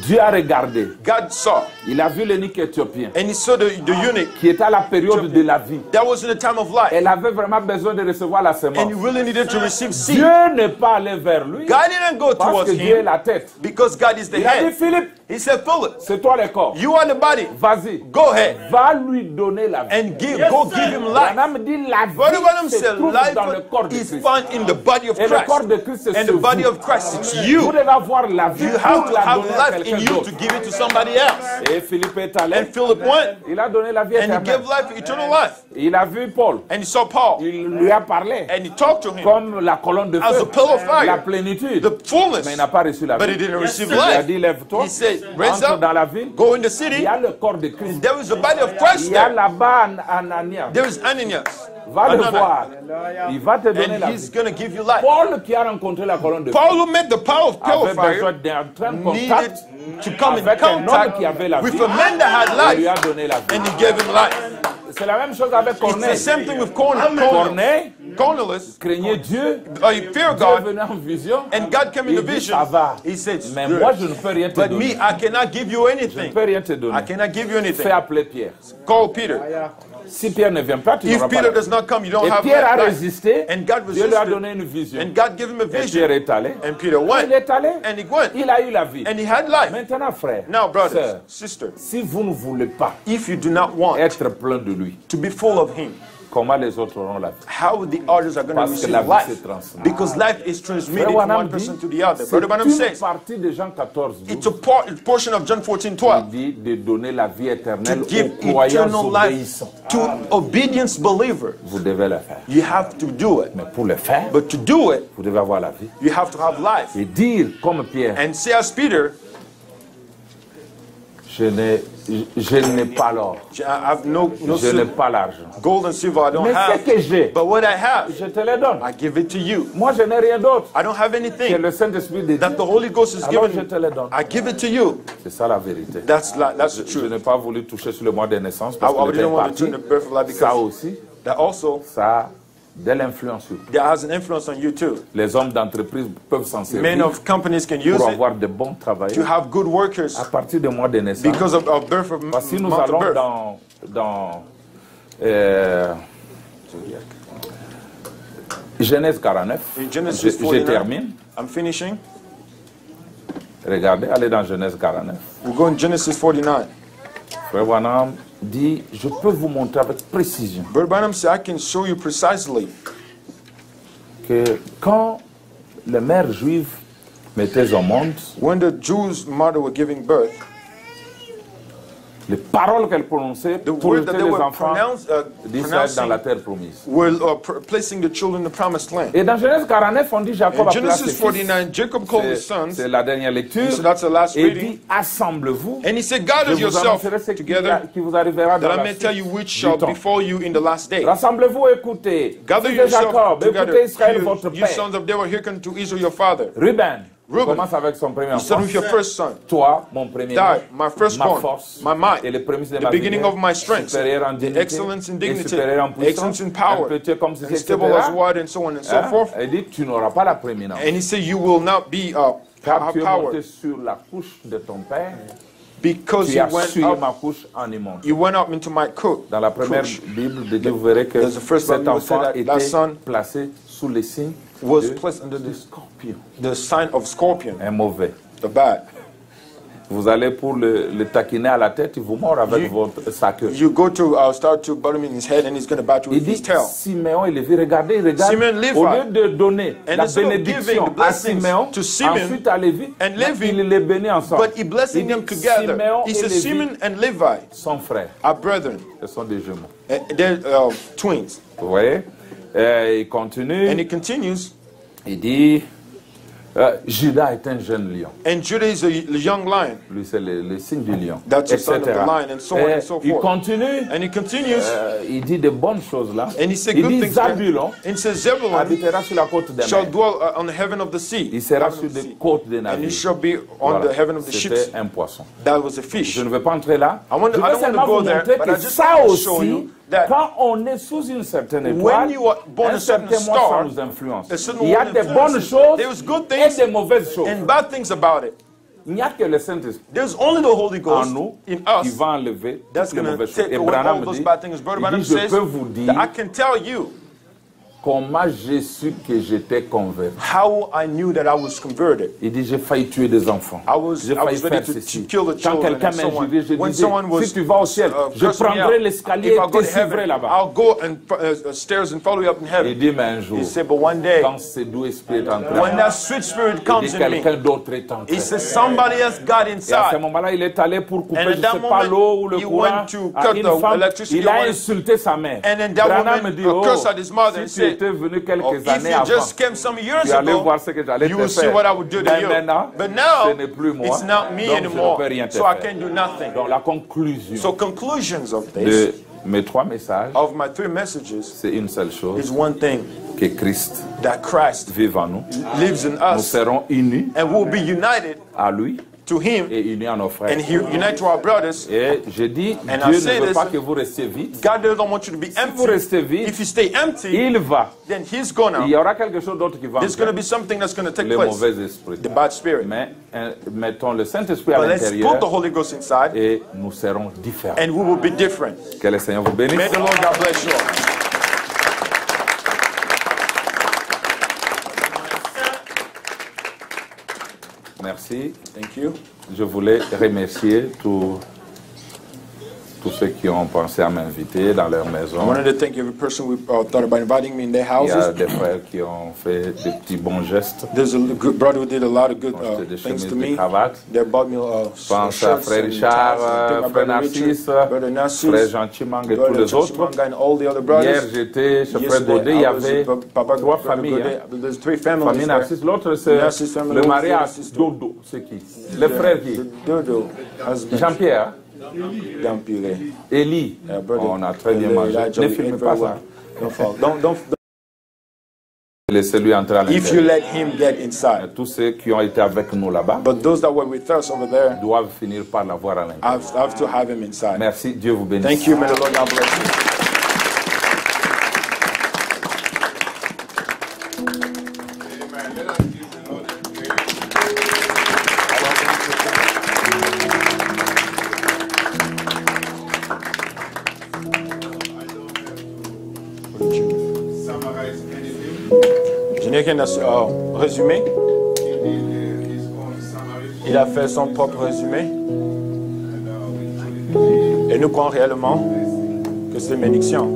Dieu a regardé. God saw Il a vu l'eunuque éthiopien and he saw the eunuch qui était à la période de la vie. that was in the time of life Elle avait vraiment besoin de recevoir la semence. and he really needed to receive seed. Dieu n'est pas allé vers lui God didn't go parce towards que Dieu est him la tête. because God is the Il a dit, head. Philippe, He said, Philip, c'est toi le corps. you are the body. Vas-y, Go ahead va lui donner la vie. and give him life. Branham dit la Brother Branham vie se said trouve life dans le corps de is Christ. found in the body of Et le corps Christ. de Christ, c'est And ce the body vous. of Christ, it's Vous you. devez avoir la vie You pour have to la have donner à life in quelqu'un you to d'autre. give it to somebody else. Et Philippe est allé. And Philip went Il a donné la vie and he éternelle. gave life, eternal life. Il a vu Paul. And he saw Paul Il lui a parlé and he talked to him comme la colonne de as feu. a pillar of La fire, plénitude. the fullness, Mais il n'a pas reçu la but he vie. didn't receive Il a life. dit, lève-toi, He said, raise entre up, dans la ville. go in the Il city. y a le corps de Christ. There is the body of Christ Il y a there. là-bas Ananias. There is Ananias. Va le Another. voir. Il va te donner And la he's vie. going to give you life. Paul qui a rencontré la colonne de feu Paul, who met the power of pillar avait of besoin fire, d'entrer en needed contact to come in avec un homme contact qui avait la vie. with a man that had Il lui a life, donné la vie. and he gave him life. C'est la même chose avec It's Corneille. the same thing with Cornelius. Corneille craignait Dieu. He feared Dieu God, venait en vision. and God came in the Il dit, vision. ça va. He said, Mais "Good." moi, je ne peux rien te But donner. me, I cannot give you Je ne anything. peux rien te I donner. cannot give you anything. Fais appeler Pierre. Call Peter. Si Pierre ne vient pas, tu If n'auras pas Peter la vie. does not come, you don't Et have Pierre a life. résisté. And God Dieu lui a resisted. donné une vision. And God gave him a Et Pierre vision. est allé. And Peter Il went. est allé. And he went. Il a eu la vie. And he had life. Maintenant, frère, Now, brothers, sœurs, sisters, si vous ne voulez pas if you do not want être plein de lui, to be full of him, comment les autres auront la vie? how the others are going to Parce que receive la vie life? se transmet. Because life is transmitted Frère from Branham one dit, person to the other. c'est Brother Branham une says, partie de Jean 14, it's a portion of John 14:12. il dit de donner la vie éternelle To give aux croyants eternal life obéissants. to obedience believers. Vous devez le faire. You have to do it. Mais pour le faire, But to do it, vous devez avoir la vie. you have to have life. Et dire comme Pierre, And say as Peter, je n'ai pas l'or, I have no je n'ai silver, pas l'argent. gold and silver I don't Mais ce have. que j'ai, But what I have, je te le donne. I give it to you. Moi, je n'ai rien d'autre I don't have que anything le Saint-Esprit de that Dieu. the Holy Ghost is Alors je giving te me. le donne. I give it to you. C'est ça la vérité. That's the Je truth. n'ai pas voulu toucher sur le mois de naissance I parce que didn't le want to parti, turn the birth of life ça because aussi, that also ça a de l'influence sur tout. that has an influence on you too. Les hommes d'entreprise peuvent s'en Men servir of companies can use pour it avoir de bons to travailleurs have good workers à partir du mois de naissance. because of our birth of Parce que nous month of allons birth. dans Genèse 49, In Genesis je 49, termine. I'm finishing. Regardez, allez dans Genèse 49. We'll go in Genesis 49. Frère Branham dit, je peux vous montrer avec précision Brother Branham said, I can show you precisely que quand les mères juives mettaient au monde, when the Jews' mother were giving birth, les paroles qu'elles prononçaient the pour word that jeter they les were enfants d'Israël dans la pronouncing terre promise. were placing the children in the promised land. Et dans Genèse 49, on dit Jacob In appela ses Genesis fils. 49, Jacob called his sons, C'est la dernière lecture. so that's the last Et reading. dit, assemble-vous. And he said, Je gather vous yourself annoncerai ce together, qui vous arrivera dans that I la may tell suite you which du shall temps. befall you in the last day. Rassemblez-vous, écoutez. Gather Fils de yourself Jacob, together, écoutez Israël, votre you père. sons of David, hearken to Israel your father. Ruben, Reuben, commence avec son premier you start enfant. with your first son. Toi, mon premier Die, né, my ma firstborn, force, my might, et le prémisse de the ma beginning vigueur, of my strength, supérieur en the dignité, excellence in et dignity, supérieur en puissance, excellence in power, petit comme ceci, and etc. stable as water, and so on and so Hein? forth. Il dit, tu n'auras pas la prééminence. And he said, you will not be Car have tu es power, monté sur la couche de ton père, because tu you as went suivi up, ma couche en immonde. you went up into my coat. Dans la première Couche. Bible de Dieu, vous verrez que There's the first cet Bible enfant said that était son placé sous les signes was de, placed under du the, scorpion, the sign of scorpion, un mauvais. the bad. Vous allez pour le taquiner à la tête, il vous mord avec sa queue. You go to start to butt him in his head, and he's going to bat you Il with his dit, tail. Siméon et Lévi, regardez, il regarde. Simeon, Levi. Au lieu de donner And la instead of bénédiction giving the à blessings Siméon, to Simeon ensuite à Lévi, and Levi, il les bénit ensemble. But he blessing Il them dit, together. Siméon He et says Lévi Simeon and Levi sont frères, are brethren. ce sont des jumeaux. They're twins. Vous voyez? Il continue, And he continues, il dit, Judas est un jeune lion. and Judah is a young lion. Lui, c'est le signe du lion. That's the sign of etc. the lion, and so on and so Il forth. continue, And he continues, il dit de bonnes choses là. and he said Il good dit things. there. Zabulon And he says Zebulun habitera sur la côte des shall mers. dwell on the heaven of the sea. Il sera Heaven sur of the des sea. côtes des And he navires. shall be on Voilà. the heaven of the ships. C'était un poisson. That was a fish. Je ne vais pas entrer là. I want- Je I veux don't want seulement to go vous there, montrer but que I just ça want to show aussi, you that quand on est sous une certaine when étoile, you are born un a certain certain mois, ça star, nous influence. a certain Il y a one des influences. bonnes choses There's good et things des mauvaises choses. and bad things about it. Il n'y a que le Saint-Esprit There's only the Holy en Ghost nous in qui us va enlever that's toutes les going to mauvaises choses. take Et away Branham all those dit, bad things. Brother il Branham dit, je says peux vous dire that I can tell you comment j'ai su que j'étais converti. how I knew that I was converted. Il dit, j'ai failli tuer des enfants. J'ai failli ready faire to ceci. kill the Quand children quelqu'un and so on. m'injurait, je When disais, someone was, si tu vas au ciel, je cursing me prendrai out, l'escalier if I et go te to suivrai heaven, là-bas. I'll go and stairs and follow you up in Il heaven. dit, mais un jour, He said, but one day, quand ce doux esprit est entré, when that sweet spirit il comes dit, in quelqu'un me, d'autre est entré. he says somebody else got Et à ce inside. moment-là, il est allé pour couper, And je at ne that sais pas moment, l'eau ou le he courant went to à cut une the femme. electricity Il a wire. insulté sa mère. And then that Branham woman dit, oh, cursed at his mother and si tu said, étais venu quelques if années you avant, just came some years tu allais ago, voir ce que j'allais you te will see faire. what I would do to Mais you. maintenant, But now, ce n'est plus moi, it's not me donc je ne anymore, peux rien te so I faire. can do nothing. Donc la conclusion So conclusions of de this, mes 3 messages, of my 3 messages, c'est une seule chose, is one thing, que Christ that Christ vive en nous. lives in Nous us, serons unis and we'll be united à lui to him, et unis à nos frères. and he unite to our brothers. Et je dis, And I Dieu say ne veut this, pas que vous restiez vide. God doesn't want you to be Si vous empty. restez vide, If you stay empty, il va. then he's gonna. Il y aura quelque chose d'autre qui va There's going to entrer. be something that's going to take Le place. mauvais esprit. The bad spirit. Mais mettons le Saint-Esprit à But let's put l'intérieur the Holy Ghost inside, et nous serons différents. and we will be different. Que le Seigneur vous bénisse. May the Lord God bless you all. Merci. Thank you. Je voulais remercier tous ceux qui ont pensé à m'inviter dans leur I maison. wanted to thank every person who thought about inviting me in their Il y a houses. des frères qui ont fait des petits bons gestes. There's a good brother who did a lot of good Acheté des things chemises, to des me. cravates. They bought me Pense à shirts frère and Richard, ties. I think my frère brother Narcisse, Richard, brother Narcisse, frère Jean Chimang et tous brother les autres. Chachimanga and all the other Hier, brothers. j'étais chez frère Yesterday, Godet, il y I was avait with Papa 3 Brother familles. Godet. Hein. There's 3 families Famille there. Narcisse, l'autre c'est Narcisse family, le who's mari the à sister? Dodo, c'est qui? Le frère qui? Dodo, husband. Jean-Pierre, Dampire. Élie. Brother, On a très bien mangé. Elijah, Ne we filmez ate pas very ça. well. Don't Laissez-lui entrer à if you l'intérieur. let him get inside. Tous ceux qui ont été avec nous là-bas But those that were with us over there, doivent finir par l'avoir à l'intérieur. I have to have him inside. Merci, Dieu vous bénisse. Thank you, may the Lord God bless you. Je n'ai rien à résumer. Il a fait son propre résumé. Et nous croyons réellement que c'est une bénédiction.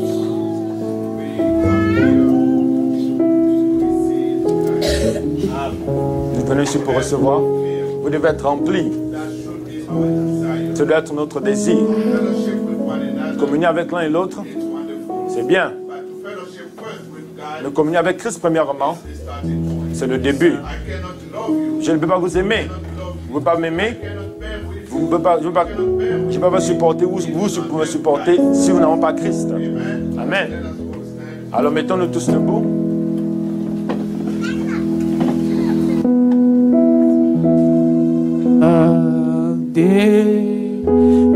Nous venons ici pour recevoir. Vous devez être remplis. Ce doit être notre désir. Communier avec l'un et l'autre, c'est bien. Mais communier avec Christ premièrement, c'est le début. Je ne peux pas vous aimer. Vous ne pouvez pas m'aimer. Je ne peux pas supporter, vous pouvez me supporter si nous n'avons pas Christ. Amen. Alors mettons-nous tous debout.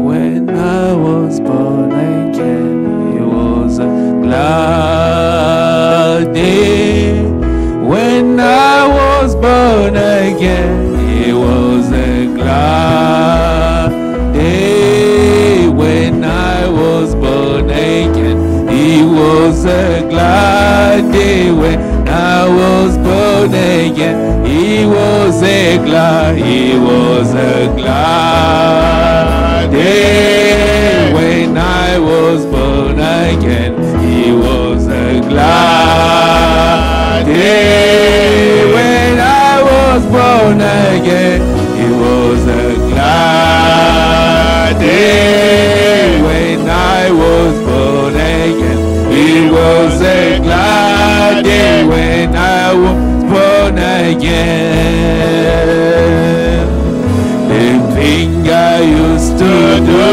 When I was born again, it was a glad day. When I was born again, it was a glad day. When I was born again, it was a glad day. When I was born again, it was a glad day. When I was born again, it was a glad day. When I was born again, it was a glad day. When I was born again, it was a glad day. When I was born again, the thing I used to do,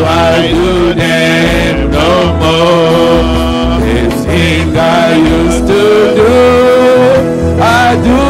I do them no more. The thing I used to do, I do